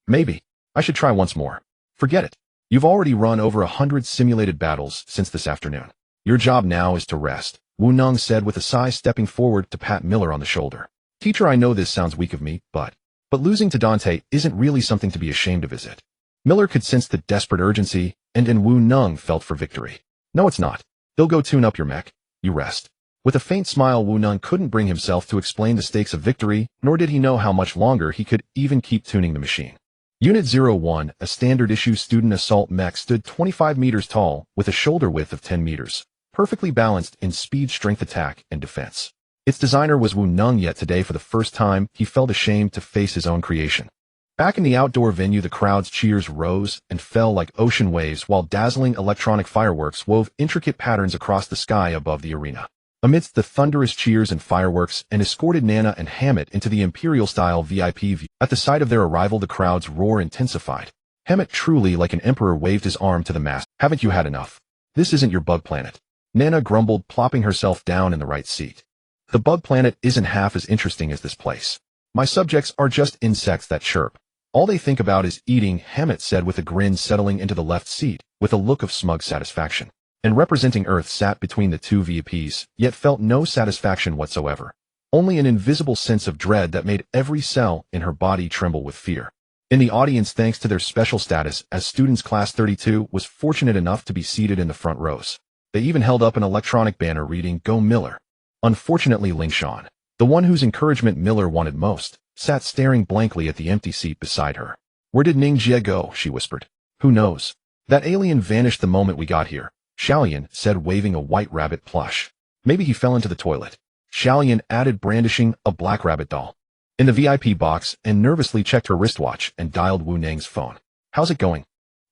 Maybe I should try once more. Forget it. You've already run over 100 simulated battles since this afternoon. Your job now is to rest, Wu Neng said with a sigh, stepping forward to pat Miller on the shoulder. Teacher, I know this sounds weak of me, but losing to Dante isn't really something to be ashamed of, is it? Miller could sense the desperate urgency, and Wu Neng felt for victory. No, it's not. They'll go tune up your mech. You rest. With a faint smile, Wu Neng couldn't bring himself to explain the stakes of victory, nor did he know how much longer he could even keep tuning the machine. Unit 01, a standard-issue student assault mech, stood 25 meters tall with a shoulder width of 10 meters, perfectly balanced in speed, strength, attack, and defense. Its designer was Wu Neng, yet today for the first time he felt ashamed to face his own creation. Back in the outdoor venue, the crowd's cheers rose and fell like ocean waves while dazzling electronic fireworks wove intricate patterns across the sky above the arena. Amidst the thunderous cheers and fireworks, and escorted Nana and Hammett into the Imperial-style VIP view. At the sight of their arrival, the crowd's roar intensified. Hammett, truly like an emperor, waved his arm to the mass. Haven't you had enough? This isn't your bug planet. Nana grumbled, plopping herself down in the right seat. The bug planet isn't half as interesting as this place. My subjects are just insects that chirp. All they think about is eating, Hammett said with a grin, settling into the left seat with a look of smug satisfaction. And representing Earth sat between the two VIPs, yet felt no satisfaction whatsoever. Only an invisible sense of dread that made every cell in her body tremble with fear. In the audience, thanks to their special status as students, Class 32 was fortunate enough to be seated in the front rows. They even held up an electronic banner reading, "Go Miller." Unfortunately, Ling Shan, the one whose encouragement Miller wanted most, sat staring blankly at the empty seat beside her. Where did Ning Jie go? She whispered. Who knows? That alien vanished the moment we got here, Xiaolian said, waving a white rabbit plush. Maybe he fell into the toilet, Xiaolian added, brandishing a black rabbit doll. In the VIP box, and nervously checked her wristwatch and dialed Wu Neng's phone. How's it going?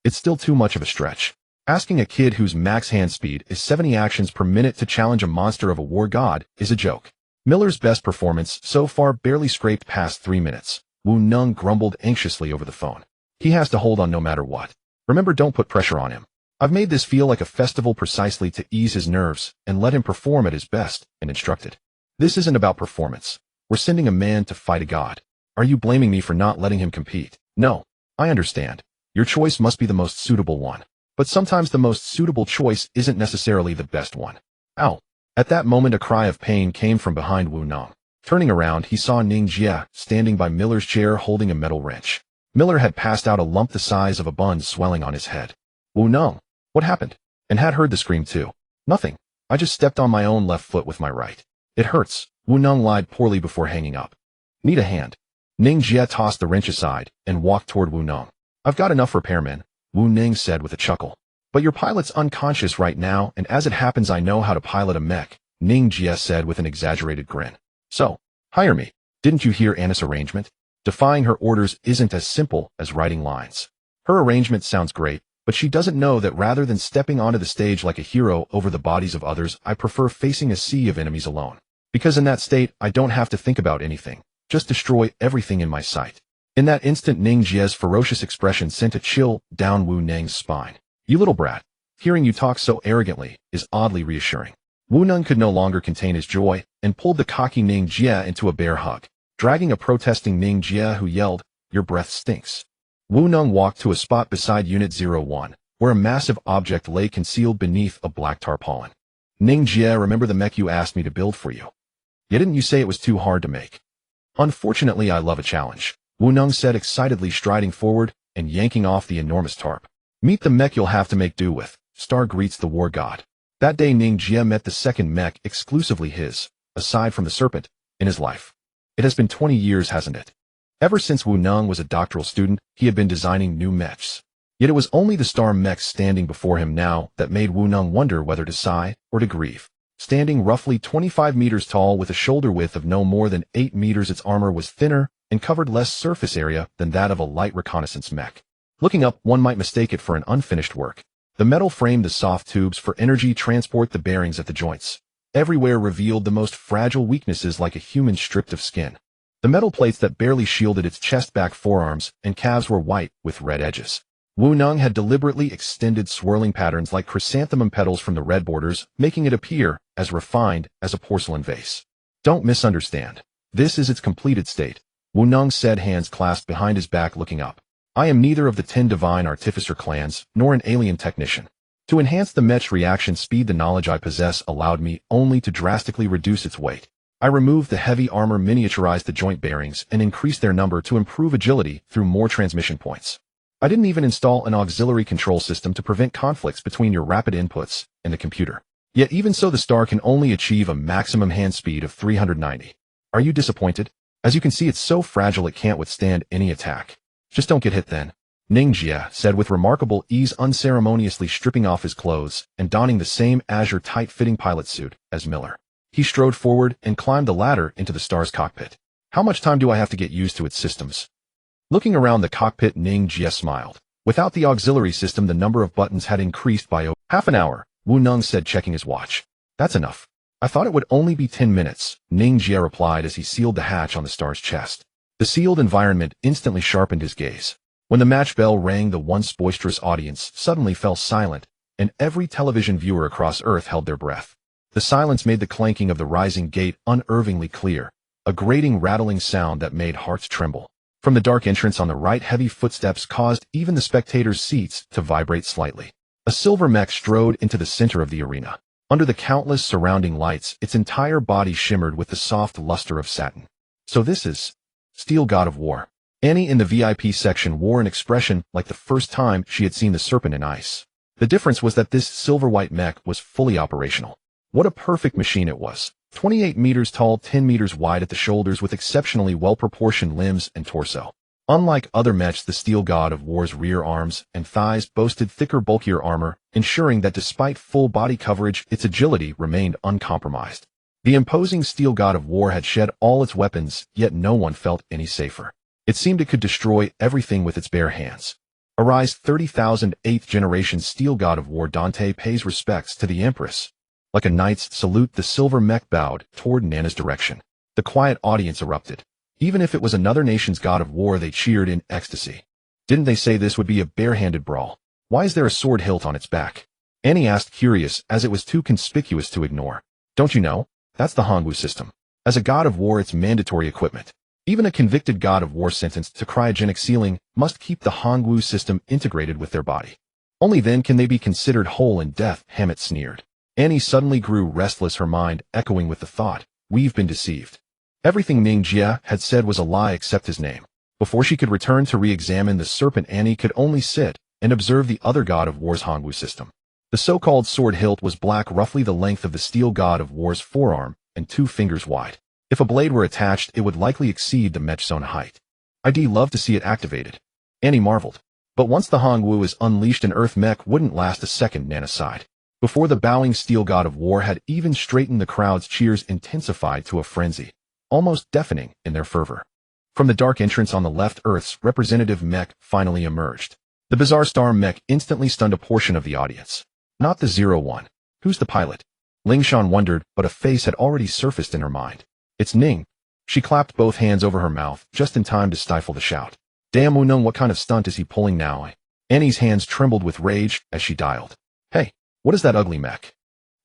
It's still too much of a stretch. Asking a kid whose max hand speed is 70 actions per minute to challenge a monster of a war god is a joke. Miller's best performance so far barely scraped past 3 minutes. Wu Neng grumbled anxiously over the phone. He has to hold on no matter what. Remember, don't put pressure on him. I've made this feel like a festival precisely to ease his nerves and let him perform at his best, and instructed. This isn't about performance. We're sending a man to fight a god. Are you blaming me for not letting him compete? No. I understand. Your choice must be the most suitable one. But sometimes the most suitable choice isn't necessarily the best one. Ow. At that moment, a cry of pain came from behind Wu Neng. Turning around, he saw Ning Jie standing by Miller's chair holding a metal wrench. Miller had passed out, a lump the size of a bun swelling on his head. Wu Neng, what happened? And had heard the scream too. Nothing. I just stepped on my own left foot with my right. It hurts, Wu Neng lied poorly before hanging up. Need a hand? Ning Jie tossed the wrench aside and walked toward Wu Neng. I've got enough repairmen, Wu Neng said with a chuckle. But your pilot's unconscious right now, and as it happens, I know how to pilot a mech, Ning Jie said with an exaggerated grin. So, hire me. Didn't you hear Anna's arrangement? Defying her orders isn't as simple as writing lines. Her arrangement sounds great, but she doesn't know that rather than stepping onto the stage like a hero over the bodies of others, I prefer facing a sea of enemies alone. Because in that state, I don't have to think about anything. Just destroy everything in my sight. In that instant, Ning Jie's ferocious expression sent a chill down Wu Neng's spine. You little brat. Hearing you talk so arrogantly is oddly reassuring. Wu Neng could no longer contain his joy and pulled the cocky Ning Jie into a bear hug, dragging a protesting Ning Jie who yelled, "Your breath stinks." Wu Neng walked to a spot beside Unit 01, where a massive object lay concealed beneath a black tarpaulin. Ning Jie, remember the mech you asked me to build for you? Yeah, didn't you say it was too hard to make? Unfortunately, I love a challenge, Wu Nung said excitedly, striding forward and yanking off the enormous tarp. Meet the mech you'll have to make do with. Star greets the war god. That day Ning Jie met the second mech exclusively his, aside from the serpent, in his life. It has been 20 years, hasn't it? Ever since Wu Nung was a doctoral student, he had been designing new mechs. Yet it was only the star mech standing before him now that made Wu Nung wonder whether to sigh or to grieve. Standing roughly 25 meters tall with a shoulder width of no more than 8 meters, its armor was thinner and covered less surface area than that of a light reconnaissance mech. Looking up, one might mistake it for an unfinished work. The metal framed the soft tubes for energy transport, the bearings at the joints. Everywhere revealed the most fragile weaknesses, like a human stripped of skin. The metal plates that barely shielded its chest, back, forearms, and calves were white with red edges. Wu Nung had deliberately extended swirling patterns like chrysanthemum petals from the red borders, making it appear as refined as a porcelain vase. Don't misunderstand. This is its completed state, Wu Nung said, hands clasped behind his back, looking up. I am neither of the 10 divine artificer clans, nor an alien technician. To enhance the mech's reaction speed, the knowledge I possess allowed me only to drastically reduce its weight. I removed the heavy armor, miniaturized the joint bearings, and increased their number to improve agility through more transmission points. I didn't even install an auxiliary control system to prevent conflicts between your rapid inputs and the computer. Yet even so, the star can only achieve a maximum hand speed of 390. Are you disappointed? As you can see, it's so fragile it can't withstand any attack. Just don't get hit then, Ning Jie said with remarkable ease, unceremoniously stripping off his clothes and donning the same azure tight-fitting pilot suit as Miller. He strode forward and climbed the ladder into the star's cockpit. How much time do I have to get used to its systems? Looking around the cockpit, Ning Jie smiled. Without the auxiliary system, the number of buttons had increased by half an hour, Wu Nung said, checking his watch. That's enough. I thought it would only be 10 minutes, Ning Jie replied as he sealed the hatch on the star's chest. The sealed environment instantly sharpened his gaze. When the match bell rang, the once boisterous audience suddenly fell silent, and every television viewer across Earth held their breath. The silence made the clanking of the rising gate unervingly clear, a grating, rattling sound that made hearts tremble. From the dark entrance on the right, heavy footsteps caused even the spectators' seats to vibrate slightly. A silver mech strode into the center of the arena. Under the countless surrounding lights, its entire body shimmered with the soft luster of satin. So this is Steel God of War. Annie in the VIP section wore an expression like the first time she had seen the serpent in ice. The difference was that this silver-white mech was fully operational. What a perfect machine it was. 28 meters tall, 10 meters wide at the shoulders, with exceptionally well-proportioned limbs and torso. Unlike other mechs, the Steel God of War's rear arms and thighs boasted thicker, bulkier armor, ensuring that despite full body coverage, its agility remained uncompromised. The imposing Steel God of War had shed all its weapons, yet no one felt any safer. It seemed it could destroy everything with its bare hands. Arise 30,000 8th generation Steel God of War. Dante pays respects to the Empress. Like a knight's salute, the silver mech bowed toward Nana's direction. The quiet audience erupted. Even if it was another nation's God of War, they cheered in ecstasy. Didn't they say this would be a barehanded brawl? Why is there a sword hilt on its back? Annie asked, curious, as it was too conspicuous to ignore. Don't you know? That's the Hongwu system. As a God of War, it's mandatory equipment. Even a convicted God of War sentenced to cryogenic sealing must keep the Hongwu system integrated with their body. Only then can they be considered whole in death, Hammett sneered. Annie suddenly grew restless, her mind echoing with the thought, we've been deceived. Everything Ning Jie had said was a lie except his name. Before she could return to re-examine the serpent, Annie could only sit and observe the other God of War's Hongwu system. The so-called sword hilt was black, roughly the length of the Steel God of War's forearm and 2 fingers wide. If a blade were attached, it would likely exceed the mech's own height. I'd love to see it activated, Annie marveled. But once the Hongwu is unleashed, an Earth mech wouldn't last a second, Nana sighed. Before the bowing Steel God of War had even straightened, the crowd's cheers intensified to a frenzy, almost deafening in their fervor. From the dark entrance on the left, Earth's representative mech finally emerged. The bizarre star mech instantly stunned a portion of the audience. Not the 01. Who's the pilot? Ling Shan wondered, but a face had already surfaced in her mind. It's Ning. She clapped both hands over her mouth, just in time to stifle the shout. Damn, Wu Nung, what kind of stunt is he pulling now? Annie's hands trembled with rage as she dialed. Hey. What is that ugly mech?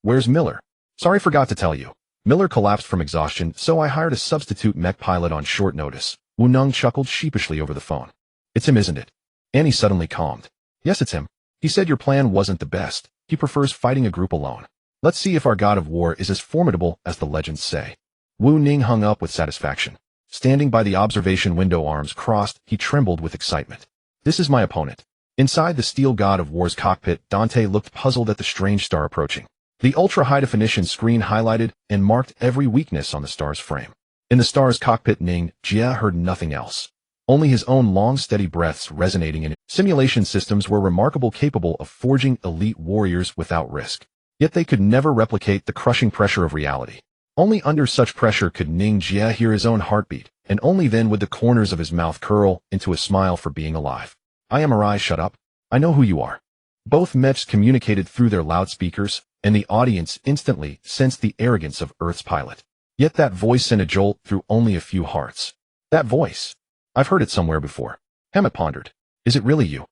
Where's Miller? Sorry, forgot to tell you. Miller collapsed from exhaustion, so I hired a substitute mech pilot on short notice. Wu Nung chuckled sheepishly over the phone. It's him, isn't it? Annie suddenly calmed. Yes, it's him. He said your plan wasn't the best. He prefers fighting a group alone. Let's see if our god of war is as formidable as the legends say. Wu Ning hung up with satisfaction. Standing by the observation window, arms crossed, he trembled with excitement. This is my opponent. Inside the steel god of war's cockpit, Dante looked puzzled at the strange star approaching. The ultra-high-definition screen highlighted and marked every weakness on the star's frame. In the star's cockpit, Ning Jie heard nothing else. Only his own long, steady breaths resonating in it. Simulation systems were remarkable, capable of forging elite warriors without risk. Yet they could never replicate the crushing pressure of reality. Only under such pressure could Ning Jie hear his own heartbeat, and only then would the corners of his mouth curl into a smile for being alive. I am Arai, shut up. I know who you are. Both mechs communicated through their loudspeakers, and the audience instantly sensed the arrogance of Earth's pilot. Yet that voice sent a jolt through only a few hearts. That voice. I've heard it somewhere before. Hammett pondered. Is it really you?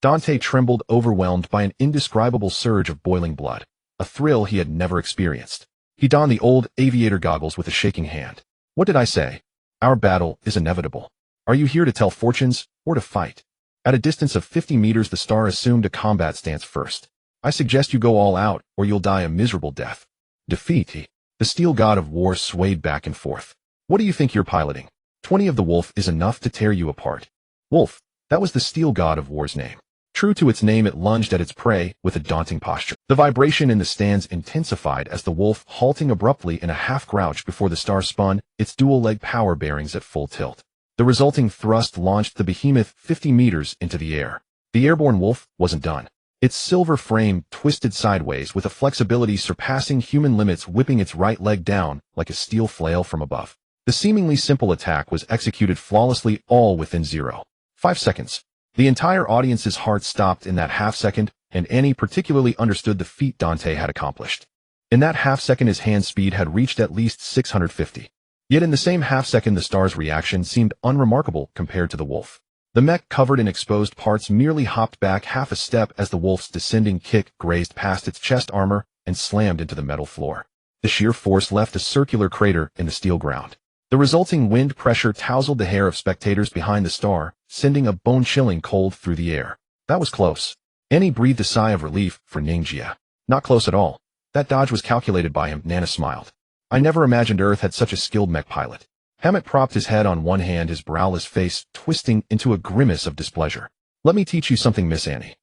Dante trembled, overwhelmed by an indescribable surge of boiling blood, a thrill he had never experienced. He donned the old aviator goggles with a shaking hand. What did I say? Our battle is inevitable. Are you here to tell fortunes, or to fight? At a distance of 50 meters, the star assumed a combat stance first. I suggest you go all out, or you'll die a miserable death. Defeat. The steel god of war swayed back and forth. What do you think you're piloting? 20 of the wolf is enough to tear you apart. Wolf, that was the steel god of war's name. True to its name, it lunged at its prey with a daunting posture. The vibration in the stands intensified as the wolf, halting abruptly in a half-crouch before the star, spun its dual-leg power bearings at full tilt. The resulting thrust launched the behemoth 50 meters into the air. The airborne wolf wasn't done. Its silver frame twisted sideways with a flexibility surpassing human limits, whipping its right leg down like a steel flail from above. The seemingly simple attack was executed flawlessly, all within 0.5 seconds. The entire audience's hearts stopped in that half-second, and Annie particularly understood the feat Dante had accomplished. In that half-second, his hand speed had reached at least 650. Yet in the same half-second, the star's reaction seemed unremarkable compared to the wolf. The mech, covered in exposed parts, merely hopped back half a step as the wolf's descending kick grazed past its chest armor and slammed into the metal floor. The sheer force left a circular crater in the steel ground. The resulting wind pressure tousled the hair of spectators behind the star, sending a bone-chilling cold through the air. That was close. Annie breathed a sigh of relief for Ning Jie. Not close at all. That dodge was calculated by him. Nana smiled. I never imagined Earth had such a skilled mech pilot. Hammett propped his head on one hand, his browless face twisting into a grimace of displeasure. Let me teach you something, Miss Annie.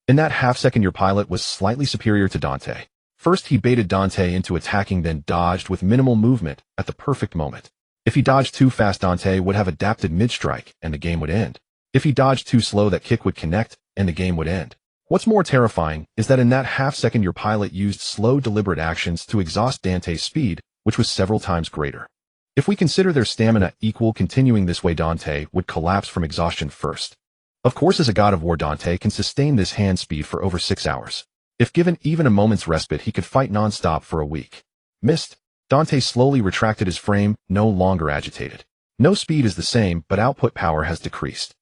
In that half-second, your pilot was slightly superior to Dante. First, he baited Dante into attacking, then dodged with minimal movement at the perfect moment. If he dodged too fast, Dante would have adapted mid-strike, and the game would end. If he dodged too slow, that kick would connect, and the game would end. What's more terrifying is that in that half-second, your pilot used slow, deliberate actions to exhaust Dante's speed, which was several times greater. If we consider their stamina equal, continuing this way, Dante would collapse from exhaustion first. Of course, as a god of war, Dante can sustain this hand speed for over 6 hours. If given even a moment's respite, he could fight non-stop for a week. Missed. Dante slowly retracted his frame, no longer agitated. No, speed is the same, but output power has decreased.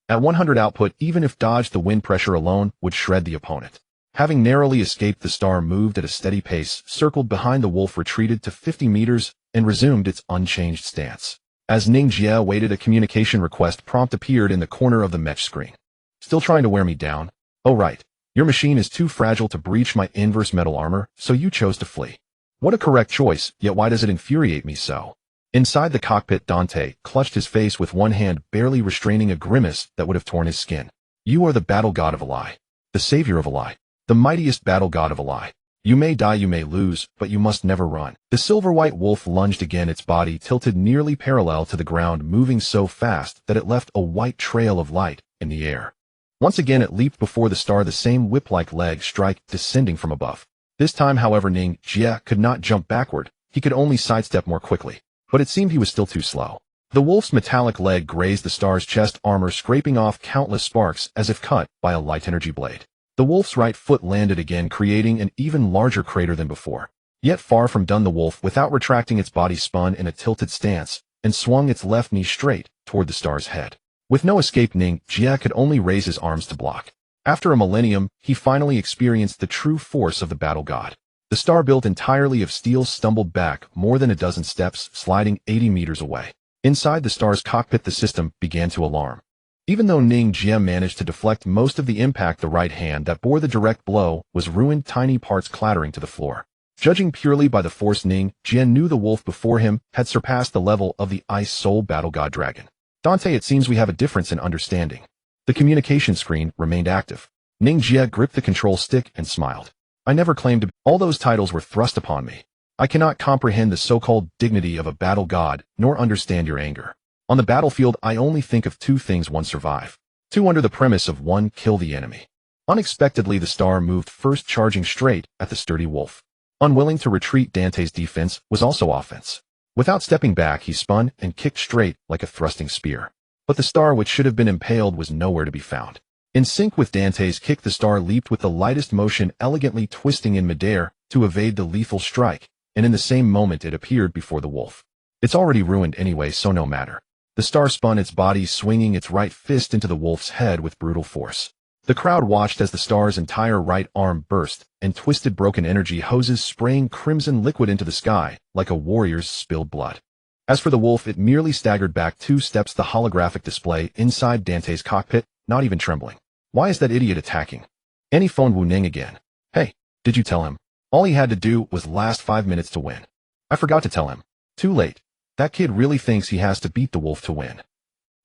At 100 output, even if dodged, the wind pressure alone would shred the opponent. Having narrowly escaped, the star moved at a steady pace, circled behind the wolf, retreated to 50 meters, and resumed its unchanged stance. As Ning Jie waited, a communication request prompt appeared in the corner of the mech screen. Still trying to wear me down? Oh right. Your machine is too fragile to breach my inverse metal armor, so you chose to flee. What a correct choice, yet why does it infuriate me so? Inside the cockpit, Dante clutched his face with one hand, barely restraining a grimace that would have torn his skin. You are the battle god of Alai. The savior of Alai. The mightiest battle god of Alai. You may die, you may lose, but you must never run. The silver-white wolf lunged again, its body tilted nearly parallel to the ground, moving so fast that it left a white trail of light in the air. Once again, it leaped before the star, the same whip-like leg strike descending from above. This time, however, Ning Jie could not jump backward. He could only sidestep more quickly. But it seemed he was still too slow. The wolf's metallic leg grazed the star's chest armor, scraping off countless sparks as if cut by a light-energy blade. The wolf's right foot landed again, creating an even larger crater than before. Yet far from done, the wolf, without retracting its body, spun in a tilted stance and swung its left knee straight toward the star's head. With no escape, Ning Jie could only raise his arms to block. After a millennium, he finally experienced the true force of the battle god. The star, built entirely of steel, stumbled back more than a dozen steps, sliding 80 meters away. Inside the star's cockpit, the system began to alarm. Even though Ning Jie managed to deflect most of the impact, the right hand that bore the direct blow was ruined, tiny parts clattering to the floor. Judging purely by the force, Ning Jie knew the wolf before him had surpassed the level of the ice soul battle god dragon. Dante, it seems we have a difference in understanding. The communication screen remained active. Ning Jie gripped the control stick and smiled. I never claimed to be. All those titles were thrust upon me. I cannot comprehend the so-called dignity of a battle god, nor understand your anger. On the battlefield, I only think of two things: one, survive. Two, under the premise of one, kill the enemy. Unexpectedly, the star moved first, charging straight at the sturdy wolf. Unwilling to retreat, Dante's defense was also offense. Without stepping back, he spun and kicked straight like a thrusting spear. But the star, which should have been impaled, was nowhere to be found. In sync with Dante's kick, the star leaped with the lightest motion, elegantly twisting in midair to evade the lethal strike, and in the same moment it appeared before the wolf. It's already ruined anyway, so no matter. The star spun its body, swinging its right fist into the wolf's head with brutal force. The crowd watched as the star's entire right arm burst, and twisted broken energy hoses spraying crimson liquid into the sky like a warrior's spilled blood. As for the wolf, it merely staggered back 2 steps, the holographic display inside Dante's cockpit not even trembling. Why is that idiot attacking? Annie phoned Wu Ning again. Hey, did you tell him? All he had to do was last 5 minutes to win. I forgot to tell him. Too late. That kid really thinks he has to beat the wolf to win.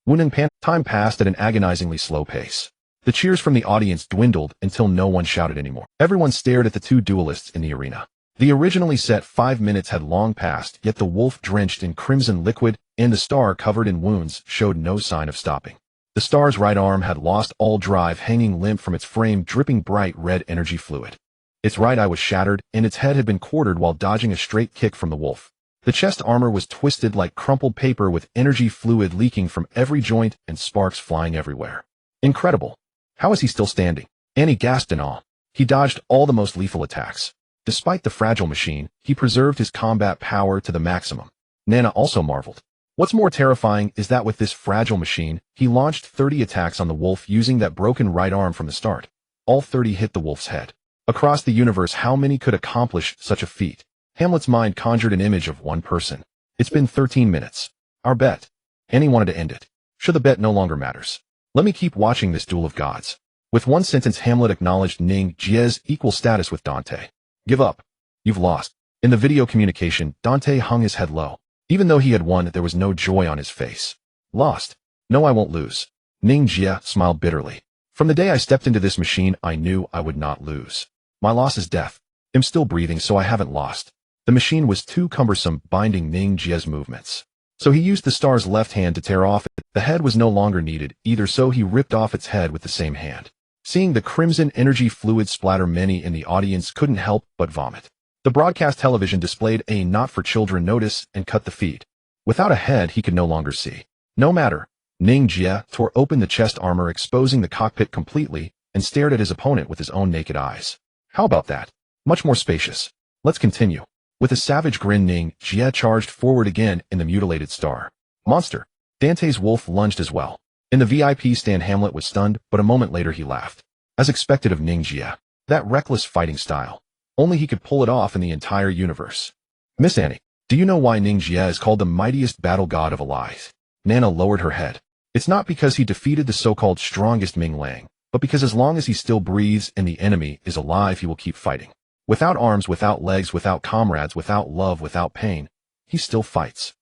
Wu Ning panted. Time passed at an agonizingly slow pace. The cheers from the audience dwindled until no one shouted anymore. Everyone stared at the two duelists in the arena. The originally set 5 minutes had long passed, yet the wolf, drenched in crimson liquid, and the star covered in wounds, showed no sign of stopping. The star's right arm had lost all drive, hanging limp from its frame, dripping bright red energy fluid. Its right eye was shattered, and its head had been quartered while dodging a straight kick from the wolf. The chest armor was twisted like crumpled paper, with energy fluid leaking from every joint and sparks flying everywhere. Incredible. How is he still standing? Annie gasped in awe. He dodged all the most lethal attacks. Despite the fragile machine, he preserved his combat power to the maximum. Nana also marveled. What's more terrifying is that with this fragile machine, he launched 30 attacks on the wolf using that broken right arm from the start. All 30 hit the wolf's head. Across the universe, how many could accomplish such a feat? Hamlet's mind conjured an image of one person. It's been 13 minutes. Our bet. Annie wanted to end it. Sure, the bet no longer matters. Let me keep watching this duel of gods. With one sentence, Hamlet acknowledged Ning Jie's equal status with Dante. Give up. You've lost. In the video communication, Dante hung his head low. Even though he had won, there was no joy on his face. Lost? No, I won't lose. Ning Jie smiled bitterly. From the day I stepped into this machine, I knew I would not lose. My loss is death. I'm still breathing, so I haven't lost. The machine was too cumbersome, binding Ning Jie's movements. So he used the star's left hand to tear off it. The head was no longer needed either, so he ripped off its head with the same hand. Seeing the crimson energy fluid splatter, many in the audience couldn't help but vomit. The broadcast television displayed a not-for-children notice and cut the feed. Without a head, he could no longer see. No matter. Ning Jie tore open the chest armor, exposing the cockpit completely, and stared at his opponent with his own naked eyes. How about that? Much more spacious. Let's continue. With a savage grin, Ning Jie charged forward again in the mutilated star. Monster. Dante's wolf lunged as well. In the VIP stand, Hamlet was stunned, but a moment later he laughed. As expected of Ning Jie. That reckless fighting style. Only he could pull it off in the entire universe. Miss Annie, do you know why Ning Jie is called the mightiest battle god of Alive? Nana lowered her head. It's not because he defeated the so-called strongest Ming Lang, but because as long as he still breathes and the enemy is alive, he will keep fighting. Without arms, without legs, without comrades, without love, without pain, he still fights.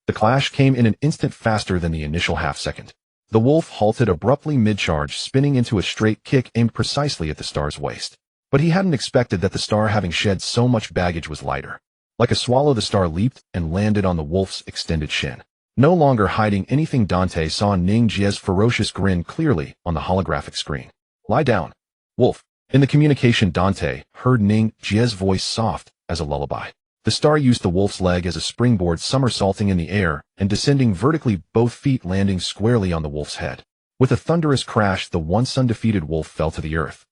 The clash came in an instant, faster than the initial half-second. The wolf halted abruptly mid-charge, spinning into a straight kick aimed precisely at the star's waist. But he hadn't expected that the star, having shed so much baggage, was lighter. Like a swallow, the star leaped and landed on the wolf's extended shin. No longer hiding anything, Dante saw Ning Jie's ferocious grin clearly on the holographic screen. Lie down, wolf. In the communication, Dante heard Ning Jie's voice, soft as a lullaby. The star used the wolf's leg as a springboard, somersaulting in the air and descending vertically, both feet landing squarely on the wolf's head. With a thunderous crash, the once undefeated wolf fell to the earth.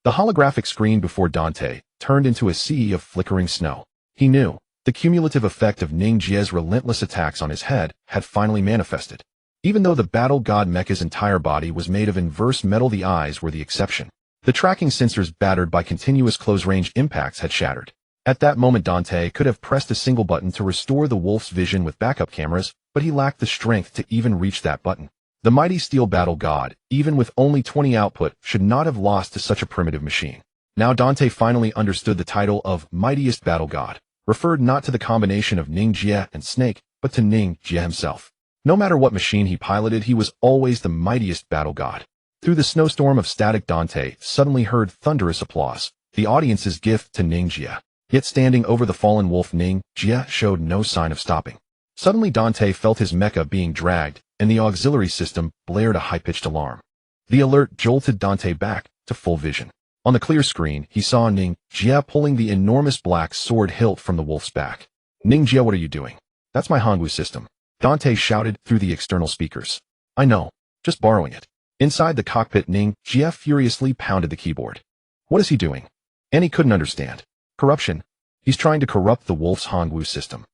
The holographic screen before Dante turned into a sea of flickering snow. He knew the cumulative effect of Ning Jie's relentless attacks on his head had finally manifested. Even though the battle god mecha's entire body was made of inverse metal, the eyes were the exception. The tracking sensors, battered by continuous close-range impacts, had shattered. At that moment, Dante could have pressed a single button to restore the wolf's vision with backup cameras, but he lacked the strength to even reach that button. The mighty steel battle god, even with only 20 output, should not have lost to such a primitive machine. Now Dante finally understood the title of Mightiest Battle God, referred not to the combination of Ning Jie and Snake, but to Ning Jie himself. No matter what machine he piloted, he was always the mightiest battle god. Through the snowstorm of static, Dante suddenly heard thunderous applause, the audience's gift to Ning Jie. Yet standing over the fallen wolf, Ning Jie showed no sign of stopping. Suddenly Dante felt his mecha being dragged, and the auxiliary system blared a high-pitched alarm. The alert jolted Dante back to full vision. On the clear screen, he saw Ning Jie pulling the enormous black sword hilt from the wolf's back. Ning Jie, what are you doing? That's my Hongwu system, Dante shouted through the external speakers. I know, just borrowing it. Inside the cockpit, Ning Jie furiously pounded the keyboard. What is he doing? Annie couldn't understand. Corruption. He's trying to corrupt the wolf's Hongwu system.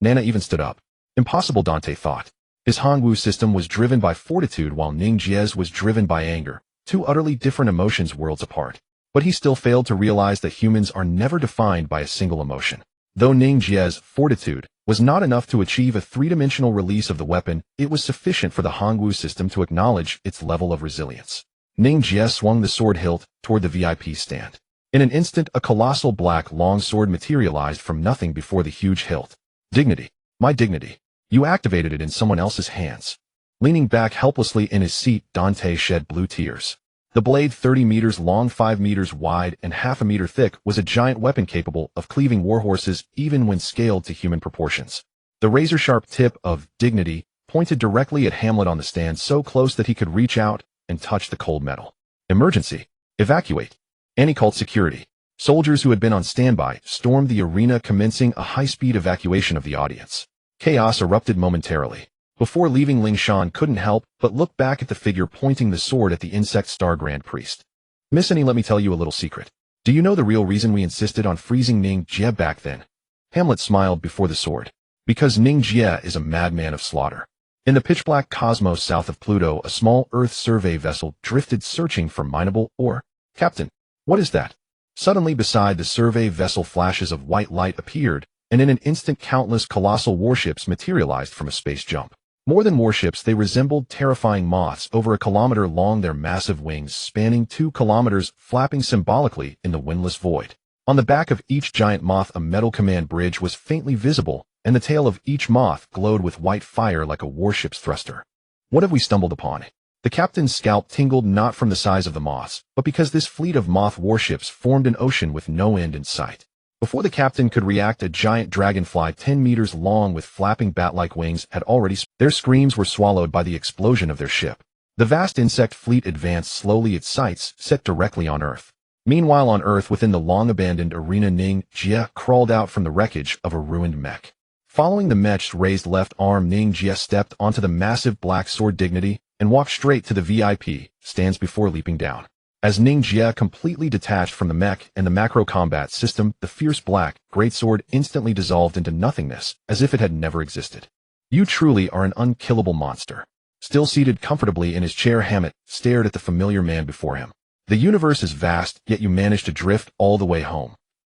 Nana even stood up. Impossible, Dante thought. His Hongwu system was driven by fortitude while Ning Jie's was driven by anger, two utterly different emotions worlds apart. But he still failed to realize that humans are never defined by a single emotion. Though Ning Jie's fortitude was not enough to achieve a three-dimensional release of the weapon, it was sufficient for the Hongwu system to acknowledge its level of resilience. Ning Jie swung the sword hilt toward the VIP stand. In an instant, a colossal black longsword materialized from nothing before the huge hilt. Dignity. My dignity. You activated it in someone else's hands. Leaning back helplessly in his seat, Dante shed blue tears. The blade, 30 meters long, 5 meters wide, and half a meter thick, was a giant weapon capable of cleaving warhorses even when scaled to human proportions. The razor-sharp tip of dignity pointed directly at Hamlet on the stand, so close that he could reach out and touch the cold metal. Emergency. Evacuate. Annie called security. Soldiers who had been on standby stormed the arena, commencing a high-speed evacuation of the audience. Chaos erupted momentarily. Before leaving, Ling Shan couldn't help but look back at the figure pointing the sword at the insect star Grand Priest. Miss Annie, let me tell you a little secret. Do you know the real reason we insisted on freezing Ning Jie back then? Hamlet smiled before the sword. Because Ning Jie is a madman of slaughter. In the pitch-black cosmos south of Pluto, a small Earth survey vessel drifted searching for mineable ore. Captain, what is that? Suddenly beside the survey vessel, flashes of white light appeared, and in an instant countless colossal warships materialized from a space jump. More than warships, they resembled terrifying moths over a kilometer long, their massive wings spanning 2 kilometers, flapping symbolically in the windless void. On the back of each giant moth, a metal command bridge was faintly visible, and the tail of each moth glowed with white fire like a warship's thruster. What have we stumbled upon? The captain's scalp tingled, not from the size of the moths, but because this fleet of moth warships formed an ocean with no end in sight. Before the captain could react, a giant dragonfly 10 meters long with flapping bat-like wings had already their screams were swallowed by the explosion of their ship. The vast insect fleet advanced slowly, its sights set directly on Earth. Meanwhile, on Earth, within the long-abandoned arena, Ning Jie crawled out from the wreckage of a ruined mech. Following the mech's raised left arm, Ning Jie stepped onto the massive black sword Dignity and walked straight to the VIP stands before leaping down. As Ning Jie completely detached from the mech and the macro combat system, the fierce black greatsword instantly dissolved into nothingness, as if it had never existed. You truly are an unkillable monster. Still seated comfortably in his chair, Hammett stared at the familiar man before him. The universe is vast, yet you managed to drift all the way home.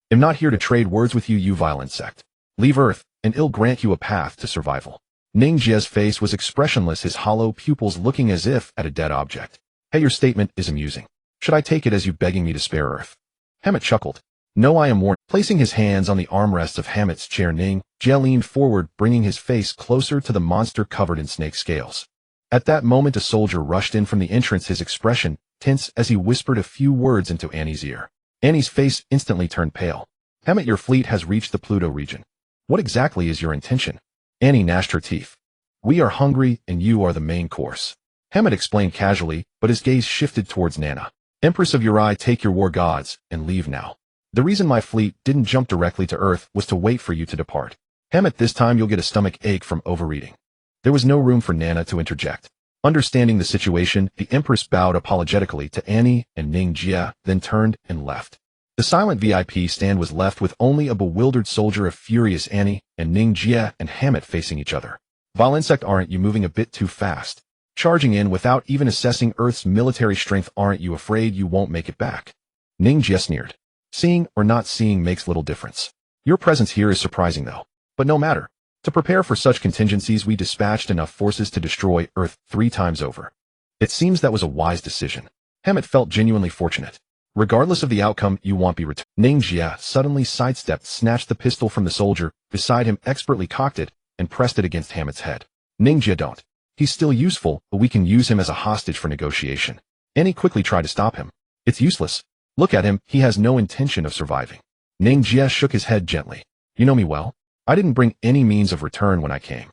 I'm not here to trade words with you, you vile insect. Leave Earth, and it'll grant you a path to survival. Ning Jie's face was expressionless, his hollow pupils looking as if at a dead object. Hey, your statement is amusing. Should I take it as you begging me to spare Earth? Hammett chuckled. No, I am warned. Placing his hands on the armrests of Hammett's chair, Ning Jie leaned forward, bringing his face closer to the monster covered in snake scales. At that moment, a soldier rushed in from the entrance, his expression tense as he whispered a few words into Annie's ear. Annie's face instantly turned pale. Hammett, your fleet has reached the Pluto region. What exactly is your intention? Annie gnashed her teeth. We are hungry, and you are the main course. Hammett explained casually, but his gaze shifted towards Nana. Empress of Uri, take your war gods and leave now. The reason my fleet didn't jump directly to Earth was to wait for you to depart. Hammett, this time you'll get a stomach ache from overeating. There was no room for Nana to interject. Understanding the situation, the Empress bowed apologetically to Annie and Ning Jie, then turned and left. The silent VIP stand was left with only a bewildered soldier, a furious Annie, and Ning Jie and Hammett facing each other. Vile insect, aren't you moving a bit too fast? Charging in without even assessing Earth's military strength, aren't you afraid you won't make it back? Ning Jie sneered. Seeing or not seeing makes little difference. Your presence here is surprising though. But no matter. To prepare for such contingencies, we dispatched enough forces to destroy Earth 3 times over. It seems that was a wise decision. Hammett felt genuinely fortunate. Regardless of the outcome, you won't be returned. Ning Jie suddenly sidestepped, snatched the pistol from the soldier beside him, expertly cocked it, and pressed it against Hammond's head. Ning Jie, don't. He's still useful, but we can use him as a hostage for negotiation. Annie quickly tried to stop him. It's useless. Look at him, he has no intention of surviving. Ning Jie shook his head gently. You know me well. I didn't bring any means of return when I came.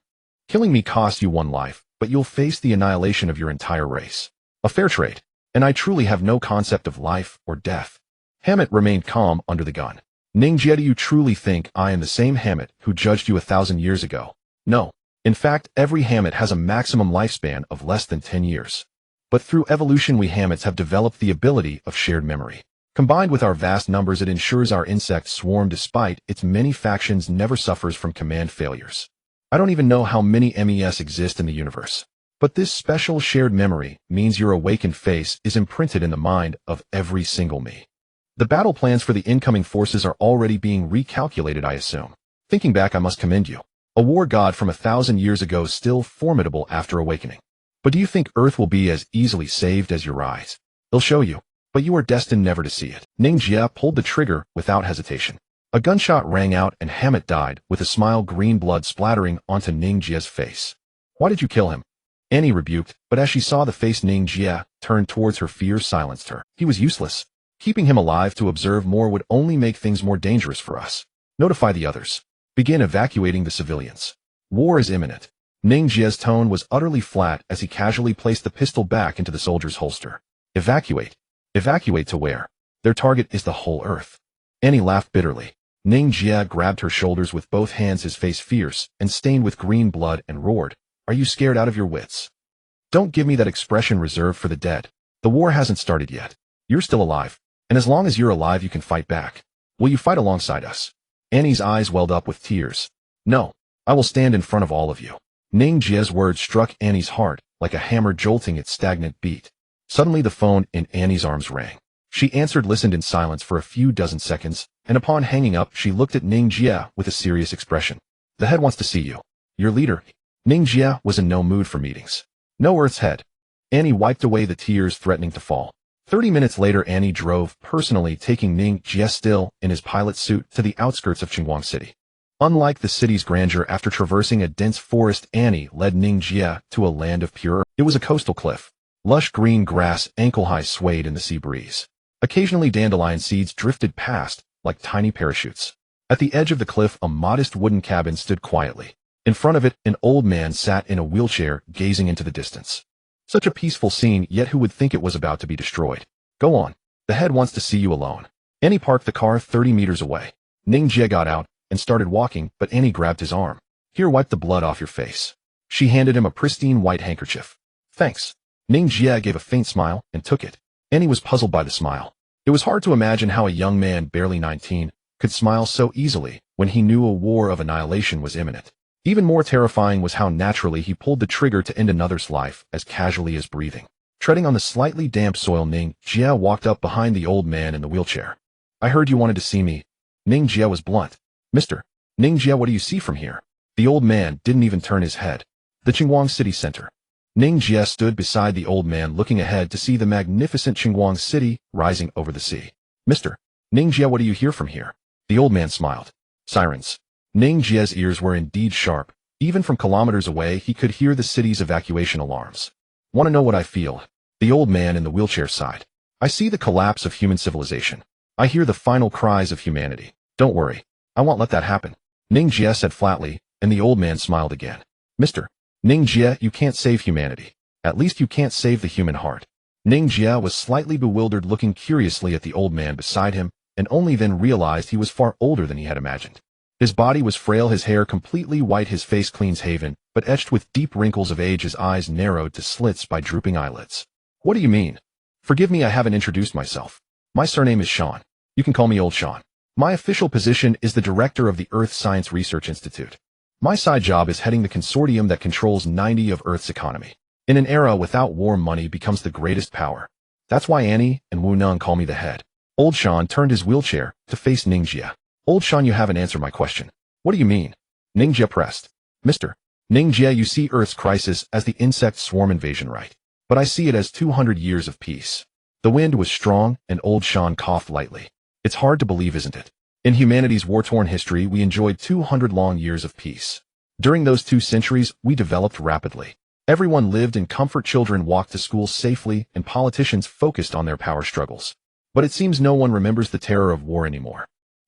Killing me cost you one life, but you'll face the annihilation of your entire race. A fair trade. And I truly have no concept of life or death. Hammett remained calm under the gun. Ning Jie, do you truly think I am the same Hammett who judged you 1,000 years ago? No. In fact, every Hammett has a maximum lifespan of less than 10 years. But through evolution, we Hammets have developed the ability of shared memory. Combined with our vast numbers, it ensures our insect swarm, despite its many factions, never suffers from command failures. I don't even know how many MES exist in the universe. But this special shared memory means your awakened face is imprinted in the mind of every single me. The battle plans for the incoming forces are already being recalculated, I assume. Thinking back, I must commend you. A war god from 1,000 years ago, still formidable after awakening. But do you think Earth will be as easily saved as your eyes? They'll show you, but you are destined never to see it. Ning Jie pulled the trigger without hesitation. A gunshot rang out and Hammett died with a smile, green blood splattering onto Ning Jie's face. Why did you kill him? Annie rebuked, but as she saw the face Ning Jie turned towards her, fear silenced her. He was useless. Keeping him alive to observe more would only make things more dangerous for us. Notify the others. Begin evacuating the civilians. War is imminent. Ning Jie's tone was utterly flat as he casually placed the pistol back into the soldier's holster. Evacuate. Evacuate to where? Their target is the whole Earth. Annie laughed bitterly. Ning Jie grabbed her shoulders with both hands, his face fierce and stained with green blood, and roared. Are you scared out of your wits? Don't give me that expression reserved for the dead. The war hasn't started yet. You're still alive. And as long as you're alive, you can fight back. Will you fight alongside us? Annie's eyes welled up with tears. No. I will stand in front of all of you. Ning Jie's words struck Annie's heart like a hammer, jolting its stagnant beat. Suddenly the phone in Annie's arms rang. She answered, listened in silence for a few dozen seconds, and upon hanging up, she looked at Ning Jie with a serious expression. The head wants to see you. Your leader. Ning Jie was in no mood for meetings. No, Earth's head. Annie wiped away the tears threatening to fall. 30 minutes later, Annie drove personally, taking Ning Jie still in his pilot suit to the outskirts of Qingyuan City. Unlike the city's grandeur, after traversing a dense forest, Annie led Ning Jie to a land of pure earth. It was a coastal cliff. Lush green grass, ankle-high, swayed in the sea breeze. Occasionally dandelion seeds drifted past like tiny parachutes. At the edge of the cliff, a modest wooden cabin stood quietly. In front of it, an old man sat in a wheelchair, gazing into the distance. Such a peaceful scene, yet who would think it was about to be destroyed? Go on. The head wants to see you alone. Annie parked the car 30 meters away. Ning Jie got out and started walking, but Annie grabbed his arm. Here, wipe the blood off your face. She handed him a pristine white handkerchief. Thanks. Ning Jie gave a faint smile and took it. Annie was puzzled by the smile. It was hard to imagine how a young man, barely 19, could smile so easily when he knew a war of annihilation was imminent. Even more terrifying was how naturally he pulled the trigger to end another's life as casually as breathing. Treading on the slightly damp soil, Ning Jie walked up behind the old man in the wheelchair. I heard you wanted to see me. Ning Jie was blunt. Mr. Ning Jie, what do you see from here? The old man didn't even turn his head. The Qingyuan City Center. Ning Jie stood beside the old man, looking ahead to see the magnificent Qingyuan City rising over the sea. Mr. Ning Jie, what do you hear from here? The old man smiled. Sirens. Ning Jie's ears were indeed sharp. Even from kilometers away, he could hear the city's evacuation alarms. Want to know what I feel? The old man in the wheelchair sighed. I see the collapse of human civilization. I hear the final cries of humanity. Don't worry. I won't let that happen. Ning Jie said flatly, and the old man smiled again. Mr. Ning Jie, you can't save humanity. At least you can't save the human heart. Ning Jie was slightly bewildered, looking curiously at the old man beside him, and only then realized he was far older than he had imagined. His body was frail, his hair completely white, his face clean shaven, but etched with deep wrinkles of age, his eyes narrowed to slits by drooping eyelids. What do you mean? Forgive me, I haven't introduced myself. My surname is Sean. You can call me Old Sean. My official position is the director of the Earth Science Research Institute. My side job is heading the consortium that controls 90% of Earth's economy. In an era without war, money becomes the greatest power. That's why Annie and Wu Nung call me the head. Old Sean turned his wheelchair to face Ning Jie. Old Sean, you haven't answered my question. What do you mean? Ning Jie pressed. Mr. Ning Jie, you see Earth's crisis as the insect swarm invasion, right? But I see it as 200 years of peace. The wind was strong, and old Sean coughed lightly. It's hard to believe, isn't it? In humanity's war-torn history, we enjoyed 200 long years of peace. During those 2 centuries, we developed rapidly. Everyone lived in comfort, children walked to school safely, and politicians focused on their power struggles. But it seems no one remembers the terror of war anymore.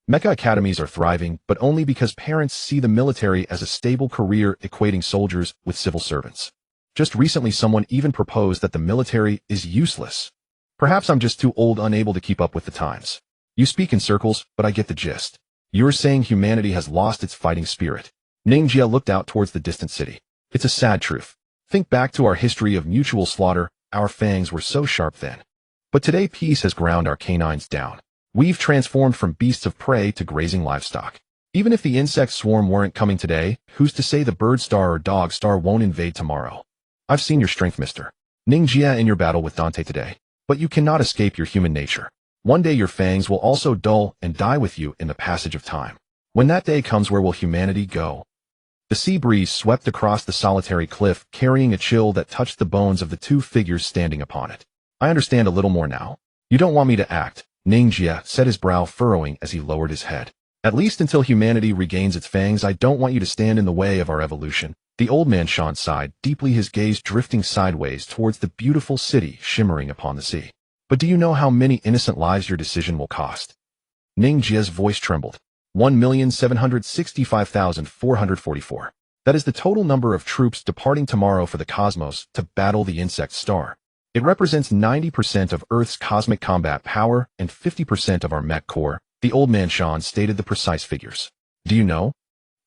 Mecha academies are thriving, but only because parents see the military as a stable career, equating soldiers with civil servants. Just recently, someone even proposed that the military is useless. Perhaps I'm just too old, unable to keep up with the times. You speak in circles, but I get the gist. You're saying humanity has lost its fighting spirit. Ning Jie looked out towards the distant city. It's a sad truth. Think back to our history of mutual slaughter. Our fangs were so sharp then. But today peace has ground our canines down. We've transformed from beasts of prey to grazing livestock. Even if the insect swarm weren't coming today, who's to say the bird star or dog star won't invade tomorrow? I've seen your strength, Mr. Ning Jie, in your battle with Dante today. But you cannot escape your human nature. One day your fangs will also dull and die with you in the passage of time. When that day comes, where will humanity go? The sea breeze swept across the solitary cliff, carrying a chill that touched the bones of the 2 figures standing upon it. I understand a little more now. You don't want me to act, Ning Jie said, his brow furrowing as he lowered his head. At least until humanity regains its fangs, I don't want you to stand in the way of our evolution. The old man Sean sighed deeply, his gaze drifting sideways towards the beautiful city shimmering upon the sea. But do you know how many innocent lives your decision will cost? Ning Jie's voice trembled. 1,765,444. That is the total number of troops departing tomorrow for the cosmos to battle the insect star. It represents 90% of Earth's cosmic combat power and 50% of our mech core. The old man Sean stated the precise figures. Do you know?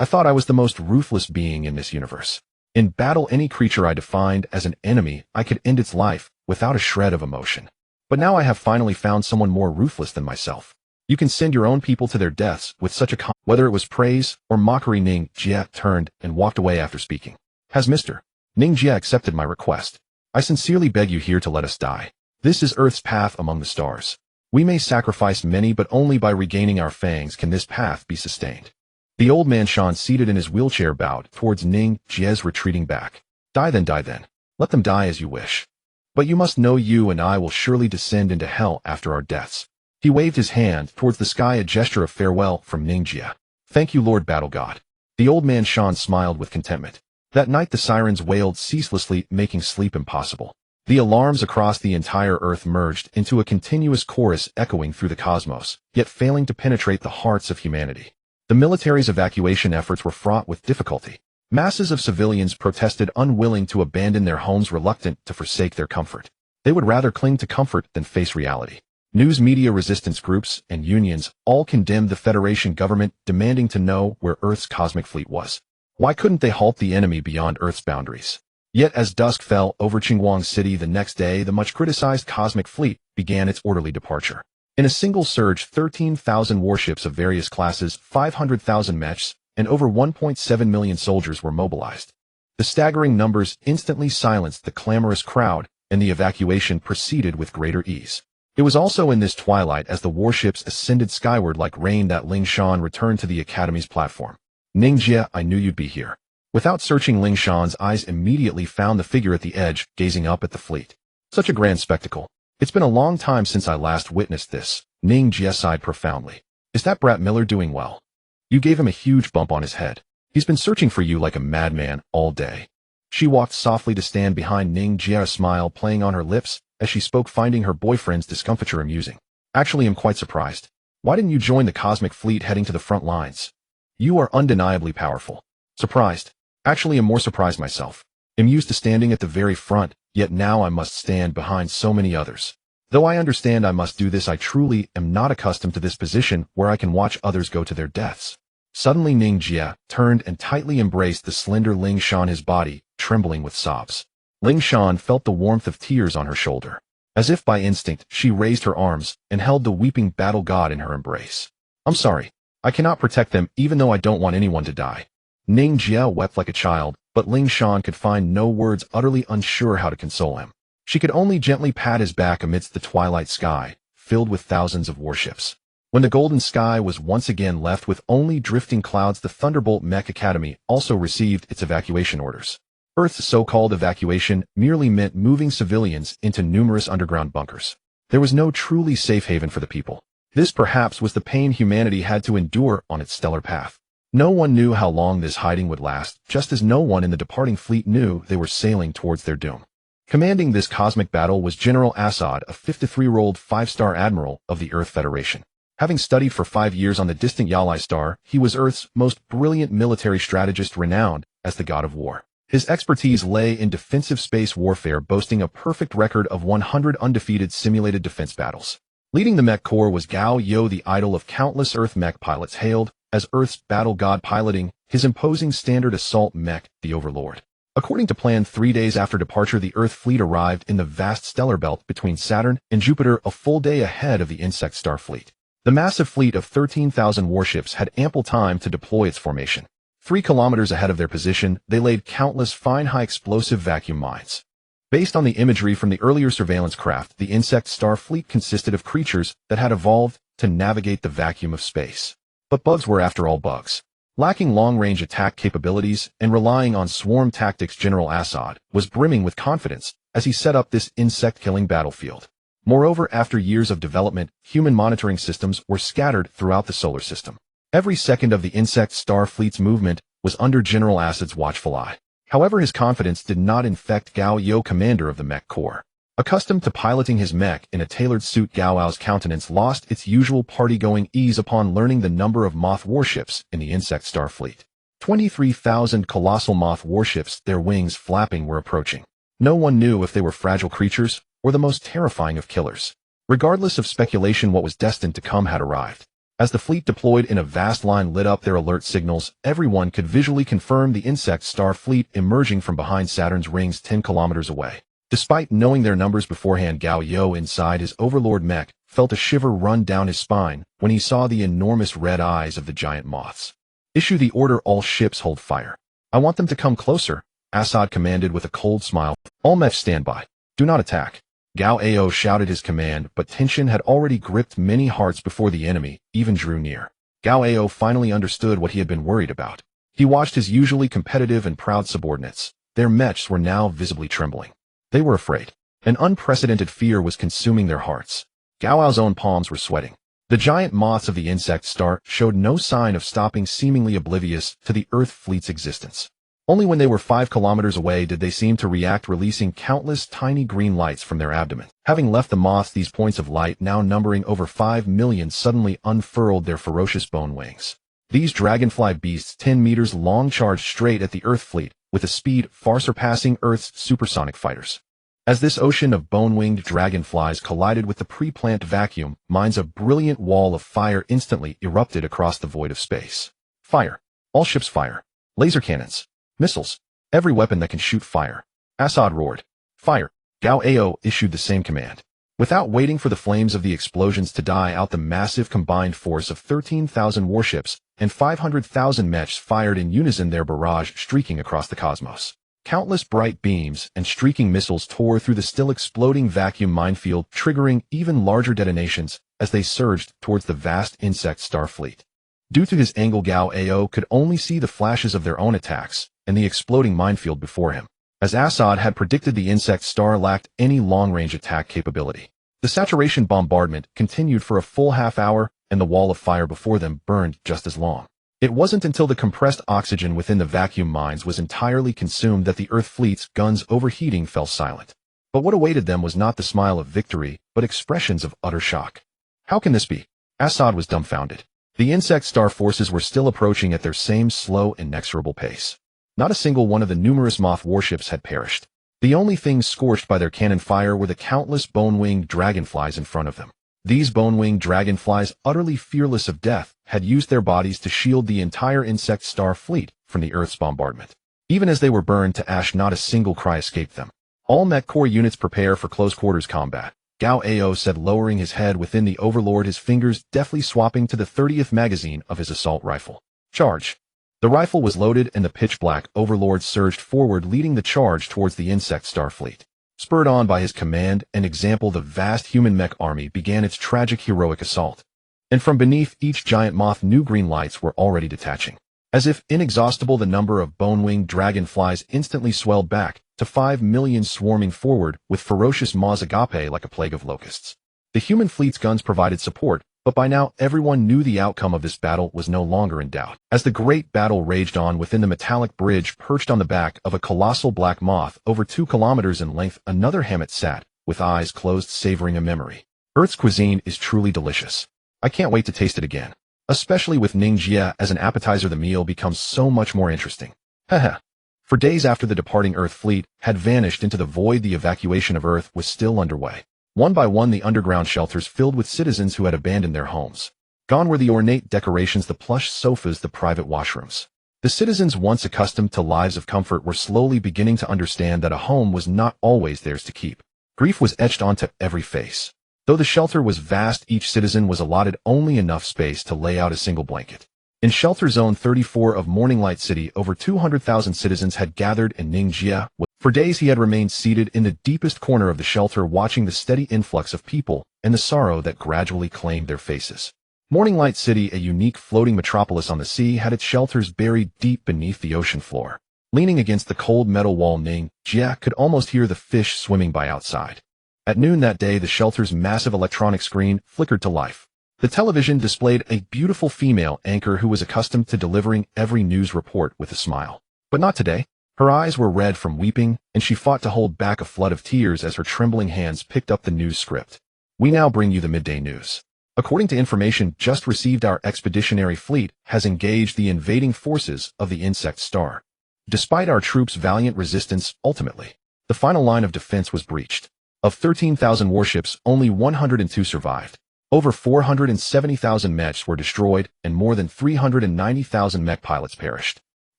I thought I was the most ruthless being in this universe. In battle, any creature I defined as an enemy, I could end its life without a shred of emotion. But now I have finally found someone more ruthless than myself. You can send your own people to their deaths with such a whether it was praise or mockery. Ning Jie turned and walked away after speaking. Has Mr. Ning Jie accepted my request? I sincerely beg you here to let us die. This is Earth's path among the stars. We may sacrifice many, but only by regaining our fangs can this path be sustained. The old man Sean, seated in his wheelchair, bowed towards Ning Jie's retreating back. Die then, die then. Let them die as you wish. But you must know you and I will surely descend into hell after our deaths. He waved his hand towards the sky, a gesture of farewell from Ning Jie. Thank you, Lord Battle God. The old man Sean smiled with contentment. That night the sirens wailed ceaselessly, making sleep impossible. The alarms across the entire Earth merged into a continuous chorus echoing through the cosmos, yet failing to penetrate the hearts of humanity. The military's evacuation efforts were fraught with difficulty. Masses of civilians protested, unwilling to abandon their homes, reluctant to forsake their comfort. They would rather cling to comfort than face reality. News media, resistance groups, and unions all condemned the Federation government, demanding to know where Earth's cosmic fleet was. Why couldn't they halt the enemy beyond Earth's boundaries? Yet as dusk fell over Qingguang City the next day, the much-criticized cosmic fleet began its orderly departure. In a single surge, 13,000 warships of various classes, 500,000 mechs, and over 1.7 million soldiers were mobilized. The staggering numbers instantly silenced the clamorous crowd, and the evacuation proceeded with greater ease. It was also in this twilight, as the warships ascended skyward like rain, that Ling Shan returned to the Academy's platform. Ning Jie, I knew you'd be here. Without searching, Ling Shan's eyes immediately found the figure at the edge, gazing up at the fleet. Such a grand spectacle. It's been a long time since I last witnessed this. Ning Jie sighed profoundly. Is that brat Miller doing well? You gave him a huge bump on his head. He's been searching for you like a madman all day. She walked softly to stand behind Ning Jie, a smile playing on her lips as she spoke, finding her boyfriend's discomfiture amusing. Actually, I'm quite surprised. Why didn't you join the cosmic fleet heading to the front lines? You are undeniably powerful. Surprised. Actually, I'm more surprised myself. I'm used to standing at the very front, yet now I must stand behind so many others. Though I understand I must do this, I truly am not accustomed to this position where I can watch others go to their deaths. Suddenly Ning Jie turned and tightly embraced the slender Ling Shan, his body trembling with sobs. Ling Shan felt the warmth of tears on her shoulder. As if by instinct, she raised her arms and held the weeping battle god in her embrace. I'm sorry. I cannot protect them, even though I don't want anyone to die. Ning Jie wept like a child, but Ling Shan could find no words, utterly unsure how to console him. She could only gently pat his back amidst the twilight sky, filled with thousands of warships. When the golden sky was once again left with only drifting clouds, the Thunderbolt Mech Academy also received its evacuation orders. Earth's so-called evacuation merely meant moving civilians into numerous underground bunkers. There was no truly safe haven for the people. This perhaps was the pain humanity had to endure on its stellar path. No one knew how long this hiding would last, just as no one in the departing fleet knew they were sailing towards their doom. Commanding this cosmic battle was General Assad, a 53-year-old five-star admiral of the Earth Federation. Having studied for 5 years on the distant Yalai star, he was Earth's most brilliant military strategist, renowned as the god of war. His expertise lay in defensive space warfare, boasting a perfect record of 100 undefeated simulated defense battles. Leading the mech corps was Gao Yo, the idol of countless Earth mech pilots, hailed as Earth's battle god, piloting his imposing standard assault mech, the Overlord. According to plan, 3 days after departure, the Earth fleet arrived in the vast stellar belt between Saturn and Jupiter, a full day ahead of the insect star fleet. The massive fleet of 13,000 warships had ample time to deploy its formation. 3 kilometers ahead of their position, they laid countless fine high-explosive vacuum mines. Based on the imagery from the earlier surveillance craft, the insect star fleet consisted of creatures that had evolved to navigate the vacuum of space. But bugs were, after all, bugs. Lacking long-range attack capabilities and relying on swarm tactics, General Assad was brimming with confidence as he set up this insect-killing battlefield. Moreover, after years of development, human monitoring systems were scattered throughout the solar system. Every second of the insect star fleet's movement was under General Assad's watchful eye. However, his confidence did not infect Gao Yo, commander of the mech corps. Accustomed to piloting his mech in a tailored suit, Gao Yao's countenance lost its usual party-going ease upon learning the number of Moth warships in the insect star fleet. 23,000 colossal Moth warships, their wings flapping, were approaching. No one knew if they were fragile creatures or the most terrifying of killers. Regardless of speculation, what was destined to come had arrived. As the fleet deployed in a vast line, lit up their alert signals, everyone could visually confirm the insect star fleet emerging from behind Saturn's rings 10 kilometers away. Despite knowing their numbers beforehand, Gao Yo, inside his Overlord mech, felt a shiver run down his spine when he saw the enormous red eyes of the giant moths. "Issue the order, all ships hold fire. I want them to come closer," Assad commanded with a cold smile. "All mechs stand by. Do not attack." Gao Ao shouted his command, but tension had already gripped many hearts before the enemy even drew near. Gao Ao finally understood what he had been worried about. He watched his usually competitive and proud subordinates. Their mechs were now visibly trembling. They were afraid. An unprecedented fear was consuming their hearts. Gao Ao's own palms were sweating. The giant moths of the insect star showed no sign of stopping, seemingly oblivious to the Earth fleet's existence. Only when they were 5 kilometers away did they seem to react, releasing countless tiny green lights from their abdomen. Having left the moths, these points of light, now numbering over 5 million, suddenly unfurled their ferocious bone wings. These dragonfly beasts, 10 meters long, charged straight at the Earth fleet with a speed far surpassing Earth's supersonic fighters. As this ocean of bone-winged dragonflies collided with the pre-plant vacuum mines, a brilliant wall of fire instantly erupted across the void of space. "Fire! All ships fire! Laser cannons! Missiles! Every weapon that can shoot fire!" Assad roared. "Fire!" Gao Ao issued the same command. Without waiting for the flames of the explosions to die out, the massive combined force of 13,000 warships and 500,000 mechs fired in unison, their barrage streaking across the cosmos. Countless bright beams and streaking missiles tore through the still exploding vacuum minefield, triggering even larger detonations as they surged towards the vast insect star fleet. Due to his angle, Gao Ao could only see the flashes of their own attacks and the exploding minefield before him. As Assad had predicted, the insect star lacked any long-range attack capability. The saturation bombardment continued for a full half hour, and the wall of fire before them burned just as long. It wasn't until the compressed oxygen within the vacuum mines was entirely consumed that the Earth fleet's guns, overheating, fell silent. But what awaited them was not the smile of victory, but expressions of utter shock. How can this be? Assad was dumbfounded. The insect star forces were still approaching at their same slow, inexorable pace. Not a single one of the numerous Moth warships had perished. The only things scorched by their cannon fire were the countless bone-winged dragonflies in front of them. These bone-winged dragonflies, utterly fearless of death, had used their bodies to shield the entire insect star fleet from the Earth's bombardment. Even as they were burned to ash, not a single cry escaped them. "All mech corps units prepare for close-quarters combat," Gao Ao said, lowering his head within the Overlord, his fingers deftly swapping to the 30th magazine of his assault rifle. "Charge!" The rifle was loaded, and the pitch-black Overlord surged forward, leading the charge towards the insect star fleet. Spurred on by his command and example, the vast human mech army began its tragic, heroic assault. And from beneath each giant moth, new green lights were already detaching. As if inexhaustible, the number of bone-winged dragonflies instantly swelled back to 5 million, swarming forward with ferocious maws agape like a plague of locusts. The human fleet's guns provided support, but by now everyone knew the outcome of this battle was no longer in doubt. As the great battle raged on within the metallic bridge perched on the back of a colossal black moth over 2 kilometers in length, another Hammett sat, with eyes closed, savoring a memory. Earth's cuisine is truly delicious. I can't wait to taste it again. Especially with Ning Jie as an appetizer, the meal becomes so much more interesting. Haha. For days after the departing Earth fleet had vanished into the void, the evacuation of Earth was still underway. One by one, the underground shelters filled with citizens who had abandoned their homes. Gone were the ornate decorations, the plush sofas, the private washrooms. The citizens, once accustomed to lives of comfort, were slowly beginning to understand that a home was not always theirs to keep. Grief was etched onto every face. Though the shelter was vast, each citizen was allotted only enough space to lay out a single blanket. In Shelter Zone 34 of Morning Light City, over 200,000 citizens had gathered, and Ning Jie, for days he had remained seated in the deepest corner of the shelter, watching the steady influx of people and the sorrow that gradually claimed their faces. Morning Light City, a unique floating metropolis on the sea, had its shelters buried deep beneath the ocean floor. Leaning against the cold metal wall, Ning Jie could almost hear the fish swimming by outside. At noon that day, the shelter's massive electronic screen flickered to life. The television displayed a beautiful female anchor who was accustomed to delivering every news report with a smile. But not today. Her eyes were red from weeping, and she fought to hold back a flood of tears as her trembling hands picked up the news script. We now bring you the midday news. According to information just received, our expeditionary fleet has engaged the invading forces of the insect star. Despite our troops' valiant resistance, ultimately, the final line of defense was breached. Of 13,000 warships, only 102 survived. Over 470,000 mechs were destroyed, and more than 390,000 mech pilots perished.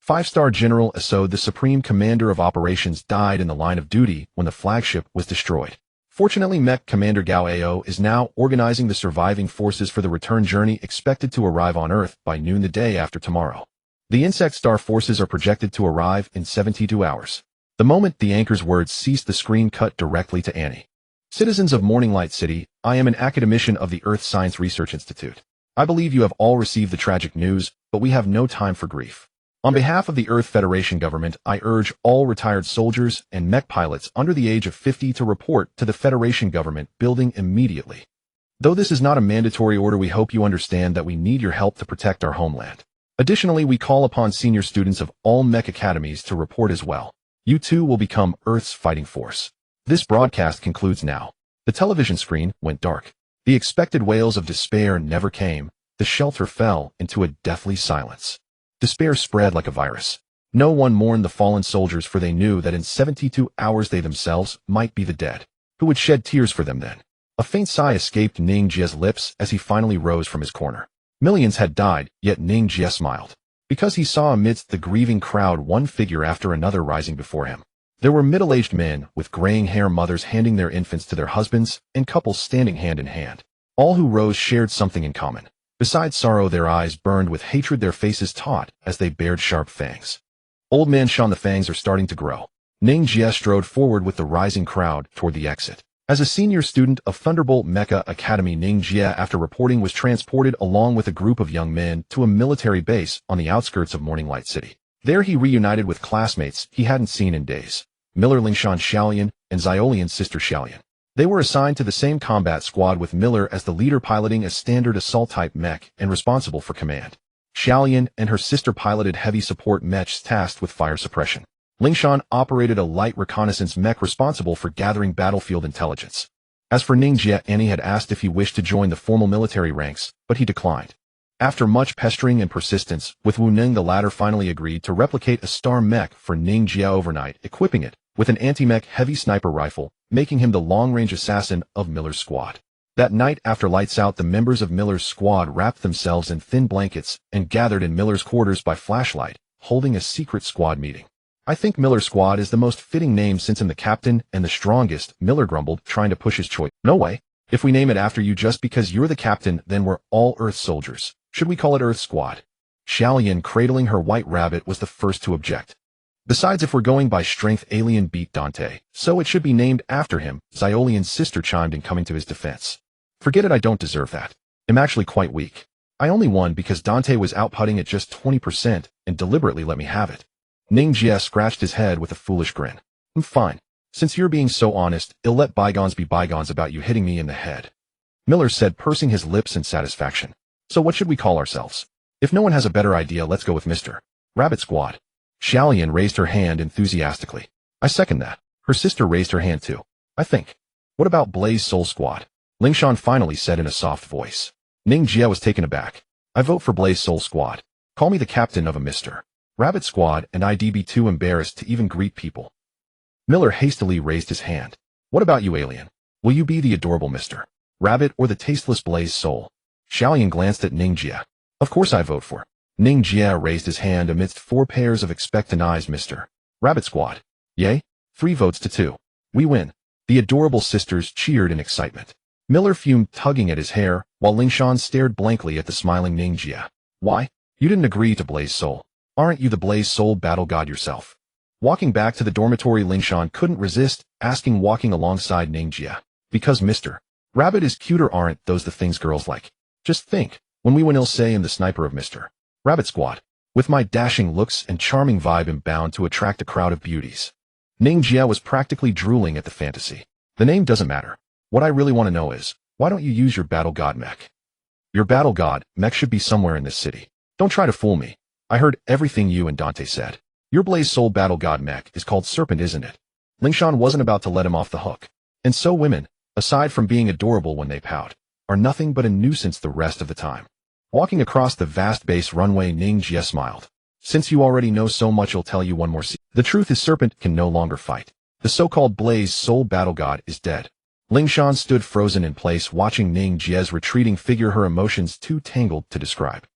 5-star General Asod, the supreme commander of operations, died in the line of duty when the flagship was destroyed. Fortunately, Mech Commander Gao Ao is now organizing the surviving forces for the return journey, expected to arrive on Earth by noon the day after tomorrow. The Insect Star forces are projected to arrive in 72 hours. The moment the anchor's words ceased, the screen cut directly to Annie. Citizens of Morning Light City, I am an academician of the Earth Science Research Institute. I believe you have all received the tragic news, but we have no time for grief. On behalf of the Earth Federation government, I urge all retired soldiers and mech pilots under the age of 50 to report to the Federation government building immediately. Though this is not a mandatory order, we hope you understand that we need your help to protect our homeland. Additionally, we call upon senior students of all mech academies to report as well. You too will become Earth's fighting force. This broadcast concludes now. The television screen went dark. The expected wails of despair never came. The shelter fell into a deathly silence. Despair spread like a virus. No one mourned the fallen soldiers, for they knew that in 72 hours they themselves might be the dead. Who would shed tears for them then? A faint sigh escaped Ning Jie's lips as he finally rose from his corner. Millions had died, yet Ning Jie smiled. Because he saw amidst the grieving crowd one figure after another rising before him. There were middle-aged men with graying hair, mothers handing their infants to their husbands, and couples standing hand in hand. All who rose shared something in common. Besides sorrow, their eyes burned with hatred, their faces taut as they bared sharp fangs. Old Man Sean, the fangs are starting to grow. Ning Jie strode forward with the rising crowd toward the exit. As a senior student of Thunderbolt Mecha Academy, Ning Jie, after reporting, was transported along with a group of young men to a military base on the outskirts of Morning Light City. There he reunited with classmates he hadn't seen in days. Miller Lingshan Xiaolian and Xiaolian's sister Xiaolian. They were assigned to the same combat squad, with Miller as the leader, piloting a standard assault-type mech and responsible for command. Xiaolian and her sister piloted heavy support mechs tasked with fire suppression. Lingshan operated a light reconnaissance mech responsible for gathering battlefield intelligence. As for Ning Jie, Annie had asked if he wished to join the formal military ranks, but he declined. After much pestering and persistence, with Wu Ning, the latter finally agreed to replicate a star mech for Ning Jie overnight, equipping it with an anti-mech heavy sniper rifle, making him the long-range assassin of Miller's squad. That night, after lights out, the members of Miller's squad wrapped themselves in thin blankets and gathered in Miller's quarters by flashlight, holding a secret squad meeting. I think Miller's squad is the most fitting name, since I'm the captain and the strongest, Miller grumbled, trying to push his choice. No way. If we name it after you just because you're the captain, then we're all Earth soldiers. Should we call it Earth Squad? Xiaolian, cradling her white rabbit, was the first to object. Besides, if we're going by strength, Alien beat Dante, so it should be named after him, Xiaolian's sister chimed in, coming to his defense. Forget it, I don't deserve that. I'm actually quite weak. I only won because Dante was outputting at just 20% and deliberately let me have it. Ning Jie scratched his head with a foolish grin. Fine. Since you're being so honest, I'll let bygones be bygones about you hitting me in the head. Miller said, pursing his lips in satisfaction. So what should we call ourselves? If no one has a better idea, let's go with Mr. Rabbit Squad. Xiaolian raised her hand enthusiastically. I second that. Her sister raised her hand too. I think. What about Blaze Soul Squad? Lingshan finally said in a soft voice. Ning Jie was taken aback. I vote for Blaze Soul Squad. Call me the captain of a Mr. Rabbit Squad, and I'd be too embarrassed to even greet people. Miller hastily raised his hand. What about you, alien? Will you be the adorable Mr. Rabbit or the tasteless Blaze Soul? Xiaolian glanced at Ning Jie. Of course I vote for. Ning Jie raised his hand amidst 4 pairs of expectant eyes. Mr. Rabbit Squad. Yay? 3 votes to 2. We win. The adorable sisters cheered in excitement. Miller fumed, tugging at his hair, while Lingshan stared blankly at the smiling Ning Jie. Why? You didn't agree to Blaze Soul. Aren't you the Blaze Soul battle god yourself? Walking back to the dormitory, Lingshan couldn't resist asking, walking alongside Ning Jie. Because Mr. Rabbit is cuter, aren't those the things girls like? Just think, when we win, he'll say I'm the sniper of Mr. Rabbit Squad. With my dashing looks and charming vibe, I'm bound to attract a crowd of beauties. Ning Jie was practically drooling at the fantasy. The name doesn't matter. What I really want to know is, why don't you use your battle god mech? Your battle god mech should be somewhere in this city. Don't try to fool me. I heard everything you and Dante said. Your Blaze Soul battle god mech is called Serpent, isn't it? Lingshan wasn't about to let him off the hook. And so women, aside from being adorable when they pout, are nothing but a nuisance the rest of the time. Walking across the vast base runway, Ning Jie smiled. Since you already know so much, I'll tell you one more secret. The truth is, Serpent can no longer fight. The so-called Blaze Soul battle god is dead. Lingshan stood frozen in place, watching Ning Jie's retreating figure, her emotions too tangled to describe.